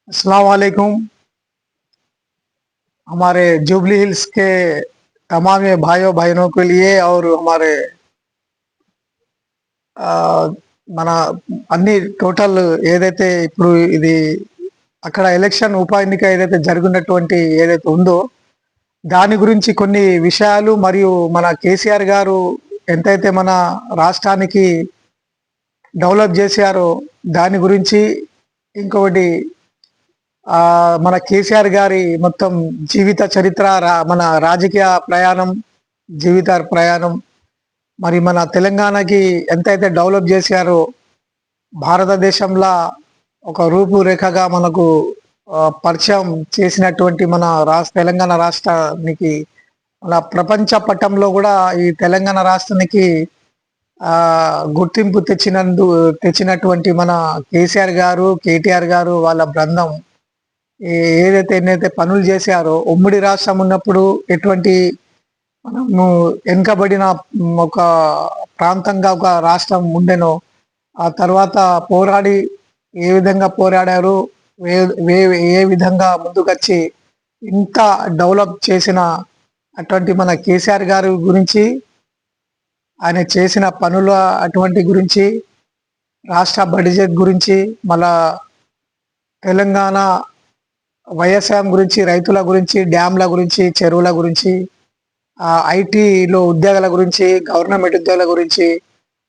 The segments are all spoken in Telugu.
अस्सलाम वालेकुम। हमारे जुबली हिल्स के तमाम भाइयों बहनों के लिए और हमारे ఆ, మన అన్ని టోటల్ ఏదైతే ఇప్పుడు ఇది అక్కడ ఎలక్షన్ ఉప ఎన్నిక ఏదైతే జరుగుతున్నటువంటి ఏదైతే ఉందో దాని గురించి కొన్ని విషయాలు మరియు మన కేసీఆర్ గారు ఎంతైతే మన రాష్ట్రానికి డెవలప్ చేశారో దాని గురించి ఇంకొకటి ఆ మన కేసీఆర్ గారి మొత్తం జీవిత చరిత్ర మన రాజకీయ ప్రయాణం జీవిత ప్రయాణం మరి మన తెలంగాణకి ఎంతైతే డెవలప్ చేశారో భారతదేశంలో ఒక రూపురేఖగా మనకు పరిచయం చేసినటువంటి మన తెలంగాణ రాష్ట్రానికి మన ప్రపంచ పటంలో కూడా ఈ తెలంగాణ రాష్ట్రానికి ఆ గుర్తింపు తెచ్చినటువంటి మన కేసీఆర్ గారు కేటీఆర్ గారు వాళ్ళ బృందం ఏదైతే ఎన్నైతే పనులు చేశారో ఉమ్మడి రాష్ట్రం ఉన్నప్పుడు ఎటువంటి మనము వెనుకబడిన ఒక ప్రాంతంగా ఒక రాష్ట్రం ఉండెనో ఆ తర్వాత పోరాడి ఏ విధంగా పోరాడారు ఏ విధంగా ముందుకొచ్చి ఇంత డెవలప్ చేసిన అటువంటి మన కేసీఆర్ గారి గురించి ఆయన చేసిన పనుల అటువంటి గురించి రాష్ట్ర బడ్జెట్ గురించి మళ్ళా తెలంగాణ వ్యవసాయం గురించి రైతుల గురించి డ్యాంల గురించి చెరువుల గురించి ఐటీలో ఉద్యోగాల గురించి గవర్నమెంట్ ఉద్యోగాల గురించి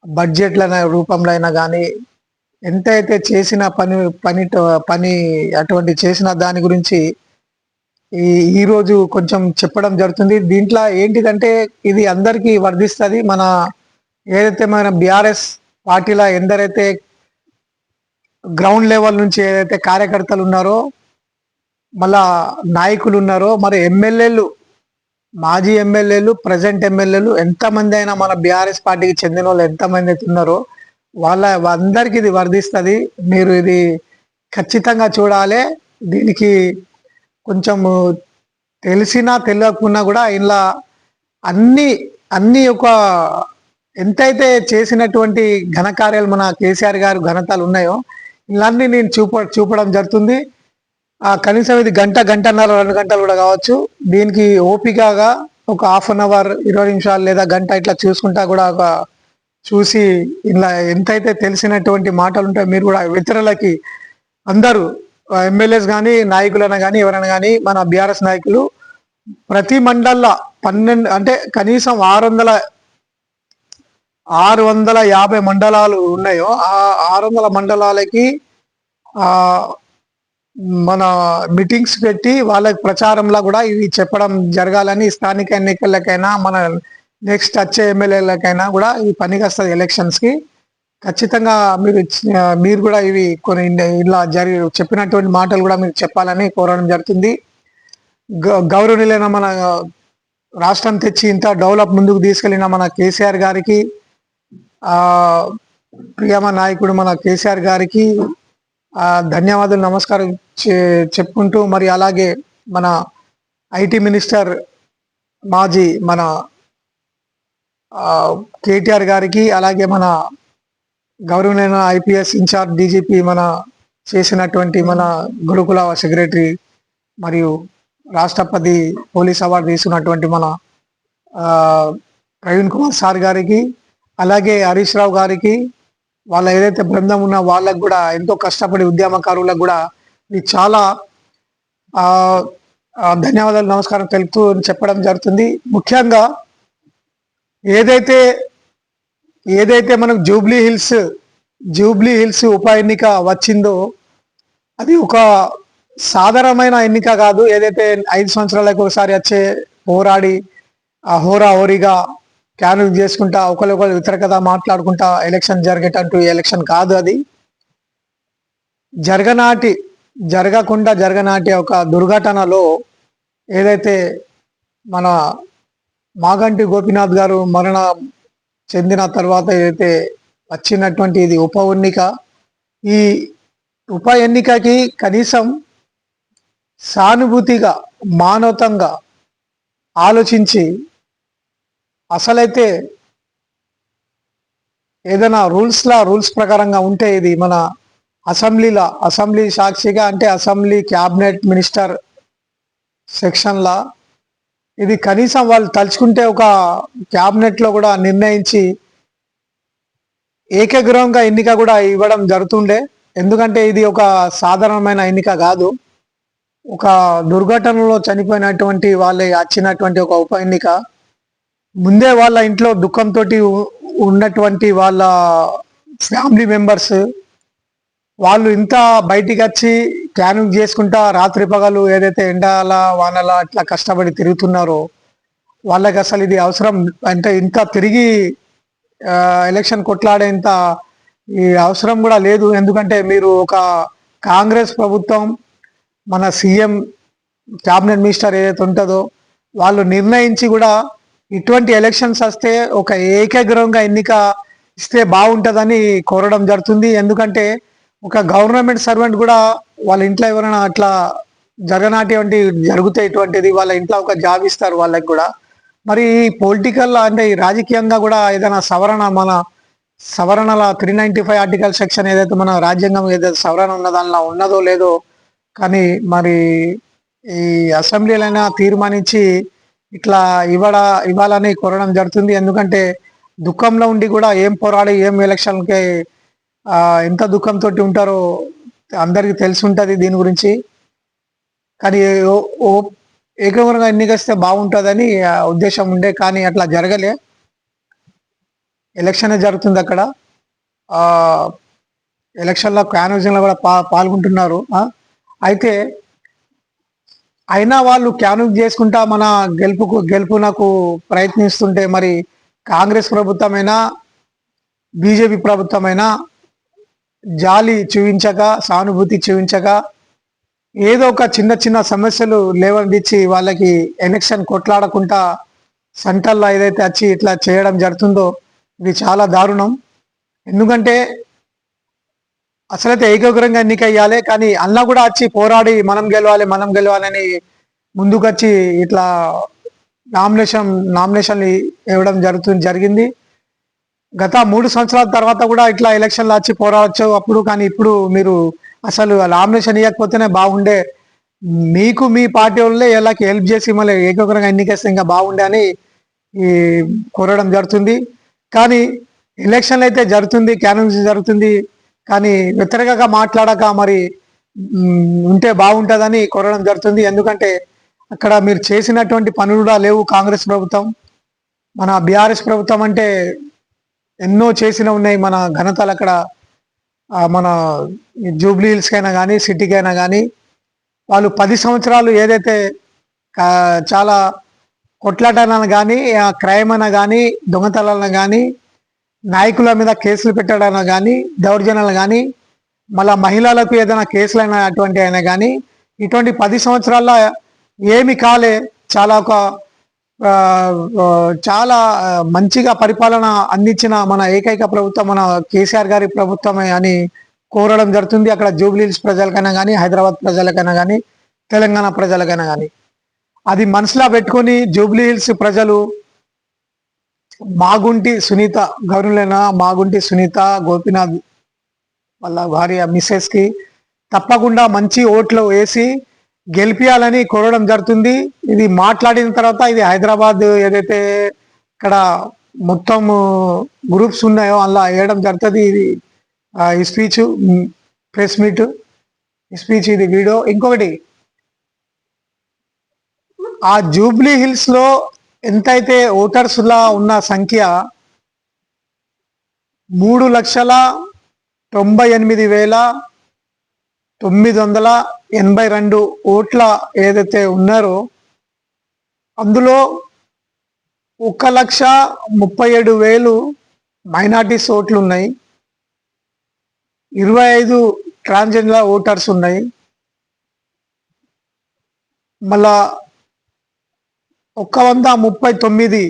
బడ్జెట్ల రూపంలో అయినా కానీ ఎంతైతే చేసిన పని పని పని అటువంటి చేసిన దాని గురించి ఈరోజు కొంచెం చెప్పడం జరుగుతుంది. దీంట్లో ఏంటిదంటే ఇది అందరికీ వర్ధిస్తుంది. మన ఏదైతే మన బీఆర్ఎస్ పార్టీలో ఎందరైతే గ్రౌండ్ లెవెల్ నుంచి ఏదైతే కార్యకర్తలు ఉన్నారో మళ్ళా నాయకులు ఉన్నారో మరి ఎమ్మెల్యేలు మాజీ ఎమ్మెల్యేలు ప్రజెంట్ ఎమ్మెల్యేలు ఎంతమంది అయినా మన బీఆర్ఎస్ పార్టీకి చెందిన వాళ్ళు ఎంతమంది అయితే ఉన్నారో అందరికి ఇది వర్ధిస్తుంది. మీరు ఇది ఖచ్చితంగా చూడాలి. దీనికి కొంచెం తెలిసినా తెలియకున్నా కూడా ఇలా అన్ని అన్ని ఒక ఎంతైతే చేసినటువంటి ఘనకార్యాలు మన కేసీఆర్ గారు ఘనతలు ఉన్నాయో ఇలాన్ని నేను చూపడం జరుగుతుంది. కనీసం ఇది గంటన్నర 2 గంటలు కూడా కావచ్చు. దీనికి ఓపికగా ఒక ½ అన్ అవర్ 20 నిమిషాలు లేదా గంట ఇట్లా చూసుకుంటా కూడా ఒక చూసి ఇలా ఎంతైతే తెలిసినటువంటి మాటలు ఉంటాయో మీరు కూడా ఇతరులకి అందరూ ఎమ్మెల్యేస్ కానీ నాయకులైనా కానీ ఎవరైనా కానీ మన బీఆర్ఎస్ నాయకులు ప్రతి మండల్లో 12 అంటే కనీసం 650 మండలాలు ఉన్నాయో ఆ 600 మండలాలకి మన మీటింగ్స్ పెట్టి వాళ్ళకి ప్రచారంలో కూడా ఇవి చెప్పడం జరగాలని స్థానిక ఎన్నికలకైనా మన నెక్స్ట్ వచ్చే ఎమ్మెల్యేలకైనా కూడా ఈ పనికి వస్తుంది. ఎలక్షన్స్కి ఖచ్చితంగా మీరు కూడా ఇవి కొన్ని ఇలా చెప్పినటువంటి మాటలు కూడా మీరు చెప్పాలని కోరడం జరుగుతుంది. గౌరవనీయులైన మన రాష్ట్రం తెచ్చి ఇంత డెవలప్ ముందుకు తీసుకెళ్లిన మన కేసీఆర్ గారికి ప్రియమ నాయకుడు మన కేసీఆర్ గారికి ధన్యవాదాలు నమస్కారం చెప్పుకుంటూ మరి అలాగే మన ఐటీ మినిస్టర్ మాజీ మన కేటీఆర్ గారికి అలాగే మన గౌరవనీయ ఐపీఎస్ ఇన్ఛార్జ్ డీజీపీ మన చేసినటువంటి మన గురుకుల సెక్రటరీ మరియు రాష్ట్రపతి పోలీస్ అవార్డు తీసుకున్నటువంటి మన ప్రవీణ్ కుమార్ సార్ గారికి అలాగే హరీష్ రావు గారికి వాళ్ళ ఏదైతే బృందం ఉన్నా వాళ్ళకు కూడా ఎంతో కష్టపడి ఉద్యమకారులకు కూడా ఇది చాలా ధన్యవాదాలు నమస్కారం తెలుపుతూ చెప్పడం జరుగుతుంది. ముఖ్యంగా ఏదైతే మనకు జూబ్లీ హిల్స్ ఉప ఎన్నిక వచ్చిందో అది ఒక సాధారణమైన ఎన్నిక కాదు. ఏదైతే 5 సంవత్సరాలకు ఒకసారి వచ్చే పోరాడి హోరాహోరీగా క్యాన్లు చేసుకుంటా ఒకరికొకరు వ్యతిరేకత మాట్లాడుకుంటా ఎలక్షన్ జరిగేటట్టు ఎలక్షన్ కాదు. అది జరగనాటి ఒక దుర్ఘటనలో ఏదైతే మన మాగంటి గోపీనాథ్ గారు మరణ చెందిన తర్వాత ఏదైతే వచ్చినటువంటి ఇది ఉప ఎన్నిక, ఈ ఉప ఎన్నికకి కనీసం సానుభూతిగా మానవతంగా ఆలోచించి అసలైతే ఏదైనా రూల్స్ ప్రకారంగా ఉంటే ఇది మన అసెంబ్లీ సాక్షిగా అంటే అసెంబ్లీ క్యాబినెట్ మినిస్టర్ సెక్షన్లా ఇది కనీసం వాళ్ళు తలుచుకుంటే ఒక క్యాబినెట్ లో కూడా నిర్ణయించి ఏకగ్రీవంగా ఎన్నిక కూడా ఇవ్వడం జరుగుతుండే. ఎందుకంటే ఇది ఒక సాధారణమైన ఎన్నిక కాదు, ఒక దుర్ఘటనలో చనిపోయినటువంటి వాళ్ళే వచ్చినటువంటి ఒక ఉప ఎన్నిక. ముందే వాళ్ళ ఇంట్లో దుఃఖంతో ఉన్నటువంటి వాళ్ళ ఫ్యామిలీ మెంబర్స్ వాళ్ళు ఇంత బయటికి వచ్చి క్యానింగ్ చేసుకుంటా రాత్రి పగలు ఏదైతే ఎండాల వానల అట్లా కష్టపడి తిరుగుతున్నారో వాళ్ళకి అసలు ఇది అవసరం అంటే ఇంత తిరిగి ఎలక్షన్ కొట్లాడేంత ఈ అవసరం కూడా లేదు. ఎందుకంటే మీరు ఒక కాంగ్రెస్ ప్రభుత్వం మన సీఎం క్యాబినెట్ మినిస్టర్ ఏదైతే ఉంటుందో వాళ్ళు నిర్ణయించి కూడా ఇటువంటి ఎలక్షన్స్ వస్తే ఒక ఏకగ్రీవంగా ఎన్నిక ఇస్తే బాగుంటుందని కోరడం జరుగుతుంది. ఎందుకంటే ఒక గవర్నమెంట్ సర్వెంట్ కూడా వాళ్ళ ఇంట్లో ఎవరైనా అట్లా జరగనాటువంటి జరిగితే ఇటువంటిది వాళ్ళ ఇంట్లో ఒక జాబ్ ఇస్తారు వాళ్ళకి కూడా. మరి పొలిటికల్ అంటే రాజకీయంగా కూడా ఏదైనా సవరణల 395 ఆర్టికల్ సెక్షన్ ఏదైతే మన రాజ్యాంగం ఏదైతే సవరణ ఉన్న దానిలో ఉన్నదో లేదో కానీ మరి ఈ అసెంబ్లీలైనా తీర్మానించి ఇట్లా ఇవ్వాలని కోరడం జరుగుతుంది. ఎందుకంటే దుఃఖంలో ఉండి కూడా ఏం పోరాడి ఏం ఎలక్షన్కి ఎంత దుఃఖంతో ఉంటారో అందరికీ తెలిసి ఉంటుంది దీని గురించి. కానీ ఏకగ్రీవంగా ఎన్నికస్తే బాగుంటుందని ఉద్దేశం ఉండే, కానీ అట్లా జరగలే. ఎలక్షన్ జరుగుతుంది అక్కడ, ఎలక్షన్లో క్యాన్వసింగ్లో కూడా పాల్గొంటున్నారు. అయితే అయినా వాళ్ళు క్యాన్వింగ్ చేసుకుంటా మన గెలుపునకు ప్రయత్నిస్తుంటే మరి కాంగ్రెస్ ప్రభుత్వమైనా బీజేపీ ప్రభుత్వమైనా జాలి చూపించక సానుభూతి చూపించక ఏదో ఒక చిన్న సమస్యలు లేవనెత్తి వాళ్ళకి ఎలక్షన్ కొట్లాడకుండా సెంటర్లో ఏదైతే వచ్చి ఇట్లా చేయడం జరుగుతుందో ఇది చాలా దారుణం. ఎందుకంటే అసలైతే ఏకగ్రంగా ఎన్నిక అయ్యాలి, కానీ అన్న కూడా వచ్చి పోరాడి మనం గెలవాలని ముందుకు వచ్చి ఇట్లా నామినేషన్లు ఇవ్వడం జరిగింది. గత 3 సంవత్సరాల తర్వాత కూడా ఇట్లా ఎలక్షన్లు వచ్చి పోరాడచ్చు అప్పుడు, కానీ ఇప్పుడు మీరు అసలు నామినేషన్ ఇవ్వకపోతేనే బాగుండే, మీకు మీ పార్టీ వాళ్ళే ఎలాకి హెల్ప్ చేసి మళ్ళీ ఏకగ్రంగా ఎన్నికేస్తే ఇంకా బాగుండే అని ఈ కోరడం జరుగుతుంది. కానీ ఎలక్షన్లు అయితే జరుగుతుంది, క్యాన్వసింగ్ జరుగుతుంది, కానీ వ్యతిరేకంగా మాట్లాడక మరి ఉంటే బాగుంటుందని కోరడం జరుగుతుంది. ఎందుకంటే అక్కడ మీరు చేసినటువంటి పనులు కూడా లేవు. కాంగ్రెస్ ప్రభుత్వం మన బీఆర్ఎస్ ప్రభుత్వం అంటే ఎన్నో చేసిన ఉన్నాయి మన ఘనతలు. అక్కడ మన జూబ్లీ హిల్స్కైనా కానీ సిటీకైనా కానీ వాళ్ళు 10 సంవత్సరాలు ఏదైతే చాలా కొట్లాటలను కానీ క్రైమ్ అయినా కానీ దొంగతనాలను కానీ నాయకుల మీద కేసులు పెట్టడాన కానీ దౌర్జన్యాలు కానీ మళ్ళా మహిళలకు ఏదైనా కేసులైనా అటువంటి అయినా కానీ ఇటువంటి 10 సంవత్సరాల్లో ఏమి కాలే. చాలా మంచిగా పరిపాలన అందించిన మన ఏకైక ప్రభుత్వం మన కేసీఆర్ గారి ప్రభుత్వమే అని కోరడం జరుగుతుంది. అక్కడ జూబ్లీ హిల్స్ ప్రజలకైనా కానీ హైదరాబాద్ ప్రజలకైనా కానీ తెలంగాణ ప్రజలకైనా కానీ అది మనసులో పెట్టుకొని జూబ్లీ హిల్స్ ప్రజలు మాగుంటి సునీత గవర్నలైన మాగుంటి సునీత గోపీనాథ్ వాళ్ళ భార్య మిస్సెస్ కి తప్పకుండా మంచి ఓట్లు వేసి గెలిపియాలని కోరడం జరుగుతుంది. ఇది మాట్లాడిన తర్వాత ఇది హైదరాబాద్ ఏదైతే ఇక్కడ మొత్తం గ్రూప్స్ ఉన్నాయో అలా వేయడం జరుగుతుంది. ఇది ఈ స్పీచ్ ప్రెస్ మీట్ స్పీచ్ ఇది వీడియో. ఇంకొకటి ఆ జూబ్లీ హిల్స్ లో ఎంతైతే ఓటర్స్ లా ఉన్న సంఖ్య 3,98,982 ఓట్ల ఏదైతే ఉన్నారో అందులో 1,37,000 మైనార్టీస్ ఓట్లు ఉన్నాయి, 25 ట్రాన్స్జెండర్ ఓటర్స్ ఉన్నాయి, మళ్ళా 139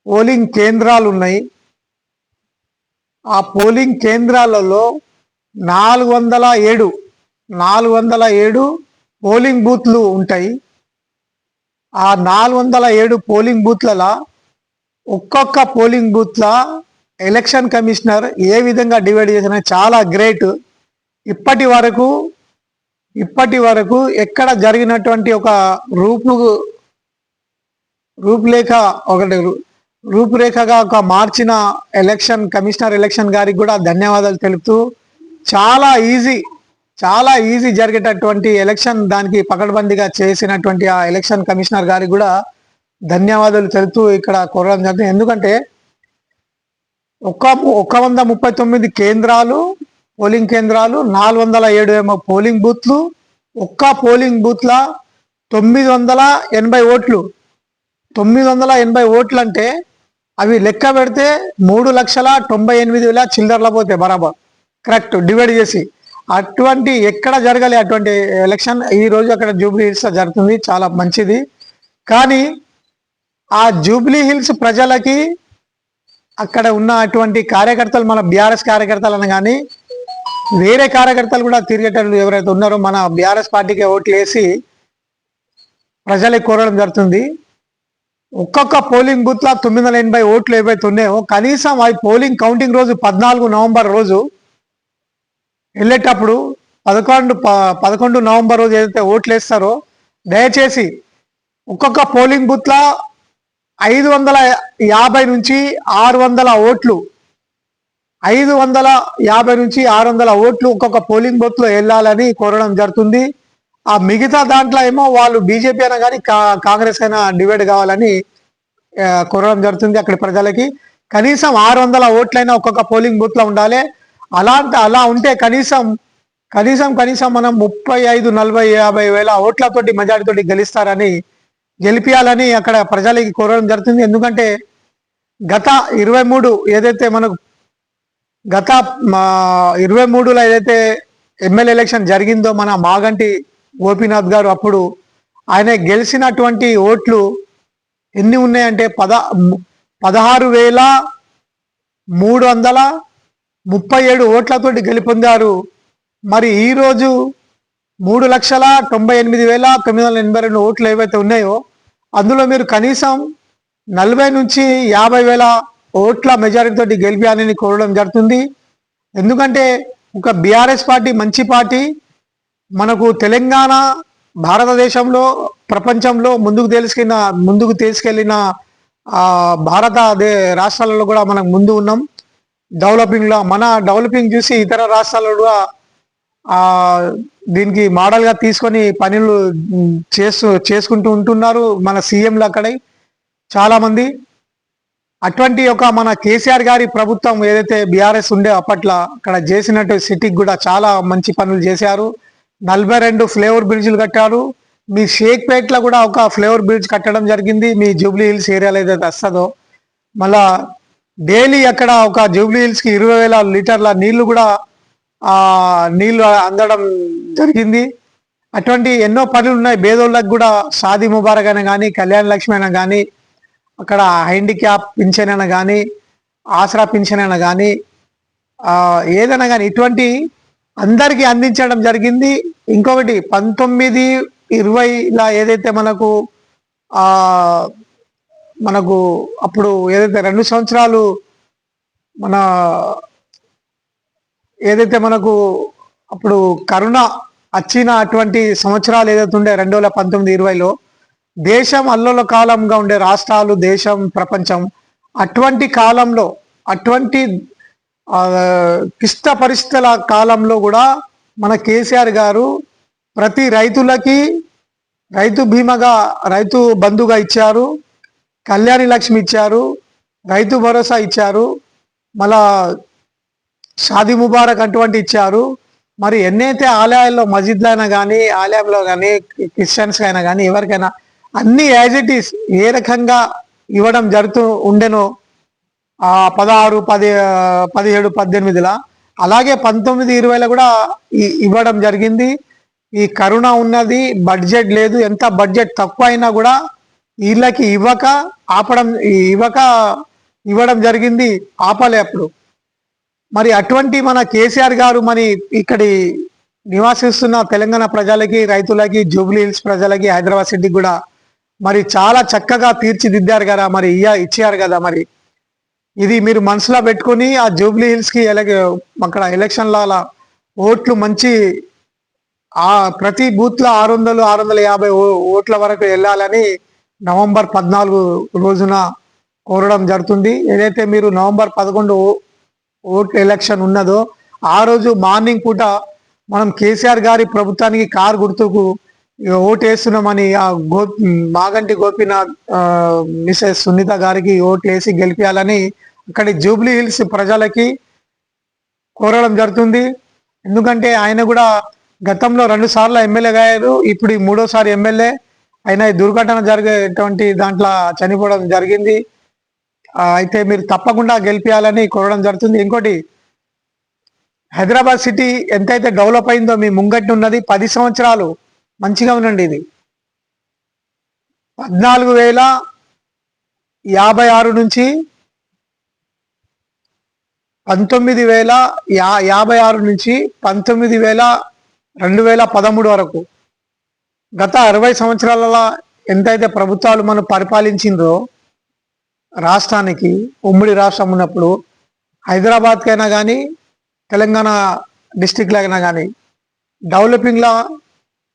పోలింగ్ కేంద్రాలు ఉన్నాయి. ఆ పోలింగ్ కేంద్రాలలో 407 పోలింగ్ బూత్లు ఉంటాయి. ఆ 407 పోలింగ్ బూత్లలో ఒక్కొక్క పోలింగ్ బూత్ల ఎలక్షన్ కమిషనర్ ఏ విధంగా డివైడ్ చేసిన చాలా గ్రేట్. ఇప్పటి వరకు ఎక్కడ జరిగినటువంటి ఒక రూపురేఖ ఒకటి రూపురేఖగా ఒక మార్చిన కమిషనర్ ఎలక్షన్ గారికి కూడా ధన్యవాదాలు తెలుపుతూ చాలా ఈజీ జరిగేటటువంటి ఎలక్షన్ దానికి పకడ్బందీగా చేసినటువంటి ఆ ఎలక్షన్ కమిషనర్ గారికి కూడా ధన్యవాదాలు తెలుపుతూ ఇక్కడ కోరడం జరుగుతుంది. ఎందుకంటే 139 కేంద్రాలు, పోలింగ్ కేంద్రాలు, 407 పోలింగ్ బూత్లు, ఒక్క పోలింగ్ బూత్ల 980 ఓట్లు. 980 ఓట్లు అంటే అవి లెక్క పెడితే 3,98,000 చిల్లర్ల పోతే బరాబర్ కరెక్ట్ డివైడ్ చేసి. అటువంటి ఎక్కడ జరగాలి అటువంటి ఎలక్షన్ ఈ రోజు అక్కడ జూబ్లీ హిల్స్ జరుగుతుంది, చాలా మంచిది. కానీ ఆ జూబ్లీ హిల్స్ ప్రజలకి అక్కడ ఉన్న అటువంటి కార్యకర్తలు, మన బీఆర్ఎస్ కార్యకర్తలను కానీ వేరే కార్యకర్తలు కూడా తిరిగేటట్లు ఎవరైతే ఉన్నారో మన బీఆర్ఎస్ పార్టీకి ఓట్లు వేసి ప్రజలకు కోరడం జరుగుతుంది. ఒక్కొక్క పోలింగ్ బూత్ లో 980 ఓట్లు ఏవైతే ఉన్నాయో కనీసం అవి పోలింగ్ కౌంటింగ్ రోజు 14 నవంబర్ రోజు వెళ్ళేటప్పుడు 11 నవంబర్ రోజు ఏదైతే ఓట్లు వేస్తారో దయచేసి ఒక్కొక్క పోలింగ్ బూత్ లో 550 నుంచి 600 ఓట్లు 550 నుంచి 600 ఓట్లు ఒక్కొక్క పోలింగ్ బూత్ లో వెళ్ళాలని కోరడం జరుగుతుంది. ఆ మిగతా దాంట్లో ఏమో వాళ్ళు బీజేపీ అయినా కానీ కాంగ్రెస్ అయినా డివైడ్ కావాలని కోరడం జరుగుతుంది. అక్కడి ప్రజలకి కనీసం 600 ఓట్లైనా ఒక్కొక్క పోలింగ్ బూత్ లో ఉండాలి. అలా ఉంటే కనీసం మనం 35, 40, 50 వేల ఓట్లతోటి మెజారిటీతోటి గెలిపియాలని అక్కడ ప్రజలకి కోరడం జరుగుతుంది. ఎందుకంటే గత 23 ఏదైతే మనకు గత 23లో ఏదైతే ఎమ్మెల్యే ఎలక్షన్ జరిగిందో మన మాగంటి గోపీనాథ్ గారు అప్పుడు ఆయన గెలిచినటువంటి ఓట్లు ఎన్ని ఉన్నాయంటే 16,337 ఓట్లతోటి గెలుపొందారు. మరి ఈరోజు 3,98,982 ఓట్లు ఏవైతే ఉన్నాయో అందులో మీరు కనీసం 40 నుంచి 50,000 ఓట్ల మెజారిటీ తోటి గెలిపాలని కోరడం జరుగుతుంది. ఎందుకంటే ఒక బీఆర్ఎస్ పార్టీ మంచి పార్టీ, మనకు తెలంగాణ భారతదేశంలో ప్రపంచంలో ముందుకు తీసుకెళ్లిన భారత రాష్ట్రాలలో కూడా మనం ముందు ఉన్నాం డెవలపింగ్లో. మన డెవలపింగ్ చూసి ఇతర రాష్ట్రాల్లో కూడా దీనికి మోడల్గా తీసుకొని పనులు చేసుకుంటూ ఉంటున్నారు మన సీఎంలు అక్కడే చాలా మంది. అటువంటి ఒక మన కేసీఆర్ గారి ప్రభుత్వం ఏదైతే బీఆర్ఎస్ ఉండే అప్పట్లో అక్కడ చేసినట్టు సిటీకి కూడా చాలా మంచి పనులు చేశారు. 42 ఫ్లైఓవర్ బ్రిడ్జ్లు కట్టారు. మీ షేక్పేట్లో కూడా ఒక ఫ్లైఓవర్ బ్రిడ్జ్ కట్టడం జరిగింది. మీ జూబ్లీ హిల్స్ ఏరియాలో ఏదైతే వస్తుందో మళ్ళా డైలీ అక్కడ ఒక జూబ్లీ హిల్స్కి 20,000 లీటర్ల నీళ్లు కూడా నీళ్లు అందడం జరిగింది. అటువంటి ఎన్నో పనులు ఉన్నాయి. పేదోళ్ళకి కూడా షాదీ ముబారక్ అయినా కానీ, కళ్యాణ లక్ష్మి అయినా కానీ, అక్కడ హ్యాండిక్యాప్ పింఛన్ అయినా కానీ, ఆసరా పింఛన్ అయినా కానీ, ఏదైనా కానీ ఇటువంటి అందరికీ అందించడం జరిగింది. ఇంకొకటి 19-20లా ఏదైతే మనకు అప్పుడు ఏదైతే 2 సంవత్సరాలు ఏదైతే మనకు అప్పుడు కరోనా వచ్చిన అటువంటి సంవత్సరాలు ఏదైతే ఉండే 2019-20లో దేశం అల్లోల కాలంగా ఉండే రాష్ట్రాలు, దేశం, ప్రపంచం అటువంటి కాలంలో అటువంటి క్లిష్ట పరిస్థితుల కాలంలో కూడా మన కేసీఆర్ గారు ప్రతి రైతులకి రైతు బీమాగా రైతు బంధుగా ఇచ్చారు, కళ్యాణి లక్ష్మి ఇచ్చారు, రైతు భరోసా ఇచ్చారు, మళ్ళా షాదీ ముబారక్ అటువంటి ఇచ్చారు. మరి ఎన్నైతే ఆలయాల్లో మస్జిద్లో అయినా కానీ, ఆలయంలో కానీ, క్రిస్టియన్స్ అయినా కానీ ఎవరికైనా అన్ని యాజ్ ఇట్ ఈస్ ఏ రకంగా ఇవ్వడం జరుగుతూ ఉండెనో 16, 17, 18లా అలాగే 19-20లో కూడా ఇవ్వడం జరిగింది. ఈ కరోనా ఉన్నది, బడ్జెట్ లేదు, ఎంత బడ్జెట్ తక్కువ అయినా కూడా వీళ్ళకి ఇవ్వడం జరిగింది, ఆపలే అప్పుడు. మరి అటువంటి మన కేసీఆర్ గారు మరి ఇక్కడి నివాసిస్తున్న తెలంగాణ ప్రజలకి, రైతులకి, జూబ్లీ హిల్స్ ప్రజలకి, హైదరాబాద్ సిటీకి కూడా మరి చాలా చక్కగా తీర్చిదిద్దారు కదా, మరి ఇచ్చారు కదా. మరి ఇది మీరు మనసులో పెట్టుకుని ఆ జూబ్లీ హిల్స్ కి అక్కడ ఎలక్షన్ల ఓట్లు మంచి ప్రతి బూత్ లో 600 650 ఓట్ల వరకు వెళ్ళాలని నవంబర్ 14 రోజున కోరడం జరుగుతుంది. ఏదైతే మీరు నవంబర్ 11 ఓట్ ఎలక్షన్ ఉన్నదో ఆ రోజు మార్నింగ్ పూట మనం కేసీఆర్ గారి ప్రభుత్వానికి కారు గుర్తుకు ఓటు వేస్తున్నామని మాగంటి గోపీనాథ్ మిసెస్ సునీత గారికి ఓటు వేసి గెలిపించాలని అక్కడి జూబ్లీ హిల్స్ ప్రజలకి కోరడం జరుగుతుంది. ఎందుకంటే ఆయన కూడా గతంలో 2 సార్లు ఎమ్మెల్యే అయ్యారు. ఇప్పుడు 3వ ఎమ్మెల్యే అయినా దుర్ఘటన జరిగేటువంటి దాంట్లో చనిపోవడం జరిగింది. అయితే మీరు తప్పకుండా గెలిపించాలని కోరడం జరుగుతుంది. ఇంకోటి, హైదరాబాద్ సిటీ ఎంతైతే డెవలప్ అయిందో మీ ముంగట్టి ఉన్నది 10 సంవత్సరాలు మంచిగా ఉండండి. ఇది 14,056 నుంచి 19,056 నుంచి 2013 వరకు గత 60 సంవత్సరాలలో ఎంతైతే ప్రభుత్వాలు మనం పరిపాలించిందో రాష్ట్రానికి, ఉమ్మడి రాష్ట్రం ఉన్నప్పుడు హైదరాబాద్కైనా కానీ తెలంగాణ డిస్టిక్లైనా కానీ డెవలపింగ్లో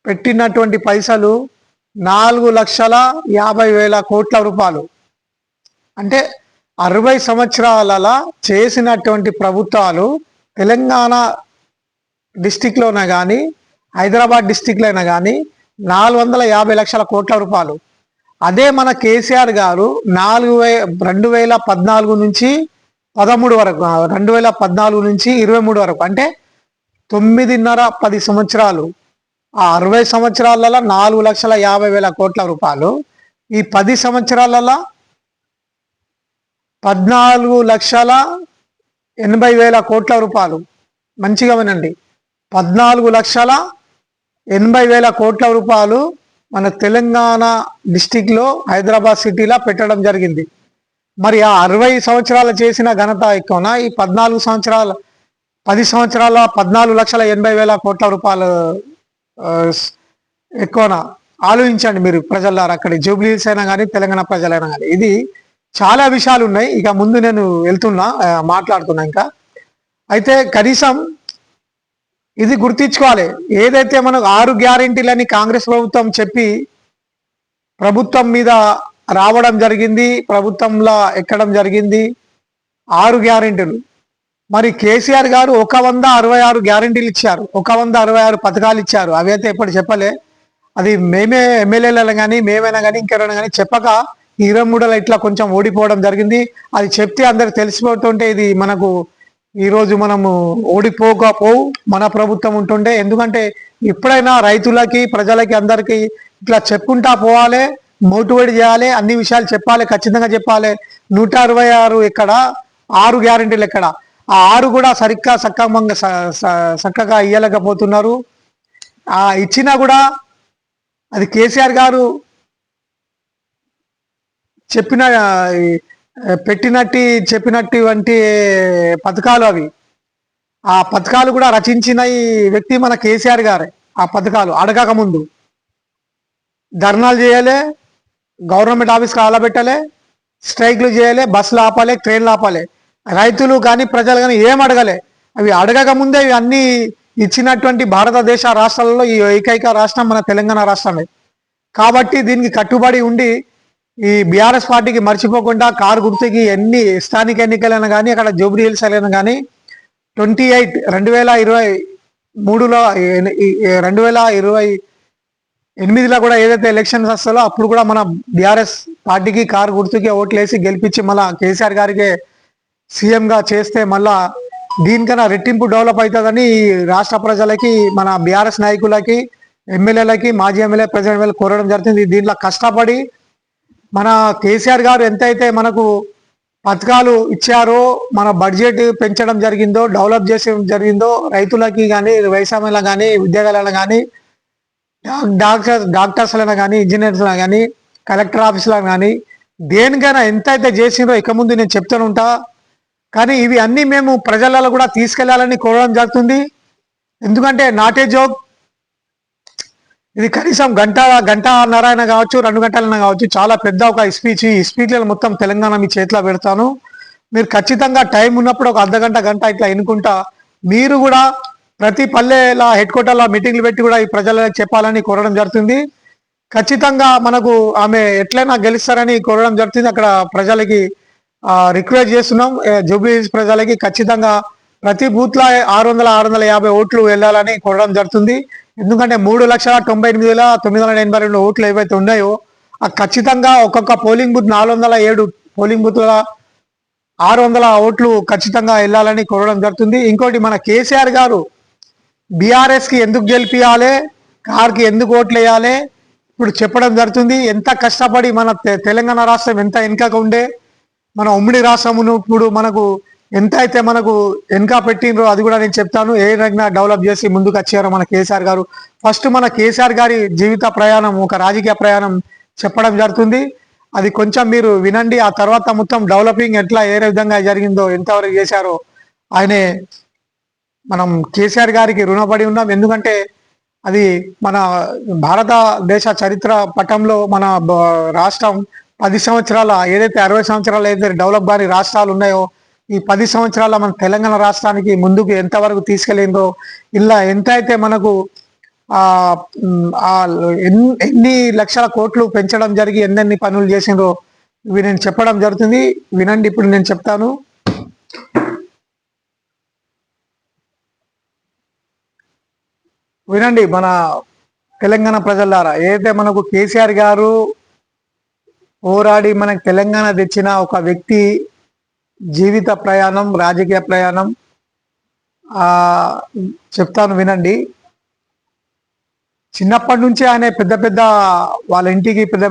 పెట్టినటువంటి పైసలు 4,50,000 కోట్ల రూపాయలు. అంటే 60 సంవత్సరాలలో చేసినటువంటి ప్రభుత్వాలు తెలంగాణ డిస్టిక్లోనే కానీ హైదరాబాద్ డిస్టిక్లో అయినా కానీ 450 లక్షల కోట్ల రూపాయలు. అదే మన కేసీఆర్ గారు 2014 నుంచి 13 వరకు, 2014 నుంచి 23 వరకు, అంటే 9.5-10 సంవత్సరాలు, ఆ 60 సంవత్సరాలలో 4,50,000 కోట్ల రూపాయలు, ఈ 10 సంవత్సరాలలో 14,80,000 కోట్ల రూపాయలు. మంచిగా వినండి, 14,80,000 కోట్ల రూపాయలు మన తెలంగాణ డిస్టిక్లో హైదరాబాద్ సిటీలో పెట్టడం జరిగింది. మరి ఆ 60 సంవత్సరాలు చేసిన ఘనత ఎక్కువనా, ఈ 10 సంవత్సరాల 14,80,000 కోట్ల రూపాయలు ఎక్కువనా? ఆలోచించండి మీరు ప్రజలారా, అక్కడి జూబ్లీస్ అయినా కానీ తెలంగాణ ప్రజలైనా కానీ. ఇది చాలా విషయాలు ఉన్నాయి. ఇక ముందు నేను మాట్లాడుతున్నా ఇంకా. అయితే కనీసం ఇది గుర్తించుకోవాలి. ఏదైతే మనకు 6 గ్యారెంటీలని కాంగ్రెస్ ప్రభుత్వం చెప్పి ప్రభుత్వం మీద రావడం జరిగింది, ప్రభుత్వంలో ఎక్కడం జరిగింది 6 గ్యారెంటీలు. మరి కేసీఆర్ గారు 166 గ్యారెంటీలు ఇచ్చారు, 166 పథకాలు ఇచ్చారు. అవి అయితే ఎప్పుడు చెప్పలే. అది మేమే ఎమ్మెల్యేలను కానీ మేమైనా కానీ ఇంకెవరైనా కానీ చెప్పక 23లో ఇట్లా కొంచెం ఓడిపోవడం జరిగింది. అది చెప్తే అందరికి తెలిసిపోతుంటే ఇది మనకు ఈరోజు మనము ఓడిపోకపోవు మన ప్రభుత్వం ఉంటుండే. ఎందుకంటే ఎప్పుడైనా రైతులకి, ప్రజలకి, అందరికీ ఇట్లా చెప్పుకుంటా పోవాలి, మోటివేట్ చేయాలి, అన్ని విషయాలు చెప్పాలి, ఖచ్చితంగా చెప్పాలి. 166 ఎక్కడ, 6 గ్యారెంటీలు ఎక్కడ? ఆ 6 కూడా చక్కగా ఇయ్యలేకపోతున్నారు. ఇచ్చినా కూడా అది కేసీఆర్ గారు చెప్పినట్టు వంటి పథకాలు అవి. ఆ పథకాలు కూడా రచించిన ఈ వ్యక్తి మన కేసీఆర్ గారే. ఆ పథకాలు అడగక ముందు ధర్నాలు చేయాలి, గవర్నమెంట్ ఆఫీస్కి ఆలబెట్టాలి, స్ట్రైక్లు చేయాలి, బస్సులు ఆపాలి, ట్రైన్లు ఆపాలి. రైతులు కానీ ప్రజలు కానీ ఏం అడగలే. అవి అడగక ముందే ఇవి అన్ని ఇచ్చినటువంటి భారతదేశ రాష్ట్రాలలో ఈ ఏకైక రాష్ట్రం మన తెలంగాణ రాష్ట్రమే. కాబట్టి దీనికి కట్టుబడి ఉండి ఈ బీఆర్ఎస్ పార్టీకి మర్చిపోకుండా కారు గుర్తుకి ఎన్ని స్థానిక ఎన్నికలైనా కానీ అక్కడ జూబ్లీ హిల్స్ అయినా కానీ 28 2023లో 2028లో కూడా ఏదైతే ఎలక్షన్స్ వస్తాలో అప్పుడు కూడా మన బీఆర్ఎస్ పార్టీకి కారు గుర్తుకి ఓట్లేసి గెలిపించి మళ్ళా కేసీఆర్ గారికి సీఎంగా చేస్తే మళ్ళా దీనికన్నా రెట్టింపు డెవలప్ అవుతుందని రాష్ట్ర ప్రజలకి, మన బీఆర్ఎస్ నాయకులకి, ఎమ్మెల్యేలకి, మాజీ ఎమ్మెల్యే, ప్రెసిడెంట్ ఎమ్మెల్యే కోరడం జరుగుతుంది. దీంట్లో కష్టపడి మన కేసీఆర్ గారు ఎంతైతే మనకు పథకాలు ఇచ్చారో, మన బడ్జెట్ పెంచడం జరిగిందో, డెవలప్ చేసడం జరిగిందో, రైతులకి కానీ, వ్యవసాయంలో కానీ, ఉద్యోగాలను కానీ, డాక్టర్స్లైనా కానీ, ఇంజనీర్స్లో కానీ, కలెక్టర్ ఆఫీసులో కానీ, దేనికైనా ఎంతైతే చేసిందో ఇక ముందు నేను చెప్తూనే ఉంటా. కానీ ఇవి అన్నీ మేము ప్రజలలో కూడా తీసుకెళ్లాలని కోరడం జరుగుతుంది. ఎందుకంటే నాట్ ఏ జోక్, ఇది కనీసం గంటన్నర అయినా కావచ్చు, 2 గంటలైనా కావచ్చు, చాలా పెద్ద ఒక స్పీచ్. ఈ స్పీచ్లను మొత్తం తెలంగాణ మీ చేతిలో పెడతాను. మీరు ఖచ్చితంగా టైం ఉన్నప్పుడు ఒక అర్ధగంట, గంట ఇట్లా ఎన్నుకుంటా మీరు కూడా ప్రతి పల్లెల హెడ్ క్వార్టర్ల మీటింగ్లు పెట్టి కూడా ఈ ప్రజలకు చెప్పాలని కోరడం జరుగుతుంది. ఖచ్చితంగా మనకు ఆమె ఎట్లయినా గెలుస్తారని కోరడం జరుగుతుంది. అక్కడ ప్రజలకి రిక్వెస్ట్ చేస్తున్నాం. జూబ్లీహిల్స్ ప్రజలకి ఖచ్చితంగా ప్రతి బూత్ లో 650 ఓట్లు వెళ్ళాలని కోరడం జరుగుతుంది. ఎందుకంటే 3,98,982 ఓట్లు ఏవైతే ఉన్నాయో ఖచ్చితంగా ఒక్కొక్క పోలింగ్ బూత్ 407 పోలింగ్ బూత్ల 600 ఓట్లు ఖచ్చితంగా వెళ్ళాలని కోరడం జరుగుతుంది. ఇంకోటి మన కేసీఆర్ గారు బీఆర్ఎస్ కి ఎందుకు గెలిపియాలి, కార్కి ఎందుకు ఓట్లు వేయాలి ఇప్పుడు చెప్పడం జరుగుతుంది. ఎంత కష్టపడి మన తెలంగాణ రాష్ట్రం ఎంత వెనుకగా ఉండే, మన ఉమ్మడి రాష్ట్రం ఇప్పుడు మనకు ఎంత అయితే మనకు వెనుక పెట్టినరో అది కూడా నేను చెప్తాను. ఏ రకంగా డెవలప్ చేసి ముందుకు వచ్చారో మన కేసీఆర్ గారు. ఫస్ట్ మన కేసీఆర్ గారి జీవిత ప్రయాణం, ఒక రాజకీయ ప్రయాణం చెప్పడం జరుగుతుంది. అది కొంచెం మీరు వినండి. ఆ తర్వాత మొత్తం డెవలపింగ్ ఎట్లా ఏ విధంగా జరిగిందో, ఎంతవరకు చేశారో ఆయనే మనం కేసీఆర్ గారికి రుణపడి ఉన్నాం. ఎందుకంటే అది మన భారతదేశ చరిత్ర పటంలో మన రాష్ట్రం 10 సంవత్సరాల ఏదైతే 60 సంవత్సరాలు ఏదైతే డెవలప్ కాని రాష్ట్రాలు ఉన్నాయో ఈ 10 సంవత్సరాల మన తెలంగాణ రాష్ట్రానికి ముందుకు ఎంతవరకు తీసుకెళ్ళిందో, ఇలా ఎంత అయితే మనకు ఎన్ని లక్షల కోట్లు పెంచడం జరిగి ఎన్నెన్ని పనులు చేసిందో ఇవి నేను చెప్పడం జరుగుతుంది. వినండి, ఇప్పుడు నేను చెప్తాను. వినండి మన తెలంగాణ ప్రజలారా. ఏదైతే మనకు కేసీఆర్ గారు పోరాడి మనకు తెలంగాణ తెచ్చిన ఒక వ్యక్తి జీవిత ప్రయాణం, రాజకీయ ప్రయాణం చెప్తాను వినండి. చిన్నప్పటి నుంచి ఆయన పెద్ద వాళ్ళ ఇంటికి పెద్ద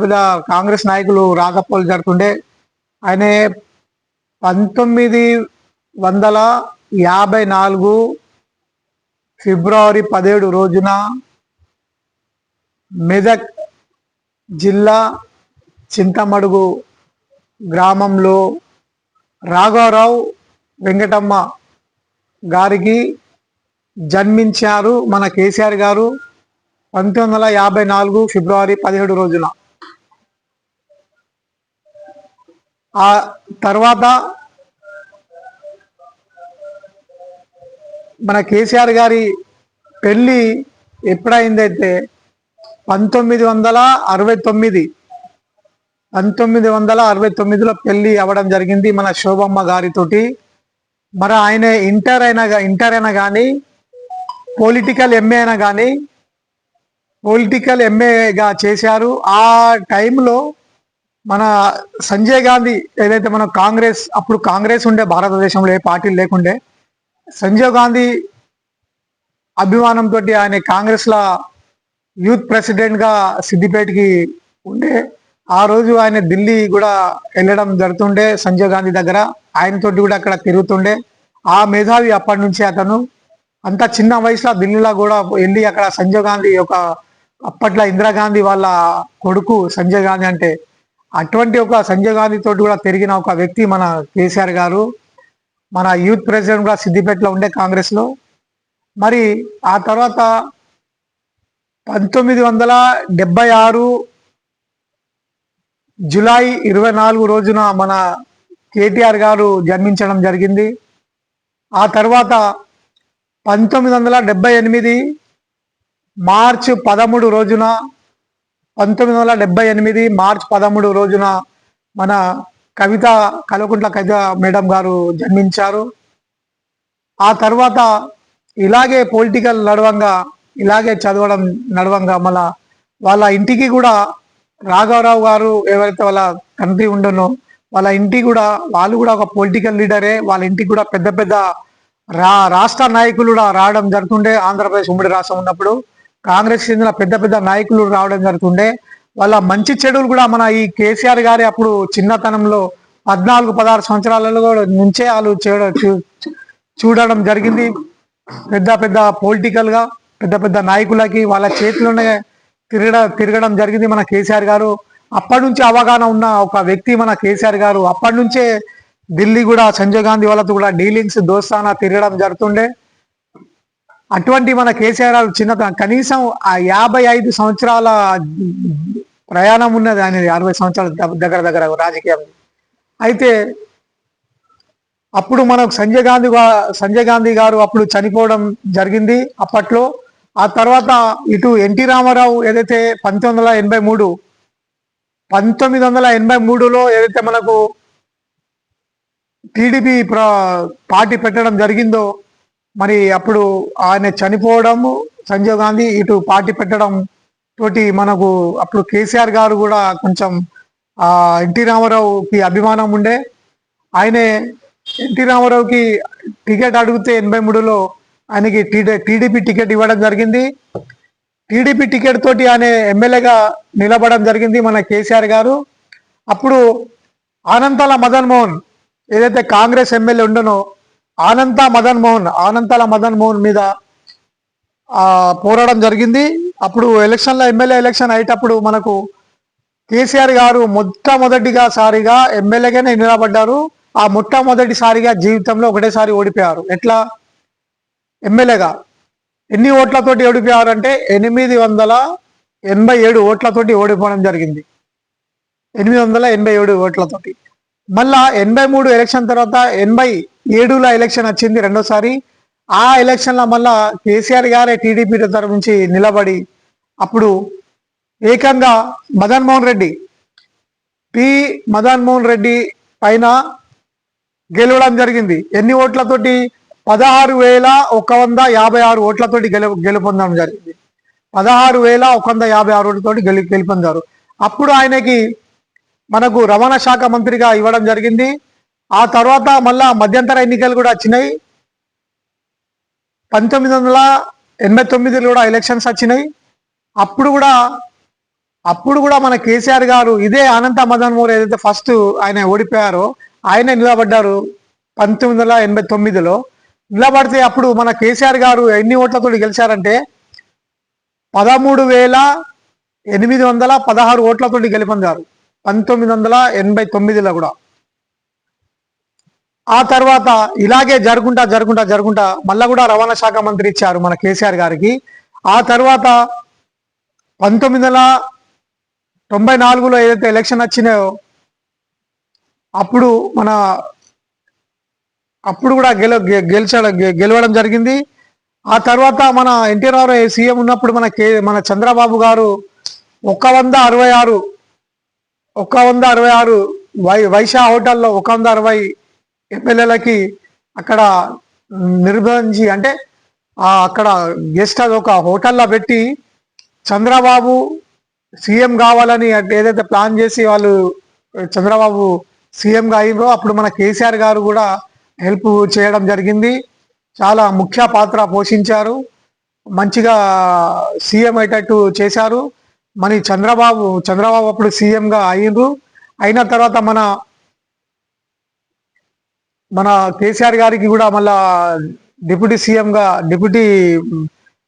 కాంగ్రెస్ నాయకులు రాకపోలు జరుగుతుండే. ఆయన 1954 ఫిబ్రవరి 17 రోజున మెదక్ జిల్లా చింతమడుగు గ్రామంలో రాఘవరావు వెంకటమ్మ గారికి జన్మించారు మన కేసీఆర్ గారు 1954 ఫిబ్రవరి 17 రోజున. ఆ తర్వాత మన కేసీఆర్ గారి పెళ్ళి ఎప్పుడైందైతే 1969లో పెళ్లి అవ్వడం జరిగింది మన శోభమ్మ గారితోటి. మరి ఆయన ఇంటర్ అయినా కానీ పొలిటికల్ ఎంఏగా చేశారు. ఆ టైంలో మన సంజయ్ గాంధీ ఏదైతే మన అప్పుడు కాంగ్రెస్ ఉండే భారతదేశంలో ఏ పార్టీలు లేకుండే, సంజయ్ గాంధీ అభిమానంతో ఆయన కాంగ్రెస్ లా యూత్ ప్రెసిడెంట్ గా సిద్దిపేటకి ఉండే. ఆ రోజు ఆయన ఢిల్లీ కూడా వెళ్ళడం జరుగుతుండే సంజయ్ గాంధీ దగ్గర, ఆయనతోటి కూడా అక్కడ తిరుగుతుండే. ఆ మేధావి అప్పటి నుంచి అతను అంత చిన్న వయసులో ఢిల్లీలో కూడా వెళ్ళి అక్కడ సంజయ్ గాంధీ అప్పట్లో ఇందిరాగాంధీ వాళ్ళ కొడుకు సంజయ్ గాంధీ, అంటే అటువంటి ఒక సంజయ్ గాంధీ తోటి కూడా తిరిగిన ఒక వ్యక్తి మన కేసీఆర్ గారు. మన యూత్ ప్రెసిడెంట్ కూడా సిద్దిపేటలో ఉండే కాంగ్రెస్ లో. మరి ఆ తర్వాత 1976 జూలై 24 రోజున మన కేటీఆర్ గారు జన్మించడం జరిగింది. ఆ తర్వాత 1978 మార్చి 13 రోజున 1978 మార్చి 13 రోజున మన కల్వకుంట్ల కవిత మేడం గారు జన్మించారు. ఆ తర్వాత ఇలాగే పొలిటికల్ ఇలాగే చదవడం నడవంగా మళ్ళా వాళ్ళ ఇంటికి కూడా రాఘవరావు గారు ఎవరైతే వాళ్ళ తండ్రి ఉండనో వాళ్ళ ఇంటికి కూడా వాళ్ళు కూడా ఒక పొలిటికల్ లీడరే. వాళ్ళ ఇంటికి కూడా పెద్ద రాష్ట్ర నాయకులు కూడా రావడం జరుగుతుండే. ఆంధ్రప్రదేశ్ ఉమ్మడి రాష్ట్రం ఉన్నప్పుడు కాంగ్రెస్ చెందిన పెద్ద నాయకులు రావడం జరుగుతుండే. వాళ్ళ మంచి చెడులు కూడా మన ఈ కేసీఆర్ గారి అప్పుడు చిన్నతనంలో 14-16 సంవత్సరాలలో నుంచే వాళ్ళు చూడడం జరిగింది. పెద్ద పొలిటికల్ గా పెద్ద నాయకులకి వాళ్ళ చేతిలోనే తిరగడం జరిగింది మన కేసీఆర్ గారు. అప్పటి నుంచి అవగాహన ఉన్న ఒక వ్యక్తి మన కేసీఆర్ గారు. అప్పటి నుంచే ఢిల్లీ కూడా సంజయ్ గాంధీ వాళ్ళతో కూడా డీలింగ్స్ దోస్తానా తిరగడం జరుగుతుండే. అటువంటి మన కేసీఆర్ గారు చిన్నతనం కనీసం ఆ 55 సంవత్సరాల ప్రయాణం ఉన్నది అనేది, 60 సంవత్సరాల దగ్గర రాజకీయం. అయితే అప్పుడు మనకు సంజయ్ గాంధీ గారు అప్పుడు చనిపోవడం జరిగింది అప్పట్లో. ఆ తర్వాత ఇటు ఎన్టీ రామారావు ఏదైతే 1983లో ఏదైతే మనకు టీడీపీ పార్టీ పెట్టడం జరిగిందో, మరి అప్పుడు ఆయన చనిపోవడము, సంజయ్ గాంధీ ఇటు పార్టీ పెట్టడం తోటి మనకు అప్పుడు కేసీఆర్ గారు కూడా కొంచెం ఎన్టీ రామారావుకి అభిమానం ఉండే. ఆయనే ఎన్టీ రామారావుకి టికెట్ అడిగితే 83లో ఆయనకి టీడీపీ టికెట్ ఇవ్వడం జరిగింది. టీడీపీ టికెట్ తోటి ఆయన ఎమ్మెల్యేగా నిలబడడం జరిగింది మన కేసీఆర్ గారు. అప్పుడు ఆనంతాల మదన్ మోహన్ ఏదైతే కాంగ్రెస్ ఎమ్మెల్యే ఉండనో ఆనంతాల మదన్ మోహన్ మీద పోరాటం జరిగింది. అప్పుడు ఎమ్మెల్యే ఎలక్షన్ అయ్యేటప్పుడు మనకు కేసీఆర్ గారు మొట్టమొదటిసారిగా ఎమ్మెల్యేగానే నిలబడ్డారు. ఆ మొట్టమొదటిసారిగా జీవితంలో ఒకటేసారి ఓడిపోయారు. ఎట్లా? ఎమ్మెల్యేగా ఎన్ని ఓట్లతోటి ఓడిపోయారు అంటే 887 ఓట్లతోటి ఓడిపోవడం జరిగింది. 887 ఓట్లతోటి. మళ్ళా 83 ఎలక్షన్ తర్వాత 87లో ఎలక్షన్ వచ్చింది రెండోసారి. ఆ ఎలక్షన్లో మళ్ళా కేసీఆర్ గారే టీడీపీ తరఫు నుంచి నిలబడి అప్పుడు ఏకంగా మదన్ మోహన్ రెడ్డి పైన గెలవడం జరిగింది. ఎన్ని ఓట్లతోటి? 16,156 ఓట్లతోటి గెలుపొందడం జరిగింది. 16,156 ఓట్లతోటి గెలుపొందారు. అప్పుడు ఆయనకి మనకు రవాణా శాఖ మంత్రిగా ఇవ్వడం జరిగింది. ఆ తర్వాత మళ్ళా మధ్యంతర ఎన్నికలు కూడా వచ్చినాయి. 1989లో కూడా ఎలక్షన్స్ వచ్చినాయి. అప్పుడు కూడా మన కేసీఆర్ గారు ఇదే అనంత మదన్ మోహన్ ఏదైతే ఫస్ట్ ఆయన ఓడిపోయారో ఆయన నిలబడ్డారు 1989లో. నిలబడితే అప్పుడు మన కేసీఆర్ గారు ఎన్ని ఓట్లతో గెలిచారంటే 13,816 ఓట్లతో గెలుపొందారు 1989లో కూడా. ఆ తర్వాత ఇలాగే జరుగుంటా మళ్ళా కూడా రవాణా శాఖ మంత్రి ఇచ్చారు మన కేసీఆర్ గారికి. ఆ తర్వాత 1994లో ఏదైతే ఎలక్షన్ వచ్చినాయో అప్పుడు కూడా గెలవడం జరిగింది. ఆ తర్వాత మన ఎన్టీ రామారావు సీఎం ఉన్నప్పుడు మన చంద్రబాబు గారు 166 వైశా హోటల్లో 160 ఎమ్మెల్యేలకి అక్కడ నిర్బంధించి అంటే అక్కడ గెస్ట్ హౌస్ ఒక హోటల్లో పెట్టి చంద్రబాబు సీఎం కావాలని ఏదైతే ప్లాన్ చేసి వాళ్ళు చంద్రబాబు సీఎంగా అయ్యిందో అప్పుడు మన కేసీఆర్ గారు కూడా హెల్ప్ చేయడం జరిగింది. చాలా ముఖ్య పాత్ర పోషించారు. మంచిగా సీఎం అయ్యేటట్టు చేశారు. మరి చంద్రబాబు అప్పుడు సీఎంగా అయ్యిండ్రు. అయిన తర్వాత మన కేసీఆర్ గారికి కూడా మళ్ళా డిప్యూటీ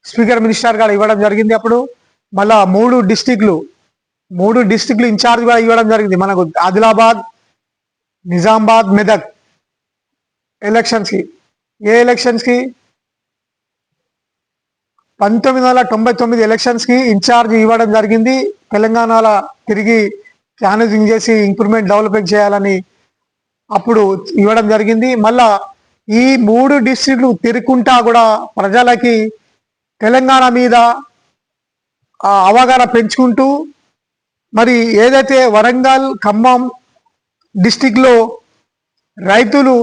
స్పీకర్ మినిస్టర్ గా ఇవ్వడం జరిగింది. అప్పుడు మళ్ళా 3 డిస్టిక్లు ఇన్ఛార్జ్ గా ఇవ్వడం జరిగింది మనకు. ఆదిలాబాద్, నిజామాబాద్, మెదక్ ఎలక్షన్స్ కి. ఏ ఎలక్షన్స్ కి? 1999 ఎలక్షన్స్ కి ఇన్ఛార్జ్ ఇవ్వడం జరిగింది. తెలంగాణలో తిరిగి క్యానజింగ్ చేసి ఇంప్రూవ్మెంట్ డెవలప్మెంట్ చేయాలని అప్పుడు ఇవ్వడం జరిగింది. మళ్ళా ఈ 3 డిస్ట్రిక్ట్లు తిరుగుకుంటా కూడా ప్రజలకి తెలంగాణ మీద అవగాహన పెంచుకుంటూ మరి ఏదైతే వరంగల్, ఖమ్మం డిస్టిక్లో రైతులు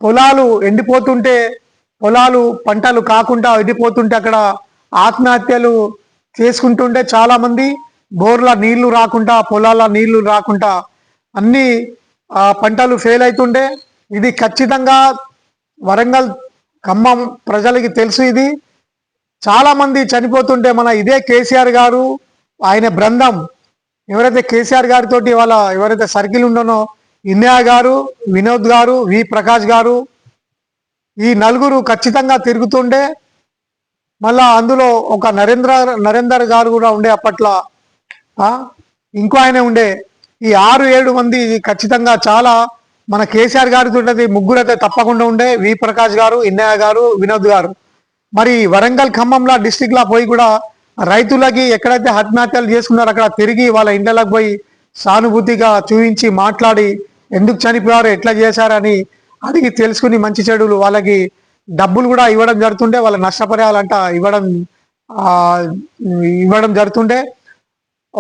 పొలాలు ఎండిపోతుంటే పంటలు కాకుండా ఎండిపోతుంటే అక్కడ ఆత్మహత్యలు చేసుకుంటుంటే చాలా మంది బోర్ల నీళ్లు రాకుండా పొలాల నీళ్లు రాకుండా అన్ని పంటలు ఫెయిల్ అవుతుండే. ఇది ఖచ్చితంగా వరంగల్, ఖమ్మం ప్రజలకి తెలుసు. ఇది చాలా మంది చనిపోతుంటే మన ఇదే కేసీఆర్ గారు ఆయన బృందం ఎవరైతే కేసీఆర్ గారితో ఎవరైతే సర్కిల్ ఉండనో ఇన్నయ్య గారు, వినోద్ గారు, వి ప్రకాష్ గారు ఈ నలుగురు ఖచ్చితంగా తిరుగుతుండే. మళ్ళా అందులో ఒక నరేందర్ గారు కూడా ఉండే అప్పట్లో. ఇంకో ఆయన ఉండే. ఈ 6-7 మంది ఖచ్చితంగా చాలా మన కేసీఆర్ గారితో ఉండేది. 3 అయితే తప్పకుండా ఉండే. వి ప్రకాష్ గారు, ఇన్నయ్య గారు, వినోద్ గారు. మరి వరంగల్, ఖమ్మంలో డిస్టిక్ లా పోయి కూడా రైతులకి ఎక్కడైతే ఆత్మహత్యలు చేసుకున్నారో అక్కడ తిరిగి వాళ్ళ ఇండ్లకు పోయి సానుభూతిగా చూపించి మాట్లాడి ఎందుకు చనిపోయారు, ఎట్లా చేశారని అడిగి తెలుసుకుని మంచి చెడులు వాళ్ళకి డబ్బులు కూడా ఇవ్వడం జరుగుతుండే, వాళ్ళ నష్టపరిహారాలంట ఇవ్వడం జరుగుతుండే.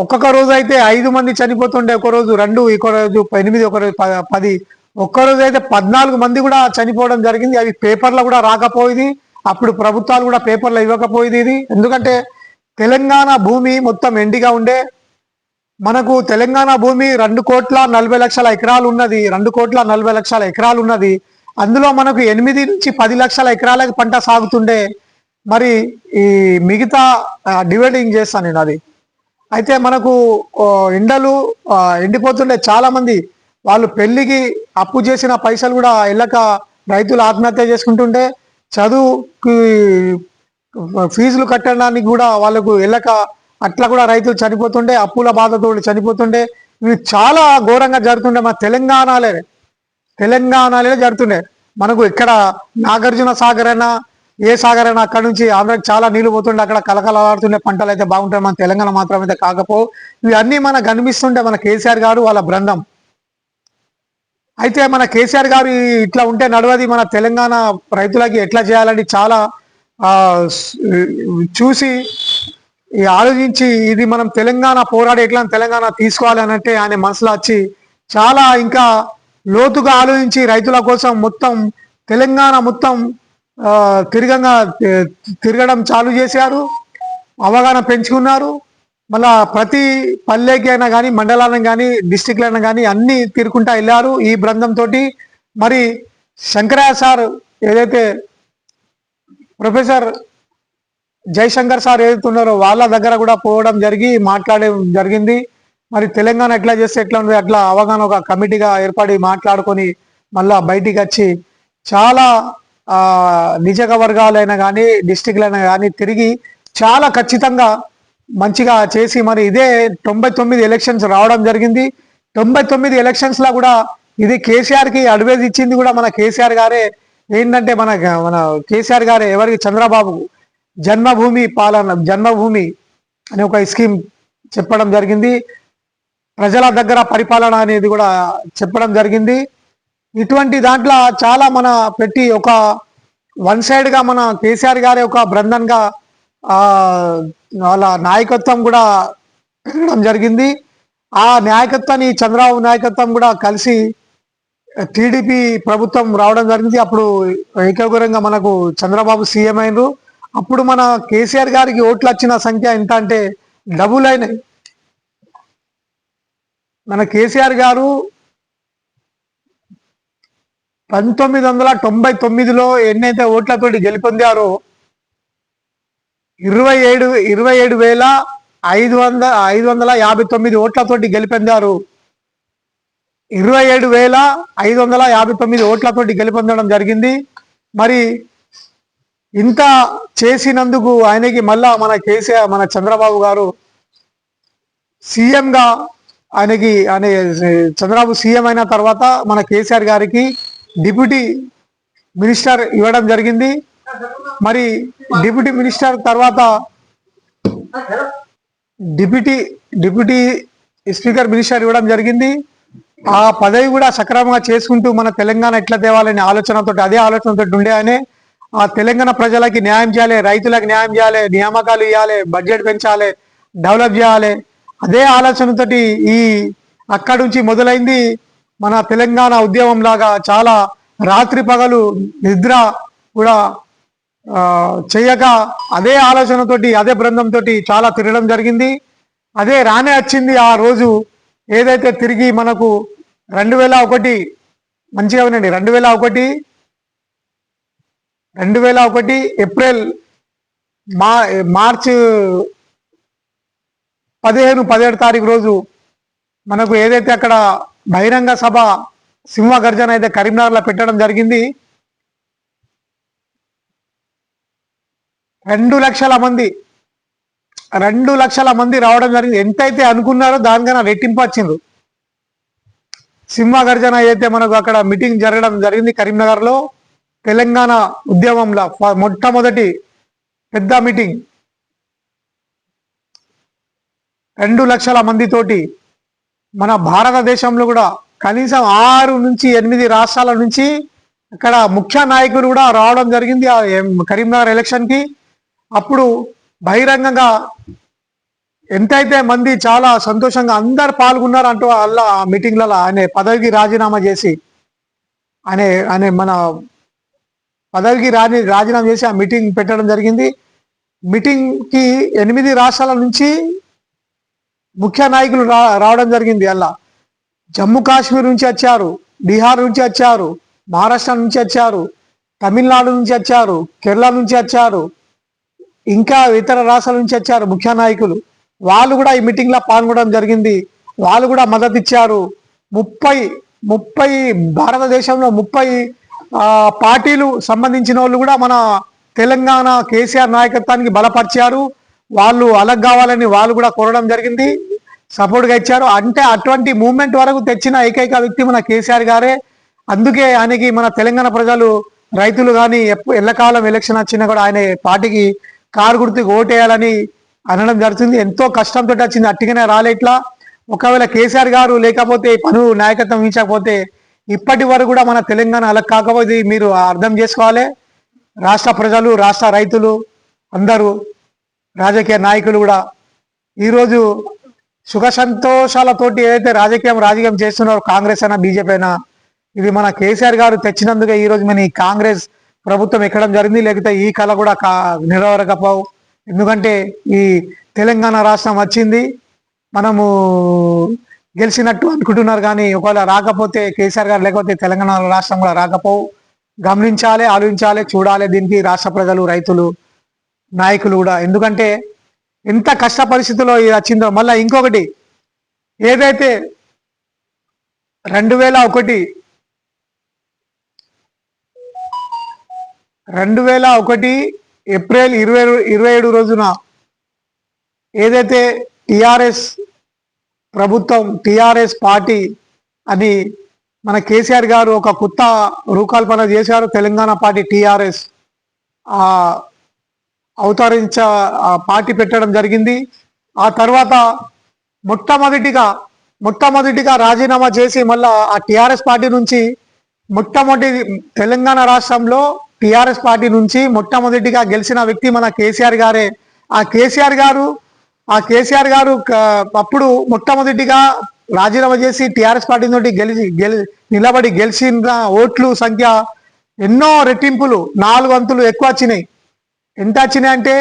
ఒక్కొక్క రోజు అయితే 5 మంది చనిపోతుండే, ఒక రోజు 2, ఒక రోజు 8, ఒక రోజు 10, ఒక్కరోజు అయితే 14 మంది కూడా చనిపోవడం జరిగింది. అవి పేపర్లో కూడా రాకపోయింది, అప్పుడు ప్రభుత్వాలు కూడా పేపర్లో ఇవ్వకపోయేది. ఇది ఎందుకంటే తెలంగాణ భూమి మొత్తం ఎండిగా ఉండే. మనకు తెలంగాణ భూమి 2,40,00,000 ఎకరాలు ఉన్నది. 2,40,00,000 ఎకరాలు ఉన్నది. అందులో మనకు 8 నుంచి 10 లక్షల ఎకరాలకు పంట సాగుతుండే. మరి ఈ మిగతా డివైడింగ్ చేస్తాను నేను అది. అయితే మనకు ఎండలు ఎండిపోతుండే. చాలా మంది వాళ్ళు పెళ్లికి అప్పు చేసిన పైసలు కూడా వెళ్ళక రైతులు ఆత్మహత్య చేసుకుంటుండే. చదువుకి ఫీజులు కట్టడానికి కూడా వాళ్ళకు వెళ్ళక అట్లా కూడా రైతులు చనిపోతుండే, అప్పుల బాధతో చనిపోతుండే. ఇవి చాలా ఘోరంగా జరుగుతుండే మన తెలంగాణలో జరుగుతుండే. మనకు ఇక్కడ నాగార్జున సాగర్ అయినా ఏ సాగర్ అయినా అక్కడ నుంచి ఆంధ్రాకి చాలా నీళ్లు పోతుండే, అక్కడ కలకలాడుతుండే, పంటలు అయితే బాగుంటాయి. మన తెలంగాణ మాత్రం అయితే కాకపోవు. ఇవన్నీ మనకు కనిపిస్తుండే మన కేసీఆర్ గారు వాళ్ళ బృందం. అయితే మన కేసీఆర్ గారు ఇట్లా ఉంటే నడవది, మన తెలంగాణ రైతులకి ఎట్లా చేయాలని చాలా చూసి ఆలోచించి ఇది మనం తెలంగాణ పోరాడి ఎట్లా తెలంగాణ తీసుకోవాలి అని అంటే ఆయన మనసులో వచ్చి చాలా ఇంకా లోతుగా ఆలోచించి రైతుల కోసం మొత్తం తెలంగాణ మొత్తం తిరగడం చాలు చేశారు, అవగాహన పెంచుకున్నారు. మళ్ళా ప్రతి పల్లెకి అయినా కానీ, మండలానికి కానీ, డిస్టిక్లైనా కానీ అన్ని తిరుగుకుంటా వెళ్ళారు ఈ బృందంతో. మరి శంకరయ్య సార్ ఏదైతే ప్రొఫెసర్ జయశంకర్ సార్ ఏదైతే ఉన్నారో వాళ్ళ దగ్గర కూడా పోవడం జరిగింది. మరి తెలంగాణ ఎట్లా చేస్తే ఎట్లా ఉంది అట్లా అవగాహన ఒక కమిటీగా ఏర్పడి మాట్లాడుకొని మళ్ళా బయటికి వచ్చి చాలా నియోజకవర్గాలైనా కానీ, డిస్టిక్లైనా కానీ తిరిగి చాలా ఖచ్చితంగా మంచిగా చేసి మరి ఇదే 99 ఎలక్షన్స్ రావడం జరిగింది. 99 ఎలక్షన్స్లో కూడా ఇది కేసీఆర్కి అడ్వైజ్ ఇచ్చింది కూడా మన కేసీఆర్ గారే. ఏంటంటే మన కేసీఆర్ గారే ఎవరికి చంద్రబాబు జన్మభూమి అనే ఒక స్కీమ్ చెప్పడం జరిగింది. ప్రజల దగ్గర పరిపాలన అనేది కూడా చెప్పడం జరిగింది. ఇటువంటి దాంట్లో చాలా మన పెట్టి ఒక వన్ సైడ్గా మన కేసీఆర్ గారి ఒక బృందంగా వాళ్ళ నాయకత్వం కూడా పెరగడం జరిగింది. ఆ నాయకత్వాన్ని చంద్రబాబు నాయకత్వం కూడా కలిసి టీడీపీ ప్రభుత్వం రావడం జరిగింది. అప్పుడు ఏకగ్రంగా మనకు చంద్రబాబు సీఎం అయినరు. అప్పుడు మన కేసీఆర్ గారికి ఓట్లు వచ్చిన సంఖ్య ఎంత అంటే డబుల్ అయినాయి. మన కేసీఆర్ గారు 1999లో ఎన్నైతే ఓట్లతోటి గెలుపొందారో 27,559 ఓట్లతోటి గెలుపొందారు. 27,559 ఓట్లతోటి గెలుపొందడం జరిగింది. మరి ఇంత చేసినందుకు ఆయనకి మళ్ళా మన కేసీఆర్ మన చంద్రబాబు గారు సీఎంగా చంద్రబాబు సీఎం అయిన తర్వాత మన కేసీఆర్ గారికి డిప్యూటీ మినిస్టర్ ఇవ్వడం జరిగింది. మరి డిప్యూటీ మినిస్టర్ తర్వాత డిప్యూటీ స్పీకర్ మినిస్టర్ ఇవ్వడం జరిగింది. ఆ పదవి కూడా సక్రమంగా చేసుకుంటూ మన తెలంగాణ ఎట్లా తేవాలనే అదే ఆలోచనతో ఉండే ఆయనే. ఆ తెలంగాణ ప్రజలకి న్యాయం చేయాలి, రైతులకు న్యాయం చేయాలి, నియామకాలు ఇవ్వాలి, బడ్జెట్ పెంచాలి, డెవలప్ చేయాలి, అదే ఆలోచనతోటి అక్కడి నుంచి మొదలైంది మన తెలంగాణ ఉద్యమం లాగా. చాలా రాత్రి పగలు నిద్ర కూడా చేయక అదే ఆలోచనతోటి అదే బృందంతో చాలా తిరగడం జరిగింది. అదే రానే వచ్చింది ఆ రోజు ఏదైతే తిరిగి మనకు 2001 మంచిగా ఉండండి 2001 ఏప్రిల్ మార్చి 17 తారీఖు రోజు మనకు ఏదైతే అక్కడ బహిరంగ సభ సింహగర్జన అయితే కరీంనగర్లో పెట్టడం జరిగింది. 2 లక్షల మంది రావడం జరిగింది. ఎంతైతే అనుకున్నారో దానికన్నా రెట్టింపు వచ్చిండ్రు. సింహగర్జన అయితే మనకు అక్కడ మీటింగ్ జరగడం జరిగింది కరీంనగర్లో. తెలంగాణ ఉద్యమంలో మొట్టమొదటి పెద్ద మీటింగ్ 2 లక్షల మందితోటి మన భారతదేశంలో కూడా కనీసం 6 నుంచి 8 రాష్ట్రాల నుంచి అక్కడ ముఖ్య నాయకులు కూడా రావడం జరిగింది ఆ కరీంనగర్ ఎలక్షన్కి. అప్పుడు బహిరంగంగా ఎంతైతే మంది చాలా సంతోషంగా అందరు పాల్గొన్నారు అంటూ అలా ఆ మీటింగ్లలో ఆయన పదవికి రాజీనామా చేసి ఆయన మన పదవికి రాజీనామా చేసి ఆ మీటింగ్ పెట్టడం జరిగింది. మీటింగ్కి 8 రాష్ట్రాల నుంచి ముఖ్య నాయకులు రావడం జరిగింది. అలా జమ్మూ కాశ్మీర్ నుంచి వచ్చారు, బీహార్ నుంచి వచ్చారు, మహారాష్ట్ర నుంచి వచ్చారు, తమిళనాడు నుంచి వచ్చారు, కేరళ నుంచి వచ్చారు, ఇంకా ఇతర రాష్ట్రాల నుంచి వచ్చారు ముఖ్య నాయకులు. వాళ్ళు కూడా ఈ మీటింగ్లో పాల్గొనడం జరిగింది. వాళ్ళు కూడా మద్దతు ఇచ్చారు. 30 భారతదేశంలో 30 పార్టీలు సంబంధించిన వాళ్ళు కూడా మన తెలంగాణ కేసీఆర్ నాయకత్వానికి బలపరిచారు. వాళ్ళు అలగ్ కావాలని వాళ్ళు కూడా కోరడం జరిగింది, సపోర్ట్గా ఇచ్చారు. అంటే అటువంటి మూమెంట్ వరకు తెచ్చిన ఏకైక వ్యక్తి మన కేసీఆర్ గారే. అందుకే ఆయనకి మన తెలంగాణ ప్రజలు, రైతులు కానీ ఎల్లకాలం ఎలక్షన్ వచ్చినా కూడా ఆయన పార్టీకి కారు గుర్తుకు ఓటేయాలని అనడం జరుగుతుంది. ఎంతో కష్టంతో వచ్చింది, అట్టిగానే రాలే. ఇట్లా ఒకవేళ కేసీఆర్ గారు లేకపోతే పను నాయకత్వం ఇచ్చకపోతే ఇప్పటి వరకు కూడా మన తెలంగాణ అలా కాకపోతే మీరు అర్థం చేసుకోవాలి. రాష్ట్ర ప్రజలు, రాష్ట్ర రైతులు, అందరూ రాజకీయ నాయకులు కూడా ఈరోజు సుఖ సంతోషాలతోటి ఏదైతే రాజకీయం చేస్తున్నారో కాంగ్రెస్ అయినా బీజేపీ అయినా, ఇది మన కేసీఆర్ గారు తెచ్చినందుకే ఈరోజు మన కాంగ్రెస్ ప్రభుత్వం ఎక్కడం జరిగింది. లేకపోతే ఈ కళ కూడా నెరవేరకపోవు. ఎందుకంటే ఈ తెలంగాణ రాష్ట్రం వచ్చింది, మనము గెలిచినట్టు అనుకుంటున్నారు. కానీ ఒకవేళ రాకపోతే కేసీఆర్ గారు లేకపోతే తెలంగాణ రాష్ట్రం కూడా రాకపోవు. గమనించాలి, ఆలోచించాలి, చూడాలి దీనికి రాష్ట్ర ప్రజలు, రైతులు, నాయకులు కూడా. ఎందుకంటే ఎంత కష్ట పరిస్థితుల్లో ఇది వచ్చిందో. మళ్ళీ ఇంకొకటి, ఏదైతే 2001 ఏప్రిల్ 27 రోజున ఏదైతే టిఆర్ఎస్ ప్రభుత్వం, టిఆర్ఎస్ పార్టీ అని మన కేసీఆర్ గారు ఒక కొత్త రూపకల్పన చేశారు. తెలంగాణ పార్టీ టిఆర్ఎస్ పార్టీ పెట్టడం జరిగింది. ఆ తర్వాత మొట్టమొదటిగా రాజీనామా చేసి మళ్ళా ఆ టిఆర్ఎస్ పార్టీ నుంచి తెలంగాణ రాష్ట్రంలో టిఆర్ఎస్ పార్టీ నుంచి మొట్టమొదటిగా గెలిచిన వ్యక్తి మన కేసీఆర్ గారే. ఆ కేసీఆర్ గారు అప్పుడు మొట్టమొదటిగా రాజీనామా చేసి టిఆర్ఎస్ పార్టీ నుండి నిలబడి గెలిచిన ఓట్లు సంఖ్య ఎన్నో రెట్టింపులు, 4 వంతులు ఎక్కువ వచ్చినాయి. ఎంత వచ్చినాయి అంటే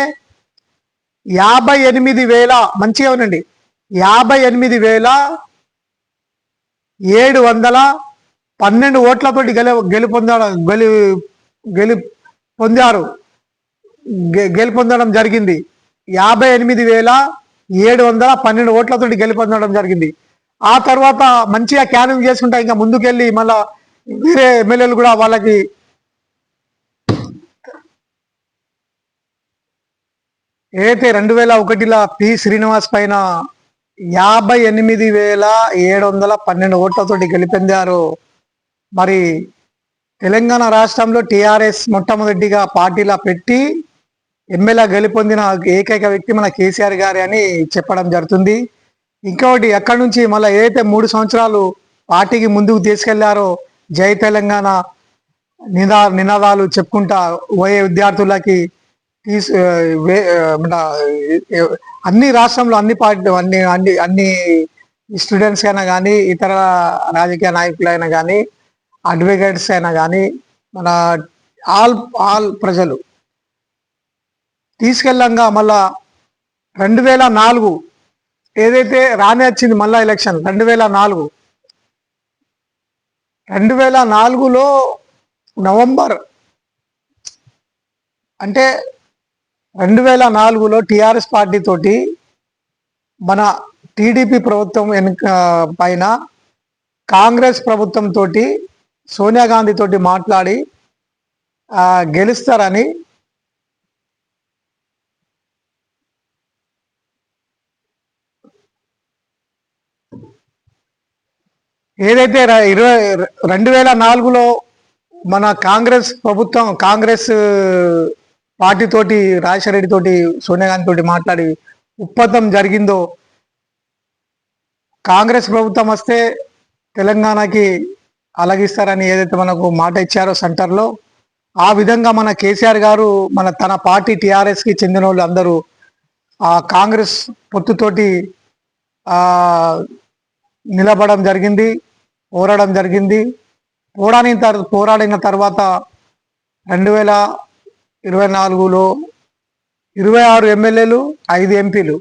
58,000, మంచిగా ఉండండి, 58,712 ఓట్లతోటి గెలుపొందడం జరిగింది. 58,712 ఓట్లతోటి గెలుపొందడం జరిగింది. ఆ తర్వాత మంచిగా క్యానింగ్ చేసుకుంటా ఇంకా ముందుకెళ్ళి మళ్ళా వేరే ఎమ్మెల్యేలు కూడా వాళ్ళకి ఏదైతే 2001లో పి శ్రీనివాస్ పైన 58,712 ఓట్లతోటి గెలిపొందారు. మరి తెలంగాణ రాష్ట్రంలో టిఆర్ఎస్ మొట్టమొదటిగా పార్టీలా పెట్టి ఎమ్మెల్యే గెలుపొందిన ఏకైక వ్యక్తి మన కేసీఆర్ గారి అని చెప్పడం జరుగుతుంది. ఇంకొకటి, అక్కడి నుంచి మళ్ళీ ఏదైతే 3 సంవత్సరాలు పార్టీకి ముందుకు తీసుకెళ్లారో, జై తెలంగాణ నినాదాలు చెప్పుకుంటా పోయే విద్యార్థులకి అన్ని రాష్ట్రంలో అన్ని పార్టీ అన్ని స్టూడెంట్స్ అయినా కానీ, ఇతర రాజకీయ నాయకులైనా కానీ, అడ్వకేట్స్ అయినా కానీ, మన ఆల్ ప్రజలు తీసుకెళ్ళంగా మళ్ళా 2004 ఏదైతే రానే వచ్చింది మళ్ళా ఎలక్షన్ 2004లో నవంబర్, అంటే 2004లో టిఆర్ఎస్ పార్టీ తోటి మన టీడీపీ ప్రభుత్వం పైన కాంగ్రెస్ ప్రభుత్వం తోటి సోనియా గాంధీ తోటి మాట్లాడి గెలుస్తారని ఏదైతే 2004లో మన కాంగ్రెస్ ప్రభుత్వం, కాంగ్రెస్ పార్టీ తోటి రాజశేఖర రెడ్డి తోటి సోనియా గాంధీ తోటి మాట్లాడి ఒప్పందం జరిగిందో, కాంగ్రెస్ ప్రభుత్వం వస్తే తెలంగాణకి అలగిస్తారని ఏదైతే మనకు మాట ఇచ్చారో సెంటర్లో, ఆ విధంగా మన కేసీఆర్ గారు తన పార్టీ టిఆర్ఎస్కి చెందిన వాళ్ళు అందరూ ఆ కాంగ్రెస్ పొత్తుతోటి ఆ నిలబడడం జరిగింది, పోరాడడం జరిగింది. పోరాడిన తర్వాత 2024లో 26 ఎమ్మెల్యేలు 5 ఎంపీలు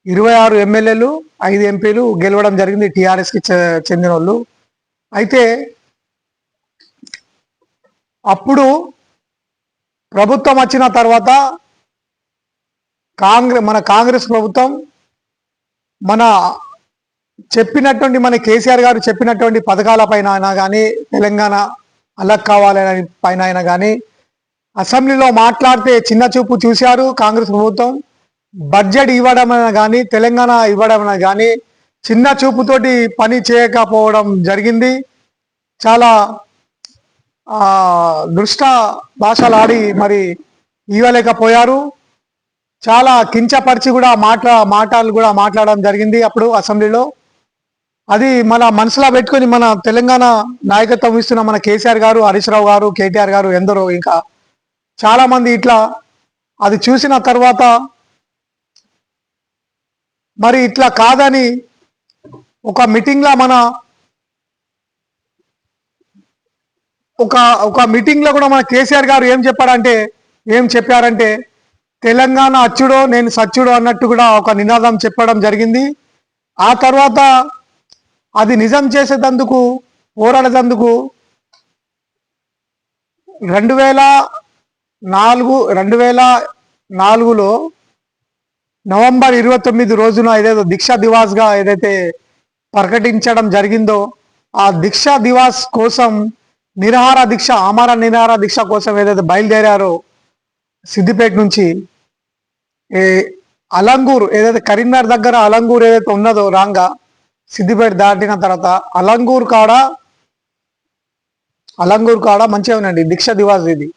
26 ఎమ్మెల్యేలు 5 ఎంపీలు గెలవడం జరిగింది టిఆర్ఎస్కి చెందిన వాళ్ళు. అయితే అప్పుడు ప్రభుత్వం వచ్చిన తర్వాత మన కాంగ్రెస్ ప్రభుత్వం మన చెప్పినటువంటి మన కేసీఆర్ గారు చెప్పినటువంటి పథకాల పైన అయినా కానీ, తెలంగాణ అలగ్ కావాలని పైన అయినా కానీ అసెంబ్లీలో మాట్లాడితే చిన్న చూపు చూశారు కాంగ్రెస్ ప్రభుత్వం. బడ్జెట్ ఇవ్వడం కానీ, తెలంగాణ ఇవ్వడం కానీ చిన్న చూపుతోటి పని చేయకపోవడం జరిగింది. చాలా దృష్ట భాషలాడి మరి ఇవ్వలేకపోయారు. చాలా కించపరిచి కూడా మాటలు కూడా మాట్లాడడం జరిగింది అప్పుడు అసెంబ్లీలో. అది మన మనసులో పెట్టుకొని మన తెలంగాణ నాయకత్వం ఇస్తున్న మన కేసీఆర్ గారు, హరీష్ రావు గారు, కేటీఆర్ గారు, ఎందరో ఇంకా చాలా మంది ఇట్లా అది చూసిన తర్వాత మరి ఇట్లా కాదని ఒక మీటింగ్లో ఒక మీటింగ్లో కూడా మన కేసీఆర్ గారు ఏం చెప్పారంటే తెలంగాణ అచ్చుడో నేను సచ్చుడో అన్నట్టు కూడా ఒక నినాదం చెప్పడం జరిగింది. ఆ తర్వాత అది నిజం చేసేటందుకు పోరాడేందుకు 2004లో నవంబర్ 29 రోజున ఏదైతే దీక్షా దివాస్గా ఏదైతే ప్రకటించడం జరిగిందో, ఆ దీక్షా దివాస్ కోసం ఆమరణ నిరాహార దీక్ష కోసం ఏదైతే బయలుదేరారో సిద్దిపేట నుంచి అలంగూరు, ఏదైతే కరీంనగర్ దగ్గర అలంగూరు ఏదైతే ఉన్నదో రాంగా సిద్దిపేట దాటిన తర్వాత అలంగూరు కాడ మంచిగా ఉందండి దీక్షా దివాస్. ఇది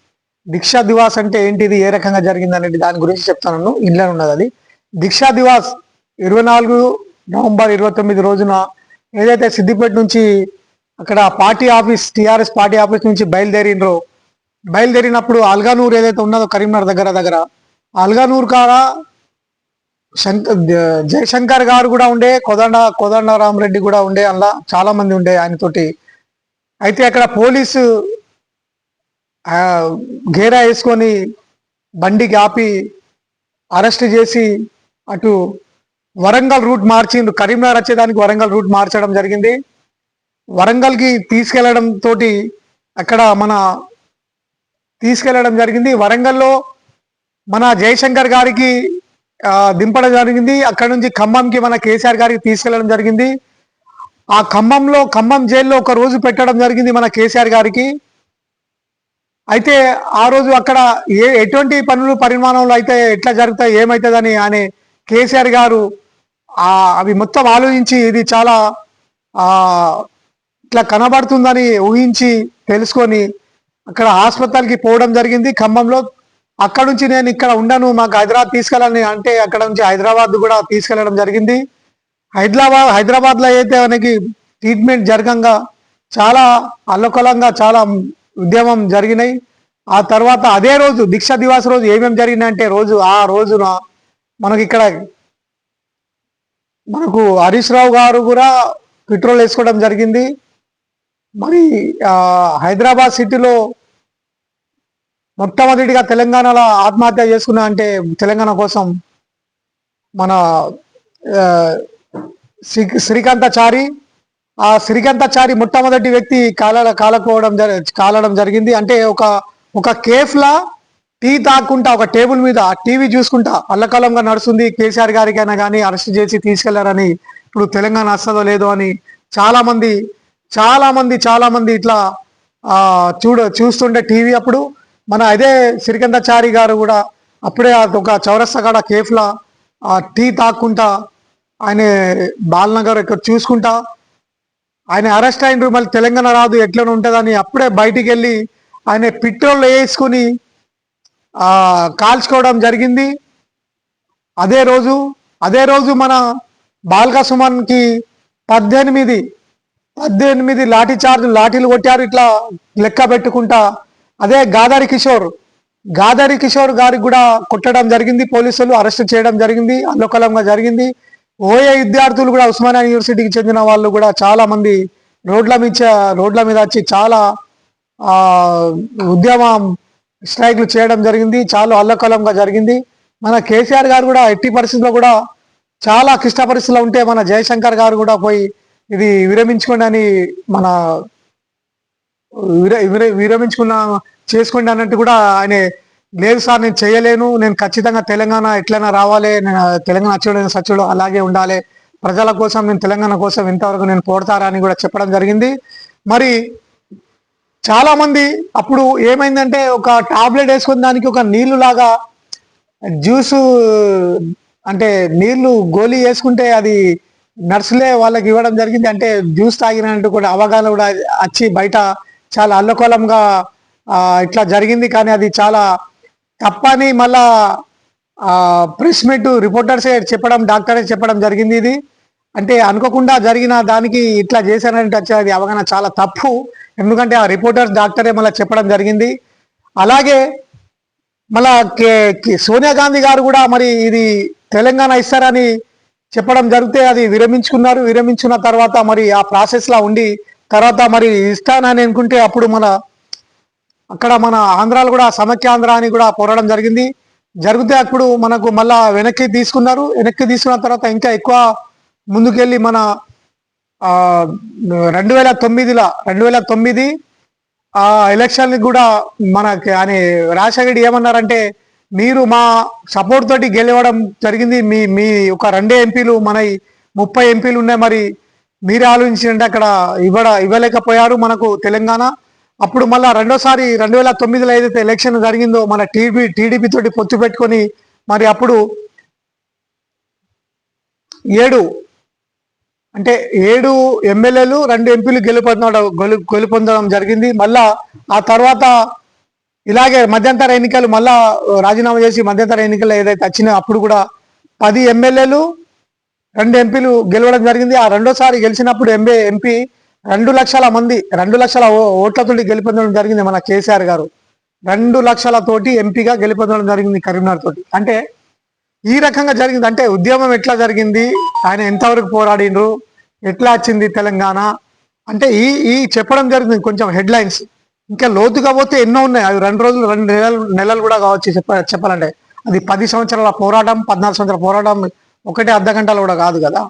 దీక్షా దివాస్ అంటే ఏంటిది, ఏ రకంగా జరిగింది అనేది దాని గురించి చెప్తాను. ఇంట్లో ఉన్నది అది దీక్షా దివాస్. 24 నవంబర్ 29 రోజున ఏదైతే సిద్దిపేట నుంచి అక్కడ party office, TRS party office నుంచి బయలుదేరినప్పుడు అల్గానూరు ఏదైతే ఉన్నదో కరీంనగర్ దగ్గర అల్గానూరు కాడ జయశంకర్ గారు కూడా ఉండే, కోదండరామరెడ్డి కూడా ఉండే, అలా చాలా మంది ఉండే ఆయనతోటి. అయితే అక్కడ పోలీసు గేరా వేసుకొని బండికి ఆపి అరెస్ట్ చేసి అటు వరంగల్ రూట్ మార్చిండు. కరీంనగర్ వచ్చేదానికి వరంగల్ రూట్ మార్చడం జరిగింది. వరంగల్కి తీసుకెళ్లడం తోటి అక్కడ తీసుకెళ్లడం జరిగింది. వరంగల్లో మన జయశంకర్ గారికి దింపడం జరిగింది. అక్కడ నుంచి ఖమ్మంకి మన కేసీఆర్ గారికి తీసుకెళ్లడం జరిగింది. ఆ ఖమ్మం జైల్లో ఒక రోజు పెట్టడం జరిగింది మన కేసీఆర్ గారికి. అయితే ఆ రోజు అక్కడ ఎటువంటి పరిమాణంలో అయితే ఎట్లా జరుగుతాయి, ఏమవుతుందని ఆయన కేసీఆర్ గారు అవి మొత్తం ఆలోచించి ఇది చాలా ఇట్లా కనబడుతుందని ఊహించి తెలుసుకొని అక్కడ ఆసుపత్రికి పోవడం జరిగింది ఖమ్మంలో. అక్కడ నుంచి నేను ఇక్కడ ఉండను, మాకు హైదరాబాద్ తీసుకెళ్ళాలని అంటే అక్కడ నుంచి హైదరాబాద్ కూడా తీసుకెళ్లడం జరిగింది. హైదరాబాద్లో అయితే మనకి ట్రీట్మెంట్ జరగంగా చాలా అల్లకొలంగా చాలా ఉద్యమం జరిగినాయి. ఆ తర్వాత అదే రోజు దీక్షా దివాస్ రోజు ఏమేమి జరిగినాయంటే ఆ రోజున మనకు హరీష్ రావు గారు కూడా పెట్రోల్ వేసుకోవడం జరిగింది. మరి హైదరాబాద్ సిటీలో మొట్టమొదటిగా తెలంగాణలో ఆత్మహత్య చేసుకున్నా అంటే తెలంగాణ కోసం మన శ్రీకాంతాచారి. ఆ శ్రీకాంతాచారి మొట్టమొదటి వ్యక్తి కాలడం జరిగింది. అంటే ఒక కేఫ్లా టీ తాక్కుంటా ఒక టేబుల్ మీద టీవీ చూసుకుంటా అల్లకలంగా నడుస్తుంది. కేసీఆర్ గారికైనా కానీ అరెస్ట్ చేసి తీసుకెళ్లారని, ఇప్పుడు తెలంగాణ వస్తుందో లేదో అని చాలా మంది ఇట్లా చూస్తుండే టీవీ. అప్పుడు మన అదే శ్రీకాంతాచారి గారు కూడా అప్పుడే ఒక చౌరస్తా కాడ కేఫ్లా టీ తాక్కుంటా ఆయన బాలనగర్ ఇక్కడ చూసుకుంటా ఆయన అరెస్ట్ అయినరు. మళ్ళీ తెలంగాణ రాదు ఎట్లనే ఉంటుందని అప్పుడే బయటికి వెళ్ళి ఆయన పెట్రోల్ వేసుకుని కాల్చుకోవడం జరిగింది. అదే రోజు మన బాల్కా సుమన్కి 18 18 లాఠీలు కొట్టారు ఇట్లా లెక్క పెట్టుకుంటా. అదే గాదారి కిషోర్ గారికి కూడా కొట్టడం జరిగింది, పోలీసులు అరెస్ట్ చేయడం జరిగింది, అల్లకలంగా జరిగింది. ఓఏ విద్యార్థులు కూడా ఉస్మానియా యూనివర్సిటీకి చెందిన వాళ్ళు కూడా చాలా మంది రోడ్ల మీద వచ్చి చాలా ఉద్యమం స్ట్రైక్లు చేయడం జరిగింది, చాలా అల్లకలంగా జరిగింది. మన కేసీఆర్ గారు కూడా ఎట్టి పరిస్థితుల్లో కూడా చాలా క్లిష్ట పరిస్థితుల్లో ఉంటే మన జయశంకర్ గారు కూడా పోయి ఇది విరమించుకోండి అని మన విరమించుకున్న చేసుకోండి అన్నట్టు కూడా ఆయన లేదు సార్ నేను చేయలేను, నేను ఖచ్చితంగా తెలంగాణ ఎట్లయినా రావాలి, నేను తెలంగాణ సచ్చుడు అలాగే ఉండాలి, ప్రజల కోసం నేను తెలంగాణ కోసం ఇంతవరకు నేను పోడతారని కూడా చెప్పడం జరిగింది. మరి చాలా మంది అప్పుడు ఏమైందంటే ఒక టాబ్లెట్ వేసుకున్న దానికి ఒక నీళ్లు లాగా జ్యూసు అంటే నీళ్లు గోళీ వేసుకుంటే అది నర్సులే వాళ్ళకి ఇవ్వడం జరిగింది, అంటే జ్యూస్ తాగినట్టు కూడా అవగాహన కూడా వచ్చి బయట చాలా అల్లకోలంగా ఇట్లా జరిగింది. కానీ అది చాలా తప్పని మళ్ళా ప్రెస్ మీట్ రిపోర్టర్సే చెప్పడం, డాక్టరే చెప్పడం జరిగింది. ఇది అంటే అనుకోకుండా జరిగిన దానికి ఇట్లా చేశానంటే అది అవగాహన చాలా తప్పు. ఎందుకంటే ఆ రిపోర్టర్స్ డాక్టరే మళ్ళీ చెప్పడం జరిగింది. అలాగే మళ్ళా సోనియా గాంధీ గారు కూడా మరి ఇది తెలంగాణ ఇస్తారని చెప్పడం జరిగితే అది విరమించుకున్నారు. విరమించుకున్న తర్వాత మరి ఆ ప్రాసెస్లా ఉండి తర్వాత మరి ఇస్తానని అనుకుంటే అప్పుడు అక్కడ మన ఆంధ్రాలో కూడా సమైక్యాంధ్ర అని కూడా పోరాటం జరిగితే అప్పుడు మనకు మళ్ళా వెనక్కి తీసుకున్నారు. వెనక్కి తీసుకున్న తర్వాత ఇంకా ఎక్కువ ముందుకెళ్ళి మన 2009 ఆ ఎలక్షన్ కూడా మనకి అని రాజశేఖర్ ఏమన్నారంటే మీరు మా సపోర్ట్ తోటి గెలవడం జరిగింది, మీ ఒక 2 ఎంపీలు మన 30 ఎంపీలు ఉన్నాయి, మరి మీరే ఆలోచించండి, అక్కడ ఇవ్వలేకపోయారు మనకు తెలంగాణ. అప్పుడు మళ్ళా రెండోసారి 2009లో ఏదైతే ఎలక్షన్ జరిగిందో మన టీడీపీ తోటి పొత్తు పెట్టుకొని మరి అప్పుడు 7 ఎమ్మెల్యేలు 2 ఎంపీలు గెలుపొందడం జరిగింది. మళ్ళా ఆ తర్వాత ఇలాగే మధ్యంతర ఎన్నికలు మళ్ళా రాజీనామా చేసి మధ్యంతర ఎన్నికలు ఏదైతే వచ్చినాయో అప్పుడు కూడా 10 ఎమ్మెల్యేలు 2 ఎంపీలు గెలవడం జరిగింది. ఆ రెండోసారి గెలిచినప్పుడు ఎంపీ 2 లక్షల మంది 2 లక్షల ఓట్లతోటి గెలుపొందడం జరిగింది. మన కేసీఆర్ గారు 2 లక్షలతోటి ఎంపీగా గెలుపొందడం జరిగింది కరీంనగర్ తోటి. అంటే ఈ రకంగా జరిగింది. అంటే ఉద్యమం ఎట్లా జరిగింది, ఆయన ఎంతవరకు పోరాడిండ్రు, ఎట్లా వచ్చింది తెలంగాణ అంటే ఈ చెప్పడం జరిగింది కొంచెం హెడ్లైన్స్. ఇంకా లోతుగా పోతే ఎన్నో ఉన్నాయి, అవి 2 రోజులు 2 నెలలు కూడా కావచ్చు చెప్పాలంటే. అది 10 సంవత్సరాల పోరాటం, 14 సంవత్సరాల పోరాటం ఒకటే అర్ధ గంటలు కూడా కాదు కదా,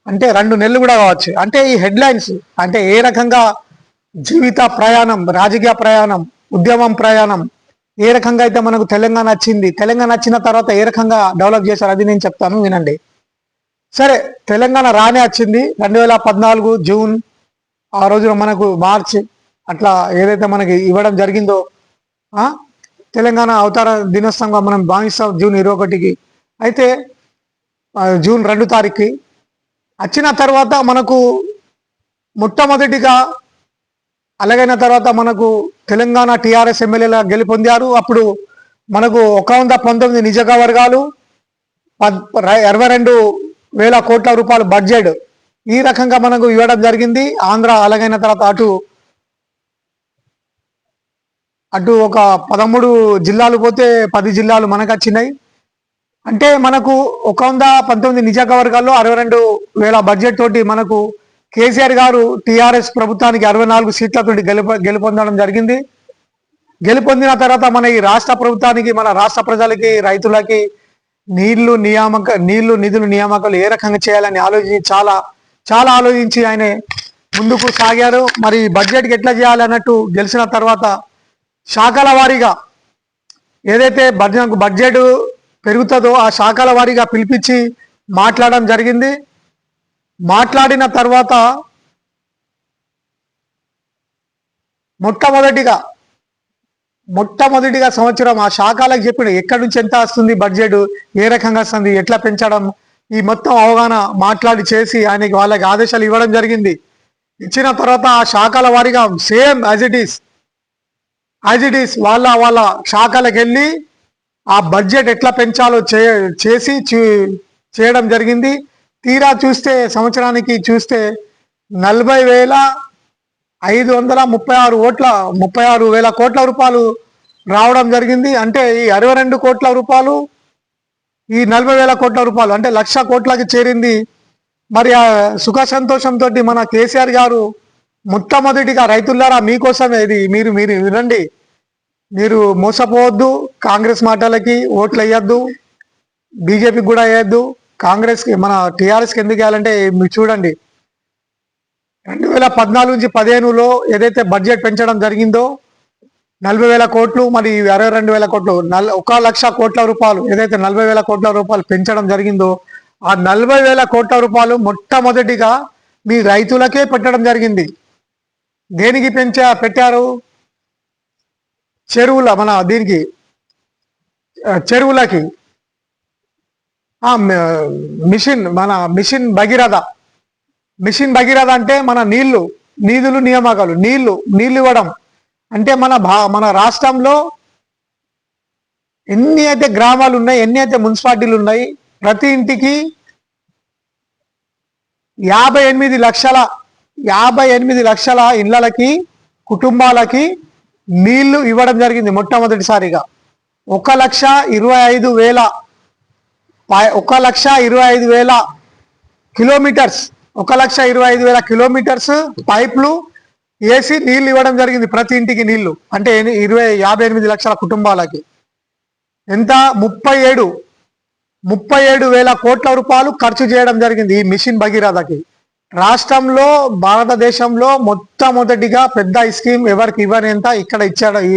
అంటే 2 నెలలు కూడా కావచ్చు. అంటే ఈ హెడ్లైన్స్ అంటే ఏ రకంగా జీవిత ప్రయాణం, రాజకీయ ప్రయాణం, ఉద్యమం ప్రయాణం ఏ రకంగా అయితే మనకు తెలంగాణ వచ్చింది, తెలంగాణ వచ్చిన తర్వాత ఏ రకంగా డెవలప్ చేశారు అది నేను చెప్తాను వినండి. సరే, తెలంగాణ రానే వచ్చింది 2014 జూన్, ఆ రోజున మనకు మార్చ్ అట్లా ఏదైతే మనకి ఇవ్వడం జరిగిందో తెలంగాణ అవతార దినోత్సవంగా మనం భావిస్తాం జూన్ 21కి. అయితే జూన్ 2 తారీఖుకి వచ్చిన తర్వాత మనకు మొట్టమొదటిగా అలాగైన తర్వాత మనకు తెలంగాణ టీఆర్ఎస్ ఎమ్మెల్యేల గెలుపొందారు. అప్పుడు మనకు 119 నియోజకవర్గాలు 22,000 కోట్ల రూపాయలు బడ్జెట్ ఈ రకంగా మనకు ఇవ్వడం జరిగింది. ఆంధ్ర అలాగైన తర్వాత అటు ఒక 13 జిల్లాలు పోతే 10 జిల్లాలు మనకు వచ్చినాయి. అంటే మనకు 119 నియోజకవర్గాల్లో 62,000 బడ్జెట్ తోటి మనకు కేసీఆర్ గారు టీఆర్ఎస్ ప్రభుత్వానికి 64 సీట్లతోటి గెలుపొందడం జరిగింది. గెలుపొందిన తర్వాత మన ఈ రాష్ట్ర ప్రభుత్వానికి, మన రాష్ట్ర ప్రజలకి, రైతులకి నిధులు నియామకాలు ఏ రకంగా చేయాలని ఆలోచించి చాలా ఆలోచించి ఆయన ముందుకు సాగారు. మరి బడ్జెట్కి ఎట్లా చేయాలన్నట్టు గెలిచిన తర్వాత శాఖల వారీగా ఏదైతే బడ్జెట్ పెరుగుతుందో ఆ శాఖల వారీగా పిలిపించి మాట్లాడడం జరిగింది. మాట్లాడిన తర్వాత మొట్టమొదటిగా సంవత్సరం ఆ శాఖలకు చెప్పిన ఎక్కడి నుంచి ఎంత వస్తుంది బడ్జెట్, ఏ రకంగా వస్తుంది, ఎట్లా పెంచడం, ఈ మొత్తం అవగాహన మాట్లాడి చేసి వాళ్ళకి ఆదేశాలు ఇవ్వడం జరిగింది. ఇచ్చిన తర్వాత ఆ శాఖల వారీగా సేమ్ యాజ్ ఇట్ ఈస్ వాళ్ళ శాఖలకు వెళ్ళి ఆ బడ్జెట్ ఎట్లా పెంచాలో చేయడం జరిగింది. తీరా చూస్తే సంవత్సరానికి చూస్తే 40,536 36,000 కోట్ల రూపాయలు రావడం జరిగింది. అంటే ఈ 62 కోట్ల రూపాయలు, ఈ 40,000 కోట్ల రూపాయలు అంటే 1,00,000 కోట్లకి చేరింది. మరి ఆ సుఖ సంతోషంతో మన కేసీఆర్ గారు మొట్టమొదటిగా రైతులారా మీకోసమే ఇది, మీరు మీరు వినండి, మీరు మోసపోవద్దు, కాంగ్రెస్ మాటలకి ఓట్లు వేయద్దు, బీజేపీకి కూడా వేయద్దు, కాంగ్రెస్కి మన టీఆర్ఎస్కి ఎందుకు వేయాలంటే మీరు చూడండి 2014 నుంచి 15లో ఏదైతే బడ్జెట్ పెంచడం జరిగిందో 40,000 కోట్లు, మరి 62,000 కోట్లు, 1,00,000 కోట్ల రూపాయలు ఏదైతే 40,000 కోట్ల రూపాయలు పెంచడం జరిగిందో ఆ 40,000 కోట్ల రూపాయలు మొట్టమొదటిగా మీ రైతులకే పెట్టడం జరిగింది. దేనికి పెట్టారు? చెరువుల మన దీనికి చెరువులకి మిషన్ భగీరథ అంటే మన నిధులు నియామకాలు నీళ్లు ఇవ్వడం. అంటే మన రాష్ట్రంలో ఎన్ని అయితే గ్రామాలు ఉన్నాయి, ఎన్ని అయితే మున్సిపాలిటీలు ఉన్నాయి, ప్రతి ఇంటికి 58 లక్షల ఇళ్లకి కుటుంబాలకి నీళ్లు ఇవ్వడం జరిగింది మొట్టమొదటిసారిగా. 1,25,000 కిలోమీటర్స్ 1,25,000 కిలోమీటర్స్ పైపులు వేసి నీళ్లు ఇవ్వడం జరిగింది ప్రతి ఇంటికి నీళ్లు. అంటే 58 లక్షల కుటుంబాలకి ఎంత 37,000 కోట్ల రూపాయలు ఖర్చు చేయడం జరిగింది ఈ మిషన్ భగీరథకి. రాష్ట్రంలో భారతదేశంలో మొట్టమొదటిగా పెద్ద స్కీమ్ ఎవరికి ఇవ్వనేంత ఇక్కడ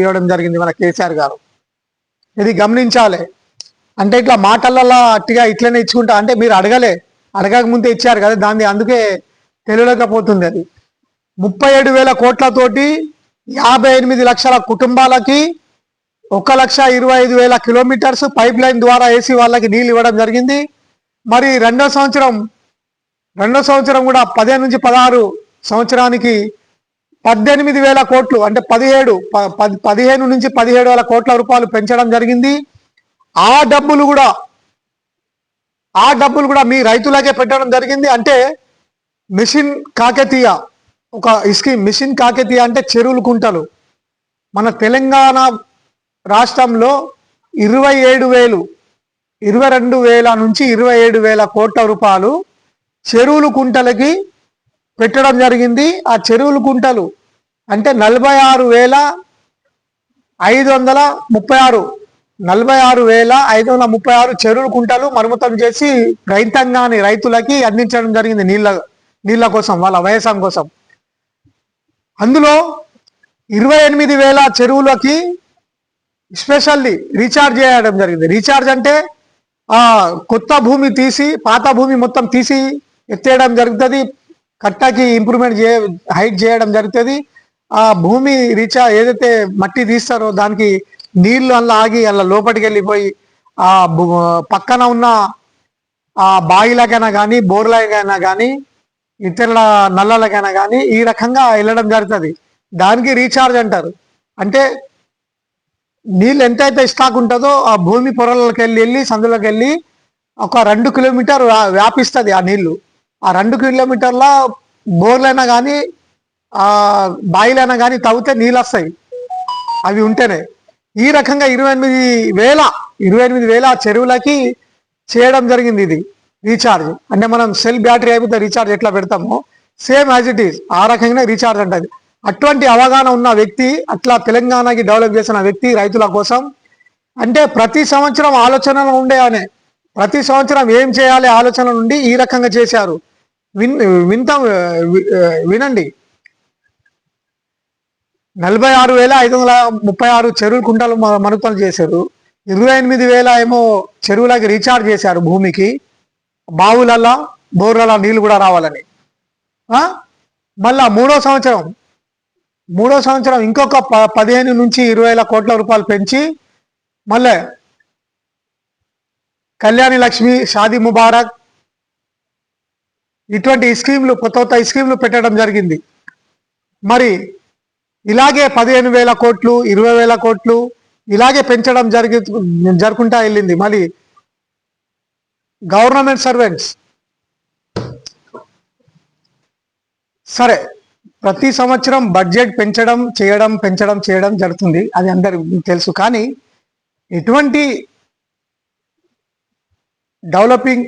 ఇవ్వడం జరిగింది మన కేసీఆర్ గారు. ఇది గమనించాలి. అంటే ఇట్లా మాటలలో అట్టిగా ఇట్లనే ఇచ్చుకుంటా అంటే మీరు అడగక ముందే ఇచ్చారు కదా, దాన్ని అందుకే తెలియలేకపోతుంది. అది 37,000 కోట్లతోటి 58 లక్షల కుటుంబాలకి 1,25,000 కిలోమీటర్స్ పైప్ లైన్ ద్వారా వేసి వాళ్ళకి నీళ్ళు ఇవ్వడం జరిగింది. మరి రెండో సంవత్సరం కూడా 15 నుంచి 16 సంవత్సరానికి 18,000 కోట్లు అంటే 15 నుంచి 17,000 కోట్ల రూపాయలు పెంచడం జరిగింది. ఆ డబ్బులు కూడా మీ రైతులకే పెట్టడం జరిగింది. అంటే మిషన్ కాకతీయ ఒక స్కీమ్. మిషన్ కాకతీయ అంటే చెరువులు కుంటలు. మన తెలంగాణ రాష్ట్రంలో 22,000 నుంచి 27,000 కోట్ల రూపాయలు చెరువులు కుంటలకి పెట్టడం జరిగింది. ఆ చెరువులు కుంటలు అంటే 46,536 చెరువులు కుంటలు మరమ్మతులు చేసి రైతులకి అందించడం జరిగింది నీళ్ళ కోసం, వాళ్ళ వ్యవసాయం కోసం. అందులో 28,000 చెరువులకి స్పెషల్లీ రీఛార్జ్ చేయడం జరిగింది. రీఛార్జ్ అంటే కొత్త భూమి తీసి పాత భూమి మొత్తం తీసి ఎత్తేయడం జరుగుతుంది, కట్టకి ఇంప్రూవ్మెంట్ హైట్ చేయడం జరుగుతుంది. ఆ భూమి ఏదైతే మట్టి తీస్తారో దానికి నీళ్లు అలా ఆగి అలా లోపలికి వెళ్ళిపోయి ఆ పక్కన ఉన్న ఆ బావిలకైనా కానీ బోర్లకైనా కానీ ఇతరుల నల్లలకైనా కానీ ఈ రకంగా వెళ్ళడం జరుగుతుంది. దానికి రీఛార్జ్ అంటారు. అంటే నీళ్ళు ఎంతైతే స్టాక్ ఉంటుందో ఆ భూమి పొరలకి వెళ్ళి సందులోకి వెళ్ళి ఒక 2 కిలోమీటర్ వ్యాపిస్తుంది ఆ నీళ్లు. ఆ 2 కిలోమీటర్ల బోర్లైనా కానీ ఆ బావిలైనా కానీ తవ్వితే నీళ్ళు వస్తాయి అవి ఉంటేనే. ఈ రకంగా 28,000 చెరువులకి చేయడం జరిగింది ఇది రీఛార్జ్. అంటే మనం సెల్ బ్యాటరీ అయిపోతే రీఛార్జ్ ఎట్లా పెడతామో సేమ్ యాజ్ ఇట్ ఈస్ ఆ రకంగా రీఛార్జ్ అంటది. అటువంటి అవగాహన ఉన్న వ్యక్తి, అట్లా తెలంగాణకి డెవలప్ చేసిన వ్యక్తి రైతుల కోసం. అంటే ప్రతి సంవత్సరం ఆలోచనలు ఉండేవనే, ప్రతి సంవత్సరం ఏం చేయాలి ఆలోచన నుండి ఈ రకంగా చేశారు. వినండి, 46,536 చెరువులు కుంటలు మనుతలు చేశారు. 28,000 ఏమో చెరువులకి రీఛార్జ్ చేశారు భూమికి, బావులల్లా బోర్లలో నీళ్ళు కూడా రావాలని. మళ్ళా మూడో సంవత్సరం ఇంకొక 15 నుంచి 20,000 కోట్ల రూపాయలు పెంచి మళ్ళీ కళ్యాణి లక్ష్మి, షాదీ ముబారక్ ఇటువంటి స్కీమ్లు కొత్త స్కీమ్లు పెట్టడం జరిగింది. మరి ఇలాగే 15,000 కోట్లు 20,000 కోట్లు ఇలాగే పెంచడం జరుగుకుంటా వెళ్ళింది. మళ్ళీ గవర్నమెంట్ సరే, ప్రతి సంవత్సరం బడ్జెట్ పెంచడం జరుగుతుంది, అది అందరికి తెలుసు. కానీ ఎటువంటి డెవలపింగ్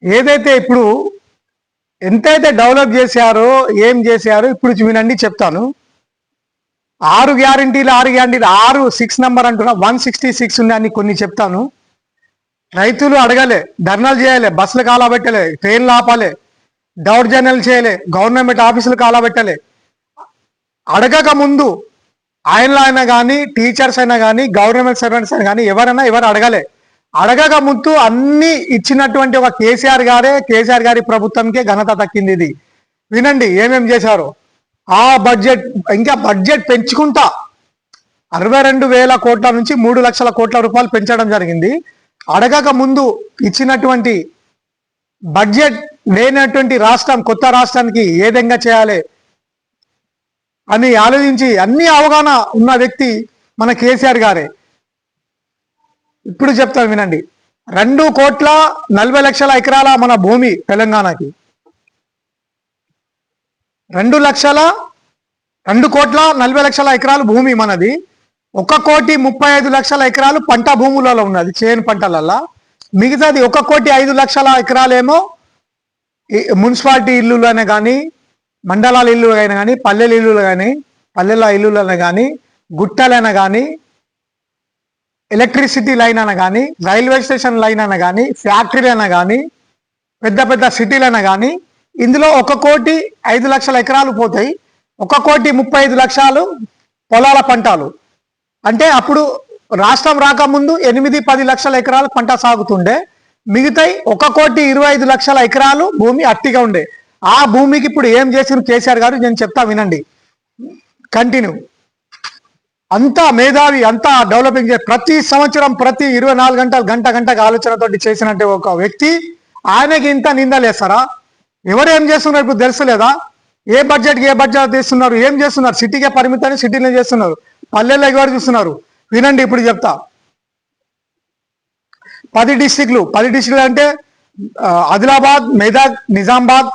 ఏదైతే ఇప్పుడు ఎంతైతే డెవలప్ చేశారో ఏం చేశారో ఇప్పుడు వినండి చెప్తాను. 6 గ్యారంటీలు 6 నెంబర్ అంటున్నా, 166 ఉన్నాయని కొన్ని చెప్తాను. రైతులు అడగలే, ధర్నాలు చేయాలి, బస్సులు కాలబెట్టలే, ట్రైన్లు ఆపాలి, దౌర్జన్యాలు చేయలే, గవర్నమెంట్ ఆఫీసులు కాలబెట్టలే. అడగక ముందు ఆయనలో అయినా కానీ, టీచర్స్ అయినా కానీ, గవర్నమెంట్ సర్వెంట్స్ అయినా కానీ ఎవరు అడగలే. అడగక ముందు అన్ని ఇచ్చినటువంటి ఒక కేసీఆర్ గారి ప్రభుత్వంకే ఘనత దక్కింది. ఇది వినండి ఏమేం చేశారు. ఆ బడ్జెట్ ఇంకా బడ్జెట్ పెంచుకుంటా 62,000 కోట్ల నుంచి 3 లక్షల కోట్ల రూపాయలు పెంచడం జరిగింది. అడగక ముందు ఇచ్చినటువంటి బడ్జెట్ లేనటువంటి రాష్ట్రం, కొత్త రాష్ట్రానికి ఏ విధంగా చేయాలి అని ఆలోచించి అన్ని అవగాహన ఉన్న వ్యక్తి మన కేసీఆర్ గారే. ఇప్పుడు చెప్తాను వినండి. 2,40,00,000 ఎకరాల మన భూమి తెలంగాణకి, 2,40,00,000 ఎకరాలు భూమి మనది. 1,35,00,000 ఎకరాలు పంట భూములలో ఉన్నది, చేను పంటలల్లా. మిగతాది 1,05,00,000 ఎకరాలేమో మున్సిపాలిటీ ఇల్లులనే కానీ, మండలాల ఇల్లు అయినా కానీ, పల్లెల ఇల్లులు కానీ, పల్లెల ఇల్లులనే కానీ, గుట్టలైనా కానీ, ఎలక్ట్రిసిటీ లైన్ అయినా కానీ, రైల్వే స్టేషన్ లైన్ అయినా కానీ, ఫ్యాక్టరీ అయినా కానీ, పెద్ద పెద్ద సిటీలైనా కానీ, ఇందులో 1,05,00,000 ఎకరాలు పోతాయి. 1,35,00,000 పొలాల పంటలు. అంటే అప్పుడు రాష్ట్రం రాకముందు 8-10 లక్షల ఎకరాలు పంట సాగుతుండే, మిగతాయి 1,25,00,000 ఎకరాలు భూమి అట్టిగా ఉండే. ఆ భూమికి ఇప్పుడు ఏం చేసిన కేసీఆర్ గారు నేను చెప్తా వినండి, కంటిన్యూ. అంతా మేధావి, అంతా డెవలపింగ్ ప్రతి సంవత్సరం ప్రతి 24 గంటలు గంటకు ఆలోచనతోటి చేసినట్టే ఒక వ్యక్తి ఆయనకి ఇంత నిందలేస్తారా? ఎవరు ఏం చేస్తున్నారు ఇప్పుడు తెలుసలేదా? ఏ బడ్జెట్ తీస్తున్నారు, ఏం చేస్తున్నారు? సిటీకే పరిమితాన్ని సిటీలో చేస్తున్నారు, పల్లెల్లో ఎవరు చూస్తున్నారు? వినండి ఇప్పుడు చెప్తా. 10 డిస్టిక్లు అంటే ఆదిలాబాద్, మెదక్, నిజామాబాద్,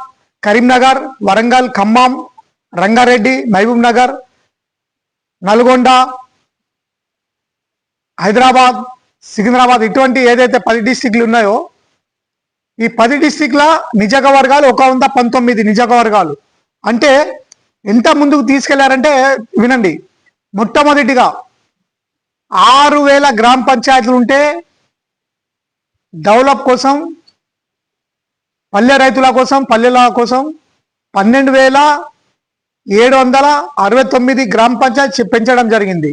కరీంనగర్, వరంగల్, ఖమ్మం, రంగారెడ్డి, మహబూబ్ నగర్, నల్గొండ, హైదరాబాద్, సికింద్రాబాద్, ఇటువంటి ఏదైతే 10 డిస్టిక్లు ఉన్నాయో ఈ 10 డిస్టిక్ల నియోజకవర్గాలు 119 నియోజకవర్గాలు. అంటే ఎంత ముందుకు తీసుకెళ్లారంటే వినండి. మొట్టమొదటిగా 6,000 గ్రామ పంచాయతీలు ఉంటే డెవలప్ కోసం, పల్లె రైతుల కోసం, పల్లెల కోసం 12,769 గ్రామ పంచాయతీ పెంచడం జరిగింది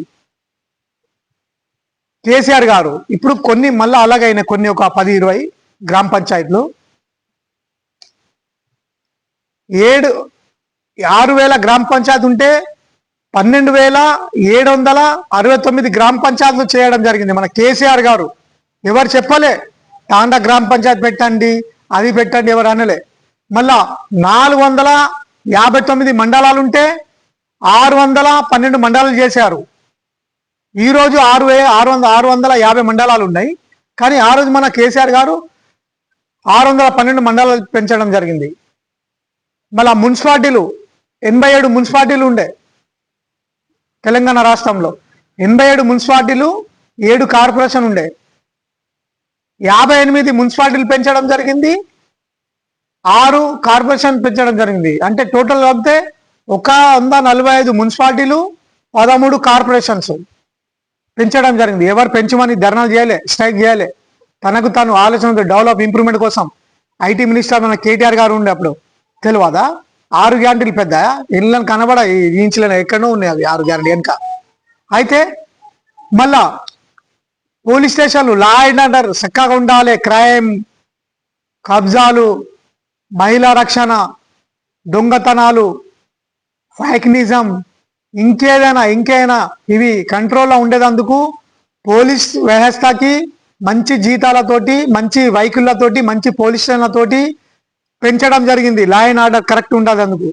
కేసీఆర్ గారు. ఇప్పుడు కొన్ని మళ్ళీ అలాగైనా కొన్ని ఒక 10-20 గ్రామ పంచాయతీలు. 6,000 గ్రామ పంచాయతీ ఉంటే 12,769 గ్రామ పంచాయతీలు చేయడం జరిగింది మన కేసీఆర్ గారు. ఎవరు చెప్పలే తాండా గ్రామ పంచాయతీ పెట్టండి, అది పెట్టండి, ఎవరు అనలే. మళ్ళా 459 మండలాలు ఉంటే 612 మండలాలు చేశారు. ఈరోజు 650 మండలాలు ఉన్నాయి. కానీ ఆ రోజు మన కేసీఆర్ గారు 612 మండలాలు పెంచడం జరిగింది. మళ్ళా మున్సిపాలిటీలు 87 మున్సిపాలిటీలు ఉండే తెలంగాణ రాష్ట్రంలో. 87 మున్సిపాలిటీలు, 7 కార్పొరేషన్ ఉండే. 58 మున్సిపాలిటీలు పెంచడం జరిగింది, 6 కార్పొరేషన్ పెంచడం జరిగింది. అంటే టోటల్ కలిపితే 145 మున్సిపాలిటీలు, 13 కార్పొరేషన్స్ పెంచడం జరిగింది. ఎవరు పెంచమని ధర్నాలు చేయలే, స్ట్రైక్ చేయలే. తనకు తాను ఆలోచన డెవలప్ ఇంప్రూవ్మెంట్ కోసం ఐటీ మినిస్టర్ మన కేటీఆర్ గారు ఉండే అప్పుడు తెలియదా? 6 గ్యారంటీలు పెద్ద ఇళ్ళని కనబడ ఇంచులను ఎక్కడో ఉన్నాయి అవి 6 గ్యారంటీ వెనుక. అయితే మళ్ళా పోలీస్ స్టేషన్లు లా అండ్ ఆర్డర్ చక్కగా ఉండాలి, క్రైమ్, కబ్జాలు, మహిళా రక్షణ, దొంగతనాలు, ఫ్యాక్నిజం, ఇంకేదైనా ఇవి కంట్రోల్లో ఉండేదందుకు పోలీస్ వ్యవస్థకి మంచి జీతాలతోటి, మంచి వెహికల్లతోటి, మంచి పోలీస్ స్టేషన్లతోటి పెంచడం జరిగింది. లా అండ్ ఆర్డర్ కరెక్ట్ ఉండదు. అందుకు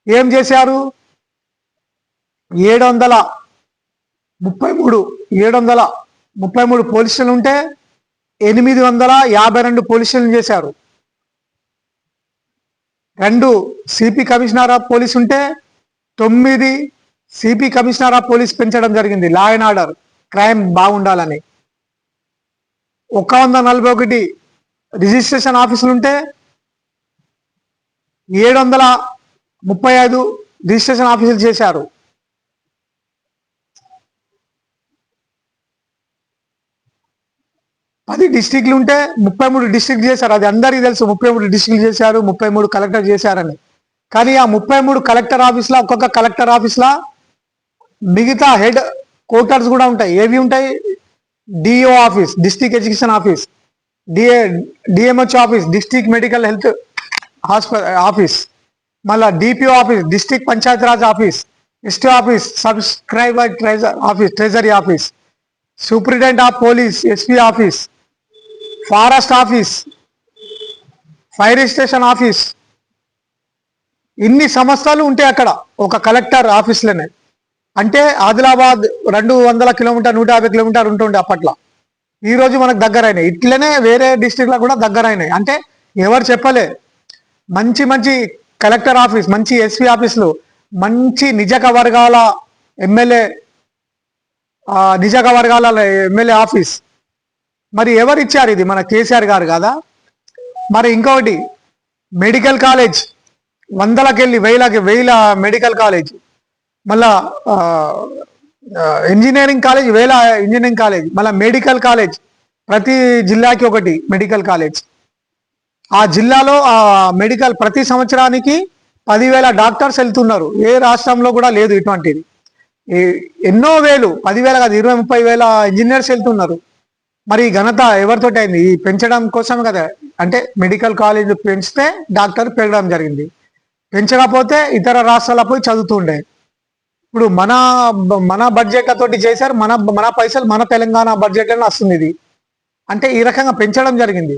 ఏం చేశారు? 733 పోలీస్ స్టేషన్లు ఉంటే 852 పోలీస్ స్టేషన్లు చేశారు. 2 సిపి కమిషనర్ ఆఫ్ పోలీస్ ఉంటే 9 సిపి కమిషనర్ ఆఫ్ పోలీస్ పెంచడం జరిగింది. లా అండ్ ఆర్డర్, క్రైమ్ బాగుండాలని. 141 రిజిస్ట్రేషన్ ఆఫీసులు ఉంటే 735 రిజిస్ట్రేషన్ ఆఫీసులు చేశారు. 10 డిస్టిక్లు ఉంటే 33 డిస్టిక్లు చేశారు. అది అందరికీ తెలుసు. 33 డిస్టిక్లు చేశారు, 33 కలెక్టర్ చేశారని. కానీ ఆ 33 కలెక్టర్ ఆఫీస్లో, ఒక్కొక్క కలెక్టర్ ఆఫీస్లో మిగతా హెడ్ క్వార్టర్స్ కూడా ఉంటాయి. ఏవి ఉంటాయి? DO office, district education office, DMH office, district medical health office, మళ్ళా DPO office, district Panchayati Raj office, ST office, subscriber office, treasury office, superintendent of police SP office, forest office, fire station office, ఇన్ని సంస్థలు ఉంటాయి అక్కడ ఒక కలెక్టర్ ఆఫీస్లోనే. అంటే ఆదిలాబాద్ 200 కిలోమీటర్ 150 కిలోమీటర్ ఉంటుండే అప్పట్లో. ఈ రోజు మనకు దగ్గర అయినాయి. ఇట్లనే వేరే డిస్టిక్లో కూడా దగ్గర అయినాయి. అంటే ఎవరు చెప్పలే. మంచి మంచి కలెక్టర్ ఆఫీస్, మంచి ఎస్పీ ఆఫీసులు, మంచి నిజవర్గాల ఎమ్మెల్యే ఆఫీస్. మరి ఎవరు ఇచ్చారు? ఇది మన కేసీఆర్ గారు కదా. మరి ఇంకొకటి మెడికల్ కాలేజ్, 100కెళ్ళి 1000 మెడికల్ కాలేజ్, మళ్ళా ఇంజనీరింగ్ కాలేజ్, 1000 ఇంజనీరింగ్ కాలేజ్, మళ్ళీ మెడికల్ కాలేజ్, ప్రతి జిల్లాకి ఒకటి మెడికల్ కాలేజ్. ఆ జిల్లాలో ఆ మెడికల్ ప్రతి సంవత్సరానికి 10,000 డాక్టర్స్ వెళ్తున్నారు. ఏ రాష్ట్రంలో కూడా లేదు ఇటువంటిది. ఎన్నో వేలు, 10,000 కాదు, 20-30 ఇంజనీర్స్ వెళ్తున్నారు. మరి ఘనత ఎవరితోటి అయింది? ఈ పెంచడం కోసం కదా. అంటే మెడికల్ కాలేజ్ పెంచితే డాక్టర్ పెరగడం జరిగింది. పెంచకపోతే ఇతర రాష్ట్రాల పోయి చదువుతుండే. ఇప్పుడు మన బడ్జెట్లతోటి చేశారు. మన పైసలు మన తెలంగాణ బడ్జెట్లోనే వస్తుంది ఇది. అంటే ఈ రకంగా పెంచడం జరిగింది.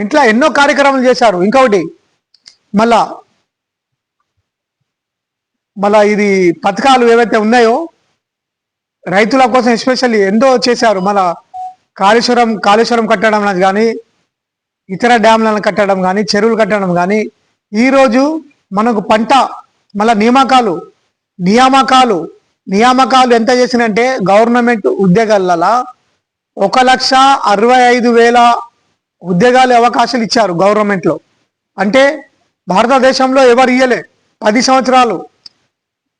ఇంట్లో ఎన్నో కార్యక్రమాలు చేశారు. ఇంకొకటి మళ్ళా ఇది పథకాలు ఏవైతే ఉన్నాయో రైతుల కోసం ఎస్పెషల్లీ ఎంతో చేశారు. మన కాళేశ్వరం కట్టడం కానీ, ఇతర డ్యామ్లను కట్టడం కానీ, చెరువులు కట్టడం కానీ. ఈరోజు మనకు పంట మళ్ళా నియామకాలు ఎంత చేసినంటే గవర్నమెంట్ ఉద్యోగాలలో 1,65,000 ఉద్యోగాలు అవకాశాలు ఇచ్చారు గవర్నమెంట్లో. అంటే భారతదేశంలో ఎవరు ఇయ్యలే. 10 సంవత్సరాలు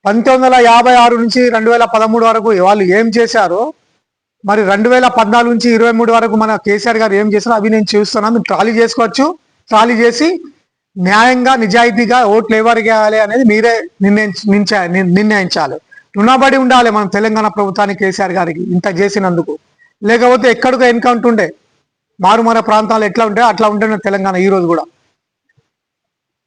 1956 నుంచి 2013 వరకు వాళ్ళు ఏం చేశారో, మరి 2014 నుంచి 23 వరకు మన కేసీఆర్ గారు ఏం చేశారో అవి నేను చూస్తున్నాను. మీరు ట్రాలీ చేసుకోవచ్చు. ట్రాలీ చేసి న్యాయంగా నిజాయితీగా ఓట్లు ఎవరికి వేయాలి అనేది మీరే నిర్ణయించాలి. రుణపడి ఉండాలి మనం తెలంగాణ ప్రభుత్వానికి, కేసీఆర్ గారికి ఇంత చేసినందుకు. లేకపోతే ఎక్కడికో ఎన్కౌంటర్ ఉండే, మారుమూల ప్రాంతాలు ఎట్లా ఉంటే అట్లా ఉంటుండే తెలంగాణ. ఈ రోజు కూడా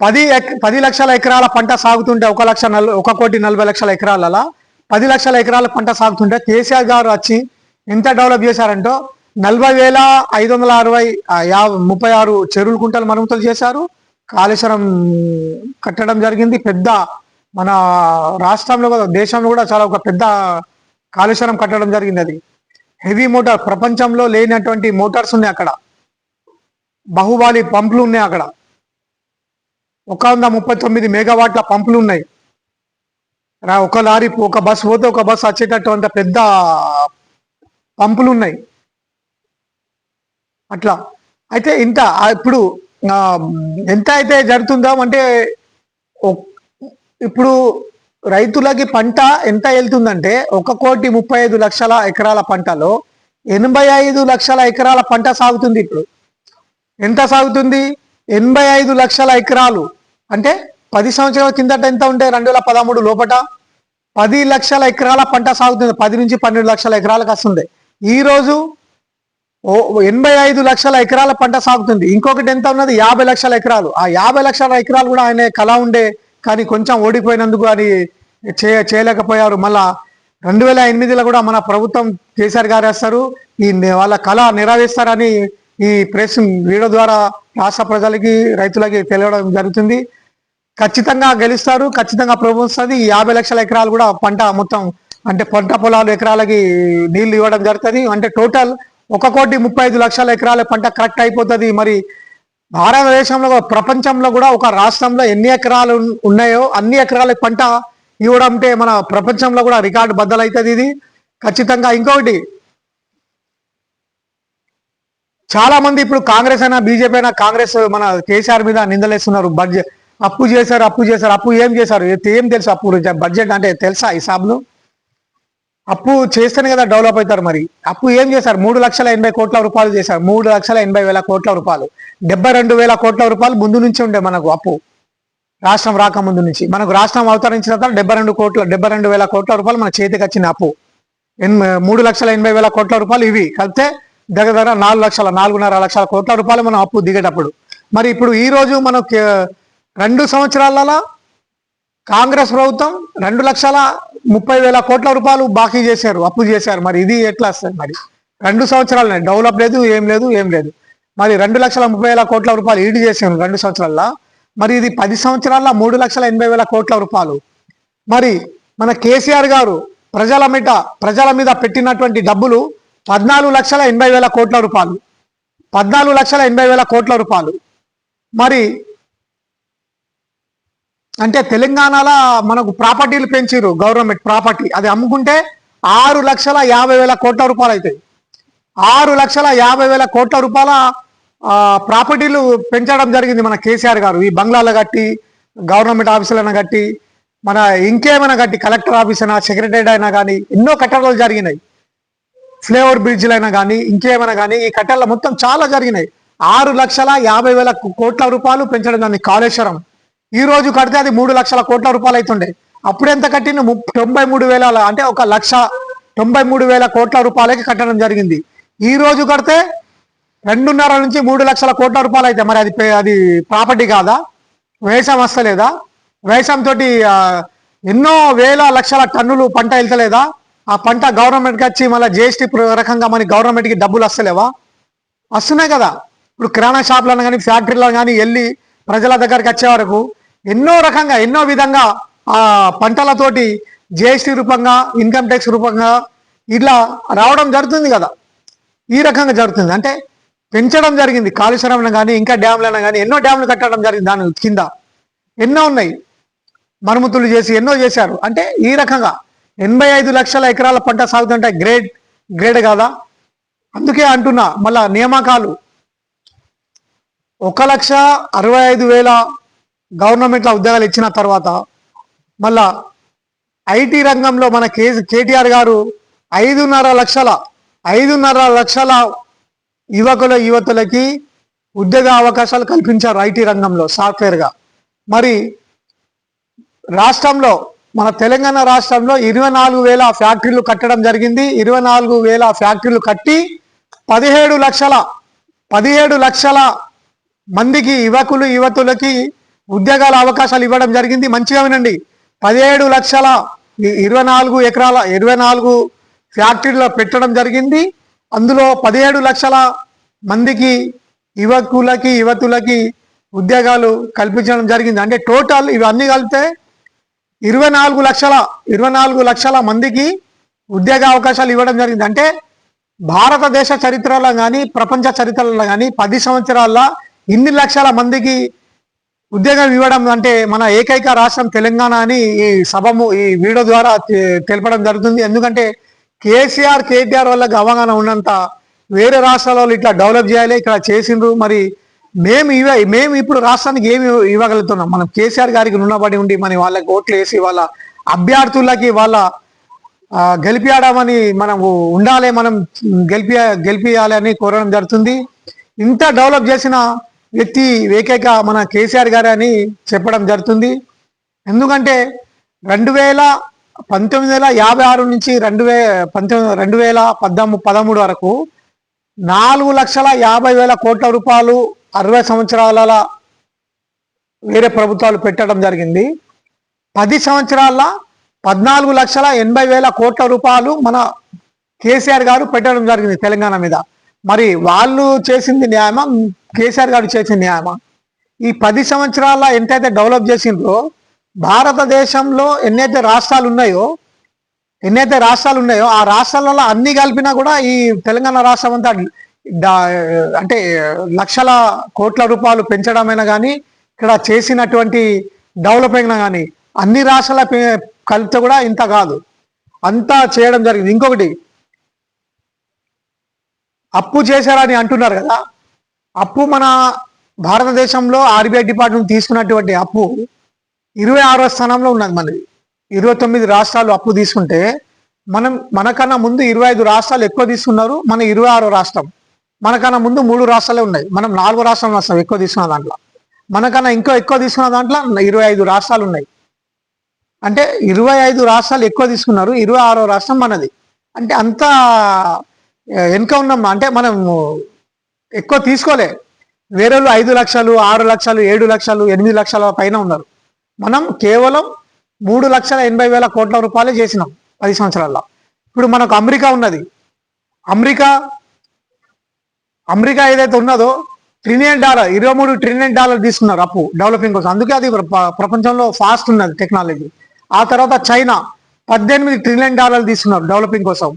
10 లక్షల ఎకరాల పంట సాగుతుంటే 1,40,00,000 ఎకరాలలో 10 లక్షల ఎకరాల పంట సాగుతుంటే కేసీఆర్ గారు వచ్చి ఎంత డెవలప్ చేశారంటో 40,560 చెరువులు కుంటలు మరమ్మతులు చేశారు. కాళేశ్వరం కట్టడం జరిగింది. పెద్ద మన రాష్ట్రంలో కూడా, దేశంలో కూడా చాలా ఒక పెద్ద కాళేశ్వరం కట్టడం జరిగింది. అది హెవీ మోటార్, ప్రపంచంలో లేనటువంటి మోటార్స్ ఉన్నాయి అక్కడ. బాహుబలి పంపులు ఉన్నాయి అక్కడ. 139 మెగావాట్ల పంపులు ఉన్నాయి. ఒక లారీ, ఒక బస్సు పోతే ఒక బస్సు వచ్చేటట్టు అంత పెద్ద పంపులు ఉన్నాయి అట్లా. అయితే ఇప్పుడు ఎంత అయితే జరుగుతుందో అంటే ఇప్పుడు రైతులకి పంట ఎంత వెళ్తుందంటే 1,35,00,000 ఎకరాల పంటలో 85 లక్షల ఎకరాల పంట సాగుతుంది. ఇప్పుడు ఎంత సాగుతుంది? 85 లక్షల ఎకరాలు. అంటే 10 సంవత్సరాల కిందట ఎంత ఉంటే 2013 లోపట 10 లక్షల ఎకరాల పంట సాగుతుంది. 10 నుంచి 12 లక్షల ఎకరాలకు వస్తుంది. ఈరోజు 85 లక్షల ఎకరాల పంట సాగుతుంది. ఇంకొకటి ఎంత ఉన్నది? 50 లక్షల ఎకరాలు. ఆ 50 లక్షల ఎకరాలు కూడా ఆయన కళ ఉండే, కానీ కొంచెం ఓడిపోయినందుకు అది చేయలేకపోయారు. మళ్ళా 2008లో కూడా మన ప్రభుత్వం కేసీఆర్ గారు వేస్తారు, వాళ్ళ కళ నెరవేరుస్తారని ఈ ప్రెస్ వీడియో ద్వారా రాష్ట్ర ప్రజలకి, రైతులకి తెలియడం జరుగుతుంది. ఖచ్చితంగా గెలుస్తారు, ఖచ్చితంగా ప్రభుత్వం వస్తుంది. ఈ 50 లక్షల ఎకరాలు కూడా పంట మొత్తం, అంటే పంట పొలాలు ఎకరాలకి నీళ్లు ఇవ్వడం జరుగుతుంది. అంటే టోటల్ 1,35,00,000 ఎకరాల పంట కరెక్ట్ అయిపోతుంది. మరి భారతదేశంలో ప్రపంచంలో కూడా ఒక రాష్ట్రంలో ఎన్ని ఎకరాలు ఉన్నాయో అన్ని ఎకరాల పంట ఇవ్వడం అంటే మన ప్రపంచంలో కూడా రికార్డు బద్దలవుతుంది ఇది ఖచ్చితంగా. ఇంకొకటి, చాలా మంది ఇప్పుడు కాంగ్రెస్ అయినా బీజేపీ అయినా కాంగ్రెస్ మన కేసీఆర్ మీద నిందలేస్తున్నారు. బడ్జెట్ అప్పు చేశారు, అప్పు ఏం చేశారు, ఏం తెలుసు అప్పు బడ్జెట్ అంటే తెలుసా హిసాబులు? అప్పు చేస్తేనే కదా డెవలప్ అవుతారు. మరి అప్పు ఏం చేశారు? 3,80,00,000 కోట్ల రూపాయలు చేశారు. 3,80,000 కోట్ల రూపాయలు, 72,000 కోట్ల రూపాయలు ముందు నుంచి ఉండే మనకు అప్పు. రాష్ట్రం రాకముందు నుంచి మనకు రాష్ట్రం అవతరించిన తర్వాత 72,000 కోట్ల రూపాయలు మన చేతికి వచ్చిన అప్పు. 3,80,000 కోట్ల రూపాయలు ఇవి కలిపితే దగ్గర 4,00,000 లక్షల కోట్ల రూపాయలు మనం అప్పు దిగేటప్పుడు. మరి ఇప్పుడు ఈ రోజు మనకు 2 సంవత్సరాలలో కాంగ్రెస్ ప్రభుత్వం 2,30,000 కోట్ల రూపాయలు బాకీ చేశారు, అప్పు చేశారు. మరి ఇది ఎట్లా వస్తుంది? మరి 2 సంవత్సరాలు డెవలప్ లేదు, ఏం లేదు. మరి 2,30,000 కోట్ల రూపాయలు ఈడు చేశారు 2 సంవత్సరాల్లో. మరి ఇది 10 సంవత్సరాల్లో 3,80,000 కోట్ల రూపాయలు. మరి మన కేసీఆర్ గారు ప్రజల మీద పెట్టినటువంటి డబ్బులు 14,80,000 కోట్ల రూపాయలు, 14,80,000 కోట్ల రూపాయలు. మరి అంటే తెలంగాణలో మనకు ప్రాపర్టీలు పెంచారు, గవర్నమెంట్ ప్రాపర్టీ అది అమ్ముకుంటే 6,50,000 కోట్ల రూపాయలు అవుతాయి. 6,50,000 కోట్ల రూపాయల ప్రాపర్టీలు పెంచడం జరిగింది మన కేసీఆర్ గారు. ఈ బంగ్లాలు కట్టి, గవర్నమెంట్ ఆఫీసులైనా కట్టి, మన ఇంకేమైనా కట్టి, కలెక్టర్ ఆఫీస్ అయినా, సెక్రటరేట్ అయినా కానీ ఎన్నో కట్టడాలు జరిగినాయి. ఫ్లైఓవర్ బ్రిడ్జ్లు అయినా కానీ ఇంకేమైనా కానీ ఈ కట్టడాలు మొత్తం చాలా జరిగినాయి. 6,50,000 కోట్ల రూపాయలు పెంచడం దాన్ని కాళేశ్వరం. ఈ రోజు కడితే అది 3,00,000 కోట్ల రూపాయలు అవుతుండే. అప్పుడు ఎంత కట్టిన? 93,000, అంటే 1,93,000 కోట్ల రూపాయలకి కట్టడం జరిగింది. ఈ రోజు కడితే 2.5 నుంచి 3,00,000 కోట్ల రూపాయలు అయితే మరి అది ప్రాపర్టీ కాదా? వ్యవసాయం వస్తలేదా? వ్యవసాయం తోటి ఎన్నో వేల లక్షల టన్నులు పంట వెళ్తలేదా? ఆ పంట గవర్నమెంట్కి వచ్చి మళ్ళీ జిఎస్టీ రకంగా మన గవర్నమెంట్కి డబ్బులు వస్తలేవా? వస్తున్నాయి కదా. ఇప్పుడు కిరాణా షాపులను కానీ ఫ్యాక్టరీలను కానీ వెళ్ళి ప్రజల దగ్గరికి వచ్చే వరకు ఎన్నో రకంగా ఎన్నో విధంగా ఆ పంటలతోటి జిఎస్టీ రూపంగా, ఇన్కమ్ ట్యాక్స్ రూపంగా ఇట్లా రావడం జరుగుతుంది కదా. ఈ రకంగా జరుగుతుంది. అంటే పెంచడం జరిగింది. కాళేశ్వరంలో కానీ ఇంకా డ్యామ్లను కానీ ఎన్నో డ్యామ్లు కట్టడం జరిగింది. దాని కింద ఎన్నో ఉన్నాయి, మరమ్మతులు చేసి ఎన్నో చేశారు. అంటే ఈ రకంగా 85 లక్షల ఎకరాల పంట సాగుతుంటే గ్రేడ్ కాదా? అందుకే అంటున్నా, మళ్ళా నియామకాలు 1,65,000 గవర్నమెంట్లో ఉద్యోగాలు ఇచ్చిన తర్వాత మళ్ళా ఐటీ రంగంలో మన కేటీఆర్ గారు 5.5 లక్షల యువతులకి ఉద్యోగ అవకాశాలు కల్పించారు ఐటీ రంగంలో సాఫ్ట్వేర్గా. మరి రాష్ట్రంలో మన తెలంగాణ రాష్ట్రంలో 24,000 ఫ్యాక్టరీలు కట్టడం జరిగింది. 24,000 ఫ్యాక్టరీలు కట్టి 17 లక్షల మందికి యువతులకి ఉద్యోగాల అవకాశాలు ఇవ్వడం జరిగింది. మంచిగా వినండి, 17 లక్షల 24 ఫ్యాక్టరీలో పెట్టడం జరిగింది. అందులో 17 లక్షల మందికి యువతులకి ఉద్యోగాలు కల్పించడం జరిగింది. అంటే టోటల్ ఇవన్నీ కలిపితే 24 లక్షల మందికి ఉద్యోగ అవకాశాలు ఇవ్వడం జరిగింది. అంటే భారతదేశ చరిత్రలో కానీ ప్రపంచ చరిత్రలో కానీ 10 సంవత్సరాల్లో ఇన్ని లక్షల మందికి ఉద్యోగం ఇవ్వడం అంటే మన ఏకైక రాష్ట్రం తెలంగాణ అని ఈ వీడియో ద్వారా తెలపడం జరుగుతుంది. ఎందుకంటే కేటీఆర్ వాళ్ళకి అవగాహన ఉన్నంత వేరే రాష్ట్రాల ఇట్లా డెవలప్ చేయాలి, ఇక్కడ చేసిండ్రు. మరి మేము ఇప్పుడు రాష్ట్రానికి ఏమి ఇవ్వగలుగుతున్నాం? మనం కేసీఆర్ గారికి రుణపడి ఉండి మన వాళ్ళకి ఓట్లు వేసి వాళ్ళ అభ్యర్థులకి గెలిపియడమని మనము ఉండాలి, మనం గెలిపియాలి అని కోరడం జరుగుతుంది. ఇంత డెవలప్ చేసిన వ్యక్తి ఏకైక మన కేసీఆర్ గారు అని చెప్పడం జరుగుతుంది. ఎందుకంటే 1956 నుంచి 2013 వరకు 4,50,000 కోట్ల రూపాయలు 60 సంవత్సరాల వేరే ప్రభుత్వాలు పెట్టడం జరిగింది. 10 సంవత్సరాల 14,80,000 కోట్ల రూపాయలు మన కేసీఆర్ గారు పెట్టడం జరిగింది తెలంగాణ మీద. మరి వాళ్ళు చేసింది న్యాయమా, కేసీఆర్ గారు చేసిన న్యాయమా? ఈ 10 సంవత్సరాల ఎంతైతే డెవలప్ చేసిండ్రో భారతదేశంలో ఎన్నైతే రాష్ట్రాలు ఉన్నాయో ఎన్నైతే రాష్ట్రాలు ఉన్నాయో ఆ రాష్ట్రాలలో అన్ని కలిపినా కూడా ఈ తెలంగాణ రాష్ట్రం అంతా అంటే లక్షల కోట్ల రూపాయలు పెంచడమైనా కానీ ఇక్కడ చేసినటువంటి డెవలప్ అయినా కానీ అన్ని రాష్ట్రాల కలిపితే కూడా ఇంత కాదు, అంతా చేయడం జరిగింది. ఇంకొకటి, అప్పు చేశారని అంటున్నారు కదా, అప్పు మన భారతదేశంలో ఆర్బీఐ డిపార్ట్మెంట్ తీసుకున్నటువంటి అప్పు 26వ స్థానంలో ఉన్నది. మనది 29 రాష్ట్రాలు అప్పు తీసుకుంటే మనకన్నా ముందు 25 రాష్ట్రాలు ఎక్కువ తీసుకున్నారు. మన 26వ రాష్ట్రం. మనకన్నా ముందు 3 రాష్ట్రాలే ఉన్నాయి. మనం 4వ రాష్ట్రం వస్తాం ఎక్కువ తీసుకున్న దాంట్లో. మనకన్నా ఇంకా ఎక్కువ తీసుకున్న దాంట్లో 25 రాష్ట్రాలు ఉన్నాయి. అంటే 25 రాష్ట్రాలు ఎక్కువ తీసుకున్నారు, 26వ రాష్ట్రం మనది. అంటే అంత వెనుక ఉన్నాం. అంటే మనం ఎక్కువ తీసుకోలే. వేరే 5 లక్షలు, 6 లక్షలు, 7 లక్షలు, 8 లక్షల పైన ఉన్నారు. మనం కేవలం 3,80,000 కోట్ల రూపాయలే చేసినాం 10 సంవత్సరాల్లో. ఇప్పుడు మనకు అమెరికా ఉన్నది. అమెరికా ఏదైతే ఉన్నదో $1 ట్రిలియన్, $23 ట్రిలియన్ తీసుకున్నారు అప్పు డెవలపింగ్ కోసం. అందుకే అది ప్రపంచంలో ఫాస్ట్ ఉన్నది టెక్నాలజీ. ఆ తర్వాత చైనా $18 ట్రిలియన్ తీసుకున్నారు డెవలపింగ్ కోసం.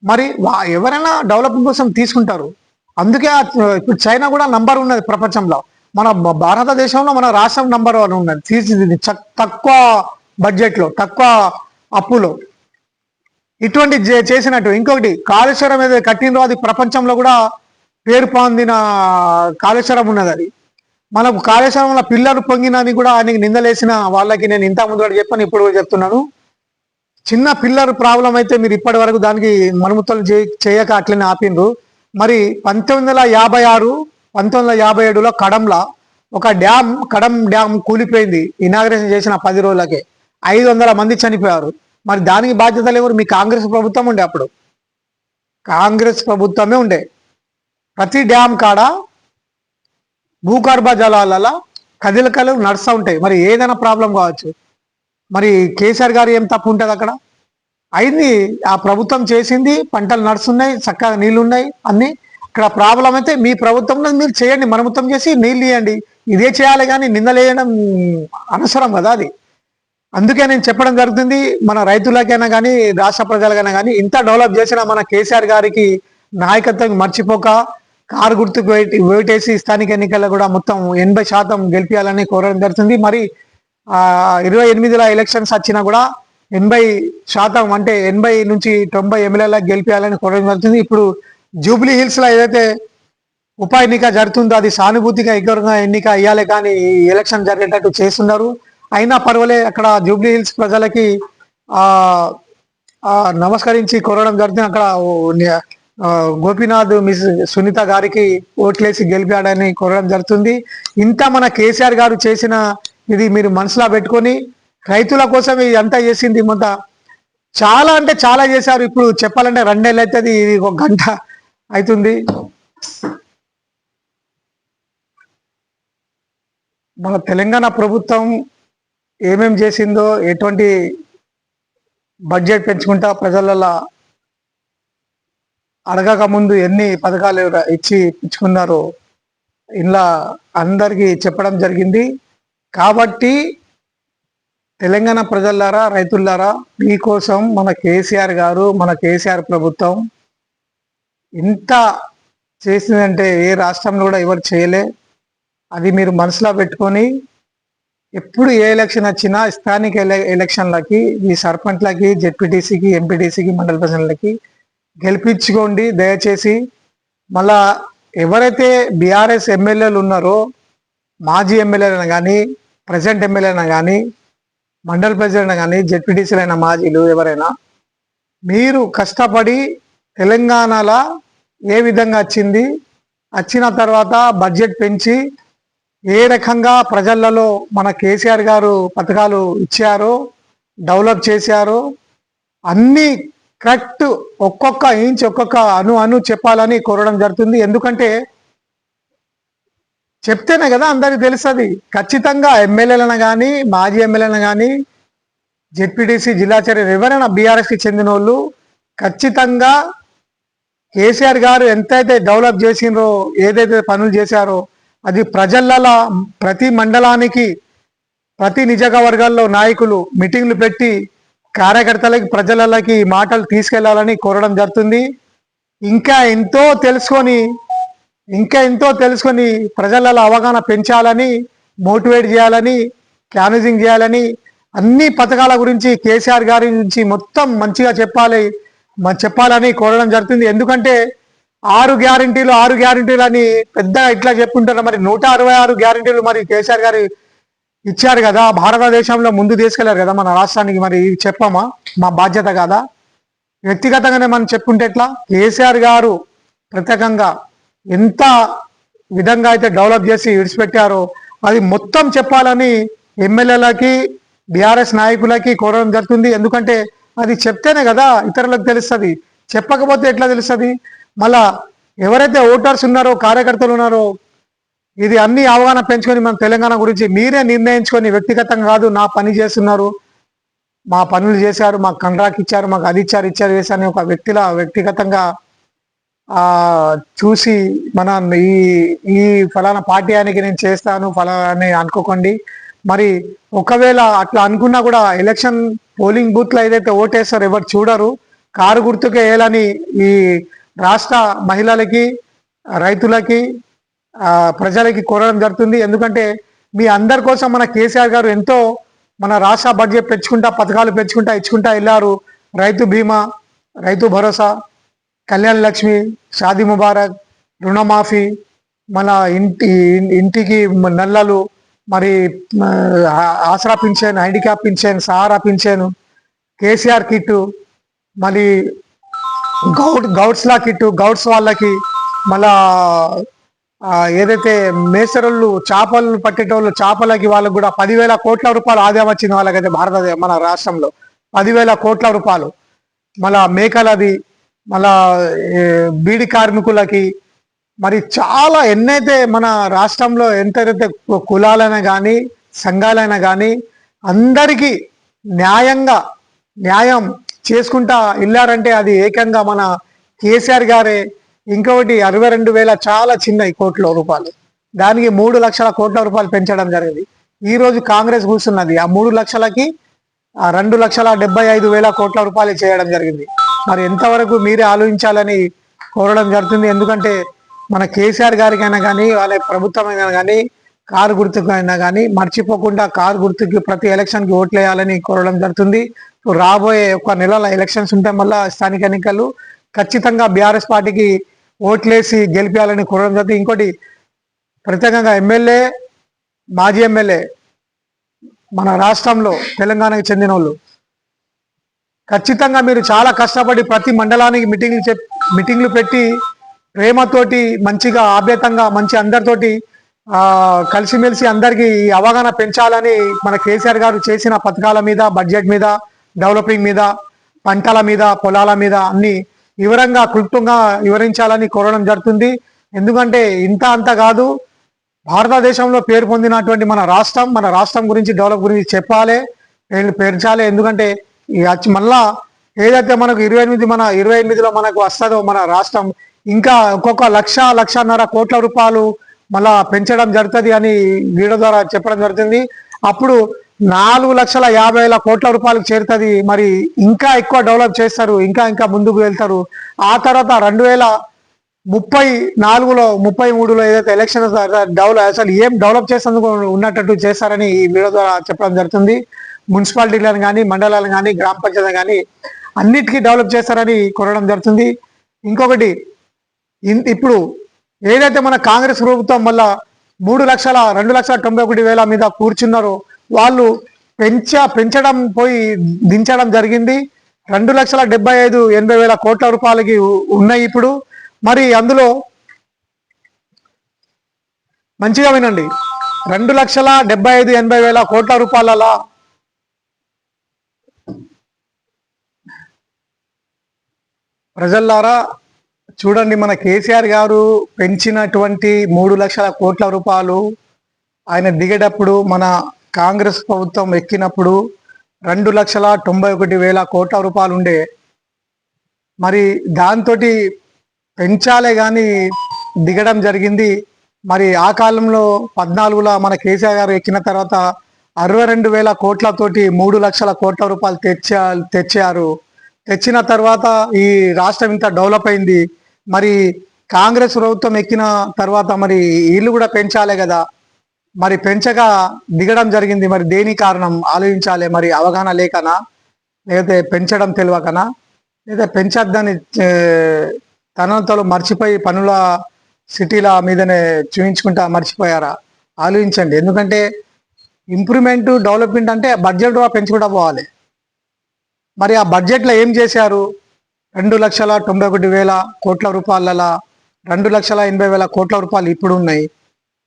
మరి ఎవరైనా డెవలపింగ్ కోసం తీసుకుంటారు. అందుకే ఇప్పుడు చైనా కూడా నంబర్ ఉన్నది ప్రపంచంలో. మన భారతదేశంలో మన రాష్ట్రం నంబర్ 1 ఉన్నది తీర్చిదిద్ది తక్కువ బడ్జెట్లో, తక్కువ అప్పులో ఇటువంటి చేసినట్టు. ఇంకొకటి, కాళేశ్వరం ఏదైతే కట్టినో అది ప్రపంచంలో కూడా పేరు పొందిన కాళేశ్వరం ఉన్నది. అది మనకు కాళేశ్వరంలో పిల్లలు పొంగినని కూడా ఆయనకి నిందలేసిన వాళ్ళకి నేను ఇంత ముందు కూడా చెప్పాను, ఇప్పుడు కూడా చెప్తున్నాను. చిన్న పిల్లర్ ప్రాబ్లం అయితే మీరు ఇప్పటి వరకు దానికి మరమ్మతులు చేయక అట్లనే ఆపిండ్రు. మరి 1956, 1957లో కడంలా ఒక కడం డ్యామ్ కూలిపోయింది. ఇనాగ్రేషన్ చేసిన 10 రోజులకే 500 మంది చనిపోయారు. మరి దానికి బాధ్యతలు ఎవరు? మీ కాంగ్రెస్ ప్రభుత్వం ఉండే. అప్పుడు కాంగ్రెస్ ప్రభుత్వమే ఉండే. ప్రతి డ్యామ్ కాడ భూగర్భ జలాల కదిలికలు నడుస్తూ ఉంటాయి. మరి ఏదైనా ప్రాబ్లం కావచ్చు. మరి కేసీఆర్ గారు ఏం తప్పు ఉంటుంది అక్కడ? అయింది, ఆ ప్రభుత్వం చేసింది, పంటలు నడుస్తున్నాయి, చక్కగా నీళ్లు ఉన్నాయి అన్ని. ఇక్కడ ప్రాబ్లం అయితే మీ ప్రభుత్వంలో మీరు చేయండి, మరమ్మతం చేసి నీళ్ళు ఇవ్వండి. ఇదే చేయాలి కానీ నిందలేయడం అనవసరం కదా అది. అందుకే నేను చెప్పడం జరుగుతుంది, మన రైతులకైనా కానీ రాష్ట్ర ప్రజలకైనా కానీ ఇంత డెవలప్ చేసిన మన కేసీఆర్ గారికి నాయకత్వం మర్చిపోక కారు గుర్తుకు ఓటేసి స్థానిక ఎన్నికల్లో కూడా మొత్తం 80% గెలిపించాలని కోరడం జరుగుతుంది. మరి 28లో ఎలక్షన్స్ వచ్చినా కూడా 80% అంటే 80 నుంచి 90 ఎమ్మెల్యేలకు గెలిపించాలని కోరడం జరుగుతుంది. ఇప్పుడు జూబ్లీ హిల్స్ లో ఏదైతే ఉప ఎన్నిక జరుగుతుందో అది సానుభూతిగా ఎగురుగా ఎన్నిక అయ్యాలి కానీ ఎలక్షన్ జరిగేటట్టు చేస్తున్నారు. అయినా పర్వాలే, అక్కడ జూబ్లీ హిల్స్ ప్రజలకి నమస్కరించి కోరడం జరుగుతుంది. అక్కడ గోపీనాథ్ మిస్ సునీత గారికి ఓట్లేసి గెలిపాడని కోరడం జరుగుతుంది. ఇంత మన కేసీఆర్ గారు చేసిన ఇది మీరు మనసులో పెట్టుకొని రైతుల కోసం ఇదంతా చేసింది. మొత్తం చాలా అంటే చాలా చేశారు. ఇప్పుడు చెప్పాలంటే 2 నెలలు అవుతుంది, ఇది 1 గంట అవుతుంది. మన తెలంగాణ ప్రభుత్వం ఏమేం చేసిందో, ఎటువంటి బడ్జెట్ పెంచుకుంటా ప్రజలలో అడగక ముందు ఎన్ని పథకాలు ఇచ్చి ఇచ్చుకున్నారో ఇలా అందరికీ చెప్పడం జరిగింది. కాబట్టి తెలంగాణ ప్రజలారా, రైతులారా, మీకోసం మన కేసీఆర్ గారు, మన కేసీఆర్ ప్రభుత్వం ఇంత చేసిందంటే ఏ రాష్ట్రంలో కూడా ఎవరు చేయలే. అది మీరు మనసులో పెట్టుకొని ఎప్పుడు ఏ ఎలక్షన్ వచ్చినా స్థానిక ఎలక్షన్లకి ఈ సర్పంచ్లకి, జెడ్పీటీసీకి, ఎంపీటీసీకి, మండల ప్రజలకి గెలిపించుకోండి దయచేసి. మళ్ళా ఎవరైతే బీఆర్ఎస్ ఎమ్మెల్యేలు ఉన్నారో, మాజీ ఎమ్మెల్యేలైనా కానీ, ప్రజెంట్ ఎమ్మెల్యేలైనా కానీ, మండల ప్రెసిడెంట్ కానీ, జెడ్పీటీసీలైన మాజీలు ఎవరైనా, మీరు కష్టపడి తెలంగాణలో ఏ విధంగా వచ్చిన తర్వాత బడ్జెట్ పెంచి ఏ రకంగా ప్రజలలో మన కేసీఆర్ గారు పథకాలు ఇచ్చారో, డెవలప్ చేశారో అన్నీ కరెక్ట్ ఒక్కొక్క ఇంచ్, ఒక్కొక్క అను చెప్పాలని కోరడం జరుగుతుంది. ఎందుకంటే చెప్తేనే కదా అందరికి తెలుస్తుంది. ఖచ్చితంగా ఎమ్మెల్యేలను కానీ, మాజీ ఎమ్మెల్యేలను కానీ, జెడ్పీటీసీ, జిల్లా చైర్మన్ ఎవరైనా బీఆర్ఎస్కి చెందిన వాళ్ళు ఖచ్చితంగా కేసీఆర్ గారు ఎంతైతే డెవలప్ చేసిండ్రో, ఏదైతే పనులు చేశారో అది ప్రజలలో ప్రతి మండలానికి, ప్రతి నియోజకవర్గాల్లో నాయకులు మీటింగ్లు పెట్టి కార్యకర్తలకి ప్రజలకి ఈ మాటలు తీసుకెళ్లాలని కోరడం జరుగుతుంది. ఇంకా ఎంతో తెలుసుకొని ప్రజలలో అవగాహన పెంచాలని, మోటివేట్ చేయాలని, క్యాన్వసింగ్ చేయాలని, అన్ని పథకాల గురించి కేసీఆర్ గారి గురించి మొత్తం మంచిగా చెప్పాలని కోరడం జరుగుతుంది. ఎందుకంటే 6 గ్యారంటీలు అని పెద్ద ఇట్లా చెప్పుకుంటారు. మరి 166 గ్యారంటీలు మరి కేసీఆర్ గారు ఇచ్చారు కదా, భారతదేశంలో ముందు తీసుకెళ్లారు కదా మన రాష్ట్రానికి. మరి చెప్పమా, మా బాధ్యత కాదా? వ్యక్తిగతంగానే మనం చెప్పుకుంటే ఎట్లా? కేసీఆర్ గారు ప్రత్యేకంగా ఎంత విధంగా అయితే డెవలప్ చేసి విడిచిపెట్టారో అది మొత్తం చెప్పాలని ఎమ్మెల్యేలకి, బీఆర్ఎస్ నాయకులకి కోరడం జరుగుతుంది. ఎందుకంటే అది చెప్తేనే కదా ఇతరులకు తెలుస్తుంది, చెప్పకపోతే ఎట్లా తెలుస్తుంది? మళ్ళా ఎవరైతే ఓటర్స్ ఉన్నారో, కార్యకర్తలు ఉన్నారో, ఇది అన్ని అవగాహన పెంచుకొని మన తెలంగాణ గురించి మీరే నిర్ణయించుకొని, వ్యక్తిగతంగా కాదు నా పని చేస్తున్నారు, మా పనులు చేశారు, మాకు కాంట్రాక్ట్ ఇచ్చారు, మాకు అది ఇచ్చారు వేసారని ఒక వ్యక్తిగతంగా చూసి మన ఈ ఫలానా పార్టీ ఆయనకి నేను చేస్తాను ఫలాని అనుకోకండి. మరి ఒకవేళ అట్లా అనుకున్నా కూడా ఎలక్షన్ పోలింగ్ బూత్ లో ఏదైతే ఓటేస్తారో ఎవరు చూడరు, కారు గుర్తుకే వేయాలని ఈ రాష్ట్ర మహిళలకి, రైతులకి, ప్రజలకి కోరడం జరుగుతుంది. ఎందుకంటే మీ అందరి కోసం మన కేసీఆర్ గారు ఎంతో మన రాష్ట్ర బడ్జెట్ పెంచుకుంటా, పథకాలు ఇచ్చుకుంటా వెళ్ళారు. రైతు బీమా, రైతు భరోసా, కళ్యాణ లక్ష్మి, షాదీ ముబారక్, రుణమాఫీ, మన ఇంటికి నల్లలు, మరి Aasara pension, handicap pension, Sahara pension, KCR kit, మళ్ళీ గౌడ్స్లా కిట్టు, గౌడ్స్ వాళ్ళకి, మళ్ళా ఏదైతే మేసరుళ్ళు చేపలు పట్టేటోళ్ళు చేపలకి వాళ్ళకి కూడా 10,000 కోట్ల రూపాయలు ఆదాయం వచ్చింది వాళ్ళకైతే మన రాష్ట్రంలో 10,000 కోట్ల రూపాయలు. మళ్ళా మేకలది, మళ్ళా బీడి కార్మికులకి, మరి చాలా ఎన్నైతే మన రాష్ట్రంలో ఎంతైతే కులాలైనా కానీ సంఘాలైనా కానీ అందరికీ న్యాయం చేసుకుంటా వెళ్ళారంటే అది ఏకంగా మన కేసీఆర్ గారే. ఇంకొకటి 62,000 చాలా చిన్న కోట్ల రూపాయలు, దానికి 3 లక్షల కోట్ల రూపాయలు పెంచడం జరిగింది. ఈ రోజు కాంగ్రెస్ కూర్చున్నది ఆ 3 లక్షలకి 2,75,000 కోట్ల రూపాయలు చేయడం జరిగింది. మరి ఎంతవరకు మీరే ఆలోచించాలని కోరడం జరుగుతుంది. ఎందుకంటే మన కేసీఆర్ గారికైనా కానీ వాళ్ళ ప్రభుత్వం అయినా కానీ కారు గుర్తుకు అయినా కానీ మర్చిపోకుండా కారు గుర్తుకి ప్రతి ఎలక్షన్కి ఓట్లు వేయాలని కోరడం జరుగుతుంది. రాబోయే 1 నెలల ఎలక్షన్స్ ఉంటే మళ్ళా స్థానిక ఎన్నికలు ఖచ్చితంగా బీఆర్ఎస్ పార్టీకి ఓట్లేసి గెలిపించాలని కోరడం జరుగుతుంది. ఇంకోటి ప్రత్యేకంగా ఎమ్మెల్యే, మాజీ ఎమ్మెల్యే మన రాష్ట్రంలో తెలంగాణకు చెందిన వాళ్ళు ఖచ్చితంగా మీరు చాలా కష్టపడి ప్రతి మండలానికి మీటింగ్లు పెట్టి ప్రేమతోటి మంచిగా ఆప్యాయంగా మంచి అందరితోటి కలిసిమెలిసి అందరికీ అవగాహన పెంచాలని మన కేసీఆర్ గారు చేసిన పథకాల మీద, బడ్జెట్ మీద, డెవలపింగ్ మీద, పంటల మీద, పొలాల మీద అన్ని వివరంగా క్లుప్తంగా వివరించాలని కోరడం జరుగుతుంది. ఎందుకంటే ఇంత అంత కాదు, భారతదేశంలో పేరు పొందినటువంటి మన రాష్ట్రం గురించి డెవలప్ గురించి చెప్పాలి, పెంచాలి. ఎందుకంటే మళ్ళా ఏదైతే మనకు 28లో మనకు వస్తుందో మన రాష్ట్రం ఇంకా ఒక్కొక్క 1,00,000-1,50,000 కోట్ల రూపాయలు మళ్ళా పెంచడం జరుగుతుంది అని వీడియో ద్వారా చెప్పడం జరుగుతుంది. అప్పుడు 4,50,000 కోట్ల రూపాయలకు చేరుతుంది. మరి ఇంకా ఎక్కువ డెవలప్ చేస్తారు, ఇంకా ముందుకు వెళ్తారు. ఆ తర్వాత 2034లో 33లో ఏదైతే ఎలక్షన్ అసలు ఏం డెవలప్ చేసేందుకు ఉన్నట్టు చేస్తారని ఈ వీడియో ద్వారా చెప్పడం జరుగుతుంది. మున్సిపాలిటీలను కానీ, మండలాలను కానీ, గ్రామ పంచాయతీ కానీ అన్నిటికీ డెవలప్ చేస్తారని కోరడం జరుగుతుంది. ఇంకొకటి ఇప్పుడు ఏదైతే మన కాంగ్రెస్ ప్రభుత్వం వల్ల 2,91,000 మీద కూర్చున్నారో వాళ్ళు పెంచడం పోయి దించడం జరిగింది. 2,75,000-80,000 కోట్ల రూపాయలకి ఉన్నాయి ఇప్పుడు. మరి అందులో మంచిగా వినండి, 2,75,000-80,000 కోట్ల రూపాయల ప్రజల్లారా చూడండి, మన కేసీఆర్ గారు పెంచినటువంటి 3 లక్షల కోట్ల రూపాయలు ఆయన దిగేటప్పుడు, మన కాంగ్రెస్ ప్రభుత్వం ఎక్కినప్పుడు 2,91,000 కోట్ల రూపాయలు ఉండే. మరి దాంతో పెంచాలే కానీ దిగడం జరిగింది. మరి ఆ కాలంలో 14లో మన కేసీఆర్ గారు ఎక్కిన తర్వాత 62,000 కోట్లతోటి 3,00,000 కోట్ల రూపాయలు తెచ్చారు. తెచ్చిన తర్వాత ఈ రాష్ట్రం ఇంత డెవలప్ అయింది. మరి కాంగ్రెస్ ప్రభుత్వం ఎక్కిన తర్వాత మరి వీళ్ళు కూడా పెంచాలే కదా, మరి పెంచగా దిగడం జరిగింది. మరి దేని కారణం ఆలోచించాలి. మరి అవగాహన లేకనా, లేకపోతే పెంచడం తెలియకనా, లేదా పెంచద్దని తనంతలో మర్చిపోయి పనుల సిటీల మీదనే చూయించుకుంటా మర్చిపోయారా? ఆలోచించండి. ఎందుకంటే ఇంప్రూవ్మెంట్ డెవలప్మెంట్ అంటే బడ్జెట్ పెంచుకుంటా పోవాలి. మరి ఆ బడ్జెట్లో ఏం చేశారు? 2,91,000 కోట్ల రూపాయల 2,80,000 కోట్ల రూపాయలు ఇప్పుడు ఉన్నాయి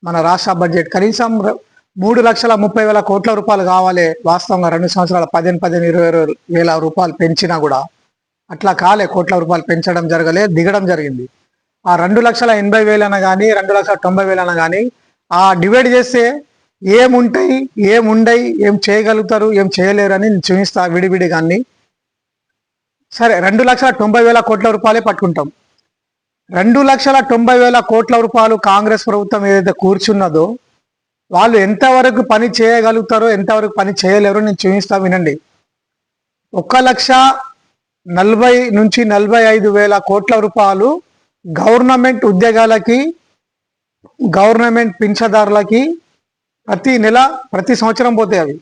మన రాష్ట్ర బడ్జెట్. కనీసం 3,30,000 కోట్ల రూపాయలు కావాలి వాస్తవంగా. 2 సంవత్సరాల 15,20,000 రూపాయలు పెంచినా కూడా అట్లా కాలే. కోట్ల రూపాయలు పెంచడం జరగలే, దిగడం జరిగింది. ఆ 2,80,000 కానీ 2,90,000 కానీ ఆ డివైడ్ చేస్తే ఏముంటాయి, ఏముండయి, ఏం చేయగలుగుతారు, ఏం చేయలేరు అని నేను చూపిస్తా విడివిడి. కానీ సరే, 2,90,000 కోట్ల రూపాయలే పట్టుకుంటాం. 2,90,000 కోట్ల రూపాయలు కాంగ్రెస్ ప్రభుత్వం ఏదైతే కూర్చున్నదో వాళ్ళు ఎంతవరకు పని చేయగలుగుతారో ఎంతవరకు పని చేయలేరో నేను చూపిస్తా వినండి. 1,40,000 కోట్ల రూపాయలు గవర్నమెంట్ ఉద్యోగాలకి, గవర్నమెంట్ పింఛదారులకి ప్రతి నెల ప్రతి సంవత్సరం పోతాయి. అవి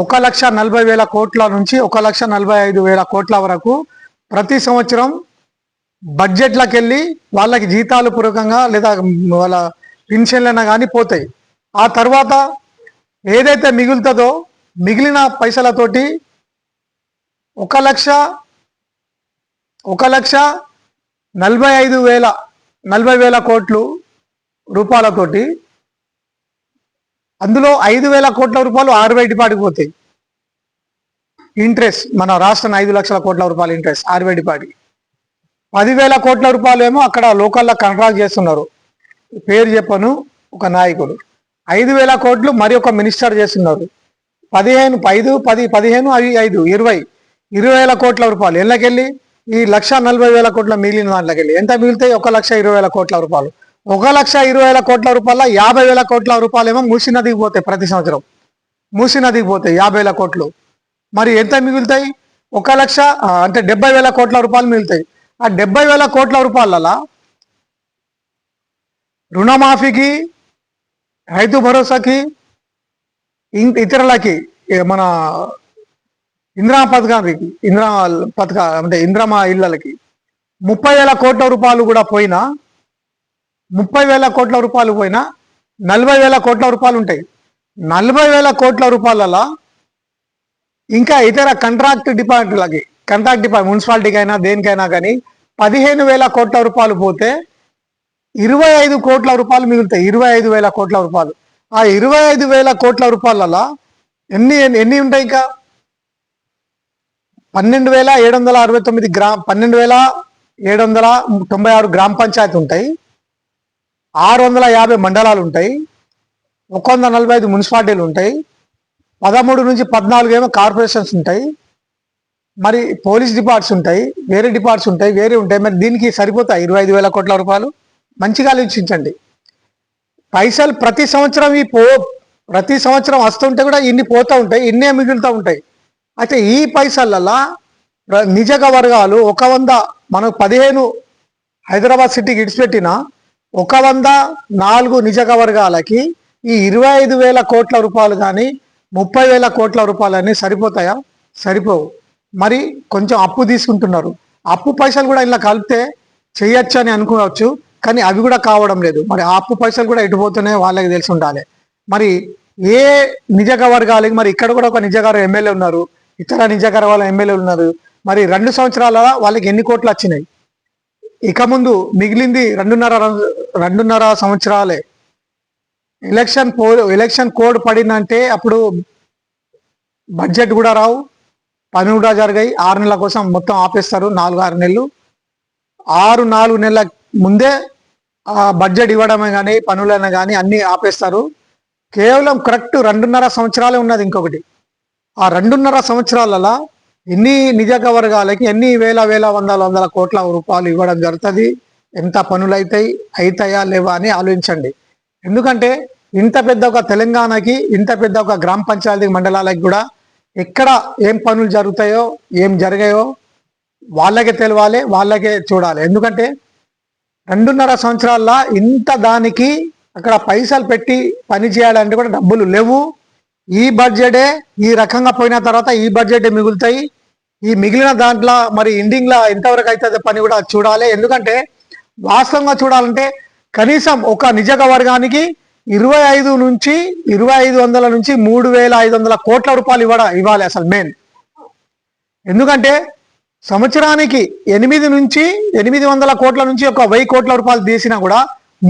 1,40,000 కోట్ల నుంచి 1,45,000 కోట్ల వరకు ప్రతి సంవత్సరం బడ్జెట్లకు వెళ్ళి వాళ్ళకి జీతాలు పూర్వకంగా లేదా వాళ్ళ పెన్షన్లైనా కానీ పోతాయి. ఆ తర్వాత ఏదైతే మిగులుతుందో మిగిలిన పైసలతోటి 1,40,000 కోట్లు రూపాయలతోటి అందులో 5,000 కోట్ల రూపాయలు ఆర్బీఐ డిపార్ట్కి పోతాయి. ఇంట్రెస్ట్ మన రాష్ట్రం 5,00,000 కోట్ల రూపాయలు ఇంట్రెస్ట్ ఆర్బీఐ డిపార్ట్కి. 10,000 కోట్ల రూపాయలు ఏమో అక్కడ లోకల్లో కాంట్రాక్ట్ చేస్తున్నారు, పేరు చెప్పను, ఒక నాయకుడు. 5,000 కోట్లు మరి ఒక మినిస్టర్ చేస్తున్నారు. 15 అవి 5 20,000 కోట్ల రూపాయలు ఎళ్ళకెళ్ళి ఈ 1,40,000 కోట్ల మిగిలిన దాంట్లోకి వెళ్ళి ఎంత మిగులుతాయి? 1,20,000 కోట్ల రూపాయలు. 1,20,000 కోట్ల రూపాయల 50,000 కోట్ల రూపాయలు ఏమో మూసీ నదికి పోతాయి. ప్రతి సంవత్సరం మూసీ నదికి పోతాయి 50,000 కోట్లు. మరి ఎంత మిగులుతాయి? 1,00,000 అంటే 70,000 కోట్ల రూపాయలు మిగులుతాయి. ఆ 70,000 కోట్ల రూపాయల రుణమాఫీకి, రైతు భరోసాకి, ఇతరులకి, మన ఇందిరా పథకానికి, అంటే ఇందిరమా ఇళ్ళకి 30,000 కోట్ల రూపాయలు కూడా పోయినా, 30,000 కోట్ల రూపాయలు పోయినా 40,000 కోట్ల రూపాయలు ఉంటాయి. 40,000 కోట్ల రూపాయల ఇంకా ఇతర కాంట్రాక్ట్ డిపార్ట్మెంట్ మున్సిపాలిటీకి అయినా దేనికైనా కానీ 15,000 కోట్ల రూపాయలు పోతే 25 కోట్ల రూపాయలు మిగులుతాయి. 25,000 కోట్ల రూపాయలు. ఆ 25,000 కోట్ల రూపాయల ఎన్ని ఉంటాయి? ఇంకా 12,796 గ్రామ పంచాయతీ ఉంటాయి, 650 మండలాలు ఉంటాయి, 145 మున్సిపాలిటీలు ఉంటాయి, 13 నుంచి 14 ఏమో కార్పొరేషన్స్ ఉంటాయి, మరి పోలీస్ డిపార్ట్స్ ఉంటాయి, వేరే డిపార్ట్స్ ఉంటాయి, వేరే ఉంటాయి. మరి దీనికి సరిపోతాయి 25,000 కోట్ల రూపాయలు? మంచిగా ఆలోచించండి. పైసలు ప్రతి సంవత్సరం వస్తుంటే కూడా ఇన్ని పోతూ ఉంటాయి, ఇన్నే మిగులుతూ ఉంటాయి. అయితే ఈ పైసలల్లా నిజక వర్గాలు 100 మనకు 15 హైదరాబాద్ సిటీకి ఇడిచిపెట్టిన 104 నిజక వర్గాలకి ఈ 25,000 కోట్ల రూపాయలు కానీ 30,000 కోట్ల రూపాయలు అని సరిపోతాయా? సరిపోవు. మరి కొంచెం అప్పు తీసుకుంటున్నారు. అప్పు పైసలు కూడా ఇలా కలిపితే చేయొచ్చు అని అనుకోవచ్చు, కానీ అవి కూడా కావడం లేదు. మరి ఆ అప్పు పైసలు కూడా ఎటుపోతున్నాయో వాళ్ళకి తెలిసి ఉండాలి. మరి ఏ నిజక వర్గాలకి, మరి ఇక్కడ కూడా ఒక నిజగారు ఎమ్మెల్యే ఉన్నారు, ఇతర నిజగార వాళ్ళ ఎమ్మెల్యేలు ఉన్నారు. మరి 2 సంవత్సరాల వాళ్ళకి ఎన్ని కోట్లు వచ్చినాయి? ఇక ముందు మిగిలింది 2.5 సంవత్సరాలే. ఎలక్షన్ కోడ్ పడిందంటే అప్పుడు బడ్జెట్ కూడా రావు, పని కూడా జరిగాయి. 6 నెలల కోసం మొత్తం ఆపేస్తారు. 4-6 నెలలు, 4 నెలల ముందే ఆ బడ్జెట్ ఇవ్వడమే కానీ పనులైనా కానీ అన్ని ఆపేస్తారు. కేవలం కరెక్ట్ 2.5 సంవత్సరాలే ఉన్నది. ఇంకొకటి, ఆ 2.5 సంవత్సరాలలో ఎన్ని నిజక వర్గాలకి ఎన్ని వందల కోట్ల రూపాయలు ఇవ్వడం జరుగుతుంది, ఎంత పనులు అవుతాయా లేవా అని ఆలోచించండి. ఎందుకంటే ఇంత పెద్ద ఒక తెలంగాణకి, ఇంత పెద్ద ఒక గ్రామ పంచాయతీ మండలాలకి కూడా ఎక్కడ ఏం పనులు జరుగుతాయో, ఏం జరిగాయో వాళ్ళకే తెలవాలి, వాళ్ళకే చూడాలి. ఎందుకంటే 2.5 సంవత్సరాల్లో ఇంత దానికి అక్కడ పైసలు పెట్టి పని చేయాలంటే కూడా డబ్బులు లేవు. ఈ బడ్జెటే ఈ రకంగా పోయిన తర్వాత ఈ బడ్జెటే మిగులుతాయి. ఈ మిగిలిన దాంట్లో మరి ఎండింగ్లో ఎంతవరకు అవుతుంది పని కూడా చూడాలి. ఎందుకంటే వాస్తవంగా చూడాలంటే కనీసం ఒక నియోజకవర్గానికి 25 నుంచి 2500 నుంచి 3500 కోట్ల రూపాయలు ఇవ్వాలి అసలు మెయిన్. ఎందుకంటే సంవత్సరానికి 8 నుంచి 800 కోట్ల నుంచి ఒక 1000 కోట్ల రూపాయలు తీసినా కూడా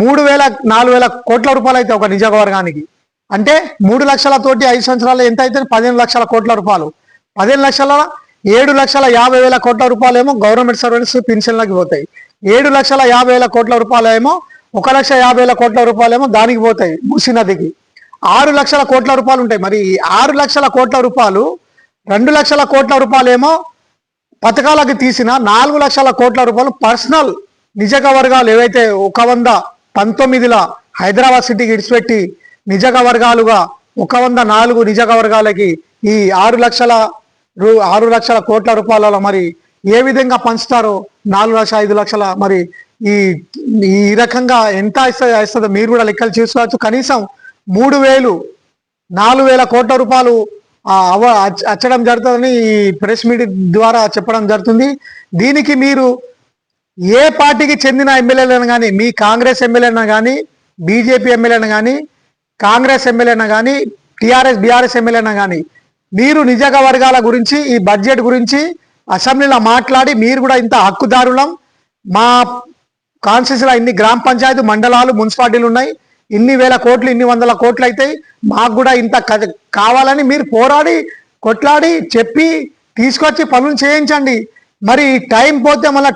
3000-4000 కోట్ల రూపాయలు అయితే ఒక నియోజకవర్గానికి. అంటే 3 లక్షల తోటి 5 సంవత్సరాలు ఎంత అయితే 15 లక్షల కోట్ల రూపాయలు. 15 లక్షల 7,50,000 కోట్ల రూపాయలు ఏమో గవర్నమెంట్ సర్వీస్ పెన్షన్లకి పోతాయి. 7,50,000 కోట్ల రూపాయలు ఏమో 1,50,000 కోట్ల రూపాయలు ఏమో దానికి పోతాయి మూసీ నదికి. 6 లక్షల కోట్ల రూపాయలు ఉంటాయి. మరి 6 లక్షల కోట్ల రూపాయలు 2 లక్షల కోట్ల రూపాయలు ఏమో పథకాలకు తీసిన 4 లక్షల కోట్ల రూపాయలు పర్సనల్ నియోజకవర్గాలు ఏవైతే 119ల హైదరాబాద్ సిటీకి ఇడిచిపెట్టి నియోజకవర్గాలుగా 104 నియోజకవర్గాలకి ఈ 6 లక్షల కోట్ల రూపాయల మరి ఏ విధంగా పంచుతారో 4 లక్షల 5 లక్షల మరి ఈ ఈ రకంగా ఎంత ఇస్తుందో మీరు కూడా లెక్కలు చూసుకోవచ్చు. కనీసం 3,000-4,000 కోట్ల రూపాయలు అచ్చడం జరుగుతుందని ఈ ప్రెస్ మీట్ ద్వారా చెప్పడం జరుగుతుంది. దీనికి మీరు ఏ పార్టీకి చెందిన ఎమ్మెల్యేలను కానీ, మీ కాంగ్రెస్ ఎమ్మెల్యేనా కానీ, బీజేపీ ఎమ్మెల్యేనా కానీ, కాంగ్రెస్ ఎమ్మెల్యేనా కానీ, బీఆర్ఎస్ ఎమ్మెల్యేనా కానీ, మీరు నియోజకవర్గాల గురించి ఈ బడ్జెట్ గురించి అసెంబ్లీలో మాట్లాడి మీరు కూడా ఇంత హక్కుదారులం, మా కాన్స్టిట్యూన్సీలో ఇన్ని గ్రామ పంచాయతీ మండలాలు మున్సిపాలిటీలు ఉన్నాయి, ఇన్ని వేల కోట్లు ఇన్ని వందల కోట్లు అవుతాయి, మాకు కూడా ఇంత కావాలని మీరు పోరాడి కొట్లాడి చెప్పి తీసుకొచ్చి పనులు చేయించండి. మరి టైం పోతే మళ్ళీ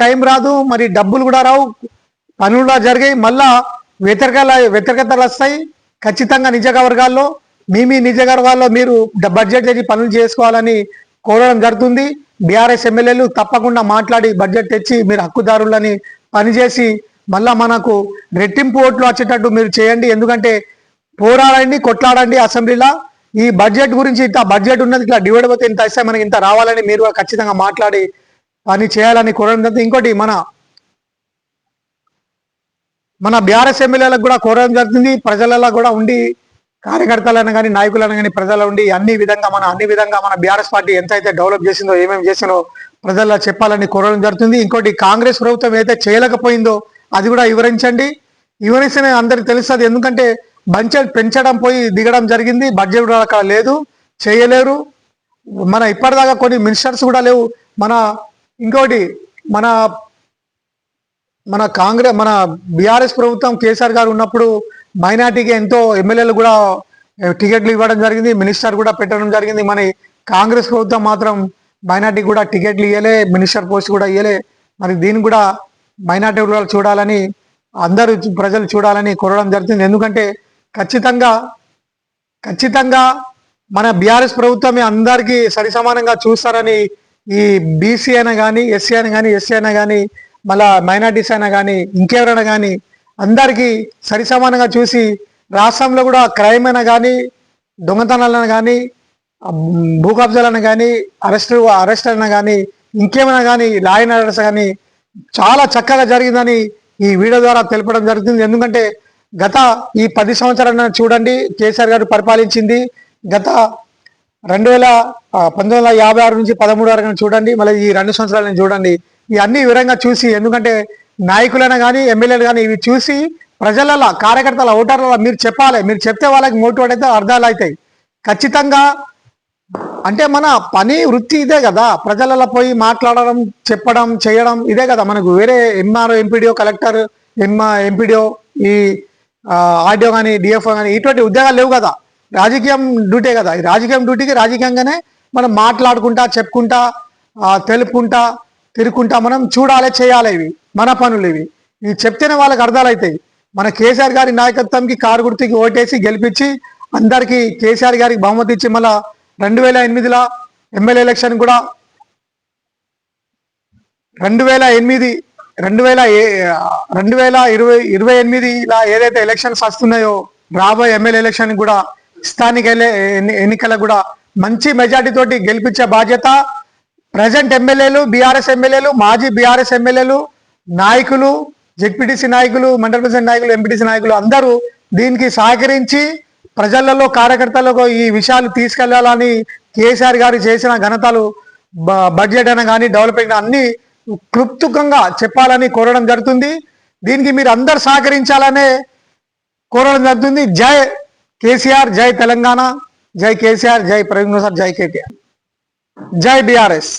టైం రాదు, మరి డబ్బులు కూడా రావు, పనులు కూడా జరిగాయి, మళ్ళా వ్యతిరేకతలు వస్తాయి. ఖచ్చితంగా నియోజకవర్గాల్లో మీ నియోజకవర్గాల్లో మీరు బడ్జెట్ తెచ్చి పనులు చేసుకోవాలని కోరడం జరుగుతుంది. బీఆర్ఎస్ ఎమ్మెల్యేలు తప్పకుండా మాట్లాడి బడ్జెట్ తెచ్చి మీరు హక్కుదారులని పనిచేసి మళ్ళా మనకు రెట్టింపు ఓట్లు వచ్చేటట్టు మీరు చేయండి. ఎందుకంటే పోరాడండి, కొట్లాడండి అసెంబ్లీలో. ఈ బడ్జెట్ గురించి ఇంత బడ్జెట్ ఉన్నది, ఇట్లా డివైడ్ పోతే ఇంత ఇస్తే మనకి ఇంత రావాలని మీరు ఖచ్చితంగా మాట్లాడి పని చేయాలని కోరడం జరుగుతుంది. ఇంకోటి మన బీఆర్ఎస్ ఎమ్మెల్యేలకు కూడా కోరడం జరుగుతుంది. ప్రజలలో కూడా ఉండి కార్యకర్తలను కానీ నాయకులను కానీ ప్రజలు ఉండి అన్ని విధంగా మన బీఆర్ఎస్ పార్టీ ఎంత అయితే డెవలప్ చేసిందో, ఏమేమి చేసిందో ప్రజల్లో చెప్పాలని కోరడం జరుగుతుంది. ఇంకోటి కాంగ్రెస్ ప్రభుత్వం ఏదైతే చేయలేకపోయిందో అది కూడా వివరిస్తే అందరికి తెలుస్తుంది. ఎందుకంటే బడ్జెట్ పెంచడం పోయి దిగడం జరిగింది, బడ్జెట్ కూడా అక్కడ లేదు, చేయలేరు. మన ఇప్పటిదాకా కొన్ని మినిస్టర్స్ కూడా లేవు. ఇంకోటి మన బీఆర్ఎస్ ప్రభుత్వం కేసీఆర్ గారు ఉన్నప్పుడు మైనార్టీకి ఎంతో ఎమ్మెల్యేలు కూడా టికెట్లు ఇవ్వడం జరిగింది, మినిస్టర్ కూడా పెట్టడం జరిగింది. మన కాంగ్రెస్ ప్రభుత్వం మాత్రం మైనార్టీకి కూడా టికెట్లు ఇవ్వలే, మినిస్టర్ పోస్ట్ కూడా ఇవ్వలే. మరి దీన్ని కూడా మైనార్టీ కూడా చూడాలని, అందరూ ప్రజలు చూడాలని కోరడం జరుగుతుంది. ఎందుకంటే ఖచ్చితంగా మన బీఆర్ఎస్ ప్రభుత్వమే అందరికీ సరిసమానంగా చూస్తారని ఈ బీసీ అయినా కానీ, ఎస్సీ అయినా కానీ, ఎస్సీ అయినా కానీ, మళ్ళా మైనార్టీస్ అయినా కానీ, ఇంకెవరైనా కానీ అందరికీ సరిసమానంగా చూసి రాష్ట్రంలో కూడా క్రైమ్ అయినా కానీ, దొంగతనాలైనా కానీ, భూ కబ్జాలైనా కానీ, అరెస్ట్ అయినా కానీ, ఇంకేమైనా కానీ, లా అండ్ ఆర్డర్స్ కానీ చాలా చక్కగా జరిగిందని ఈ వీడియో ద్వారా తెలపడం జరుగుతుంది. ఎందుకంటే గత ఈ 10 సంవత్సరాలను చూడండి, కేసీఆర్ గారు పరిపాలించింది. గత 1956 నుంచి 13 వరకు చూడండి, మళ్ళీ ఈ 2 సంవత్సరాలను చూడండి. ఈ అన్ని వివరంగా చూసి, ఎందుకంటే నాయకులైనా కానీ ఎమ్మెల్యేలు కానీ ఇవి చూసి ప్రజల కార్యకర్తల ఓటర్ల మీరు చెప్పాలి. మీరు చెప్తే వాళ్ళకి మోటివేట్ అయితే అర్థాలు అవుతాయి. ఖచ్చితంగా అంటే మన పని వృత్తి ఇదే కదా, ప్రజలలో పోయి మాట్లాడడం, చెప్పడం, చేయడం ఇదే కదా మనకు. వేరే ఎంఆర్ఓ, ఎంపీడీఓ, కలెక్టర్, ఎంపీడీఓ, ఈ ఆర్డీఓ కానీ, డిఎఫ్ఓ కానీ ఇటువంటి ఉద్యోగాలు లేవు కదా. రాజకీయం డ్యూటీ కదా. ఈ రాజకీయం డ్యూటీకి రాజకీయంగానే మనం మాట్లాడుకుంటా, చెప్పుకుంటా, తెలుపుకుంటా, తిరుక్కుంటా మనం చూడాలి, చేయాలి. ఇవి మన పనులు. ఇవి చెప్తేనే వాళ్ళకి అర్థాలు అవుతాయి. మన కేసీఆర్ గారి నాయకత్వంకి కారు గుర్తుకి ఓటేసి గెలిపించి అందరికీ కేసీఆర్ గారికి బహుమతి ఇచ్చి మళ్ళా 2008లో ఎమ్మెల్యే ఎలక్షన్ కూడా 2008 2028 ఏదైతే ఎలక్షన్స్ వస్తున్నాయో, రాబోయే ఎమ్మెల్యే ఎలక్షన్ కూడా, స్థానిక ఎన్నికలకు కూడా మంచి మెజార్టీ తోటి గెలిపించే బాధ్యత ప్రజెంట్ ఎమ్మెల్యేలు, బీఆర్ఎస్ ఎమ్మెల్యేలు, మాజీ బీఆర్ఎస్ ఎమ్మెల్యేలు, నాయకులు, జెడ్పీటీసీ నాయకులు, మండల ప్రెసిడెంట్ నాయకులు, ఎంపీటీసీ నాయకులు అందరూ దీనికి సహకరించి ప్రజలలో, కార్యకర్తలకు ఈ విషయాలు తీసుకెళ్లాలని కేసీఆర్ గారు చేసిన ఘనతలు బడ్జెట్ అయినా కానీ డెవలపింగ్ అన్ని క్లుప్తంగా చెప్పాలని కోరడం జరుగుతుంది. దీనికి మీరు అందరు సహకరించాలనే కోరడం జరుగుతుంది. జై కేసీఆర్, జై తెలంగాణ, జై కేసీఆర్, జై ప్రవీణ్ కుమార్, జై కేటీఆర్, జై బీఆర్ఎస్.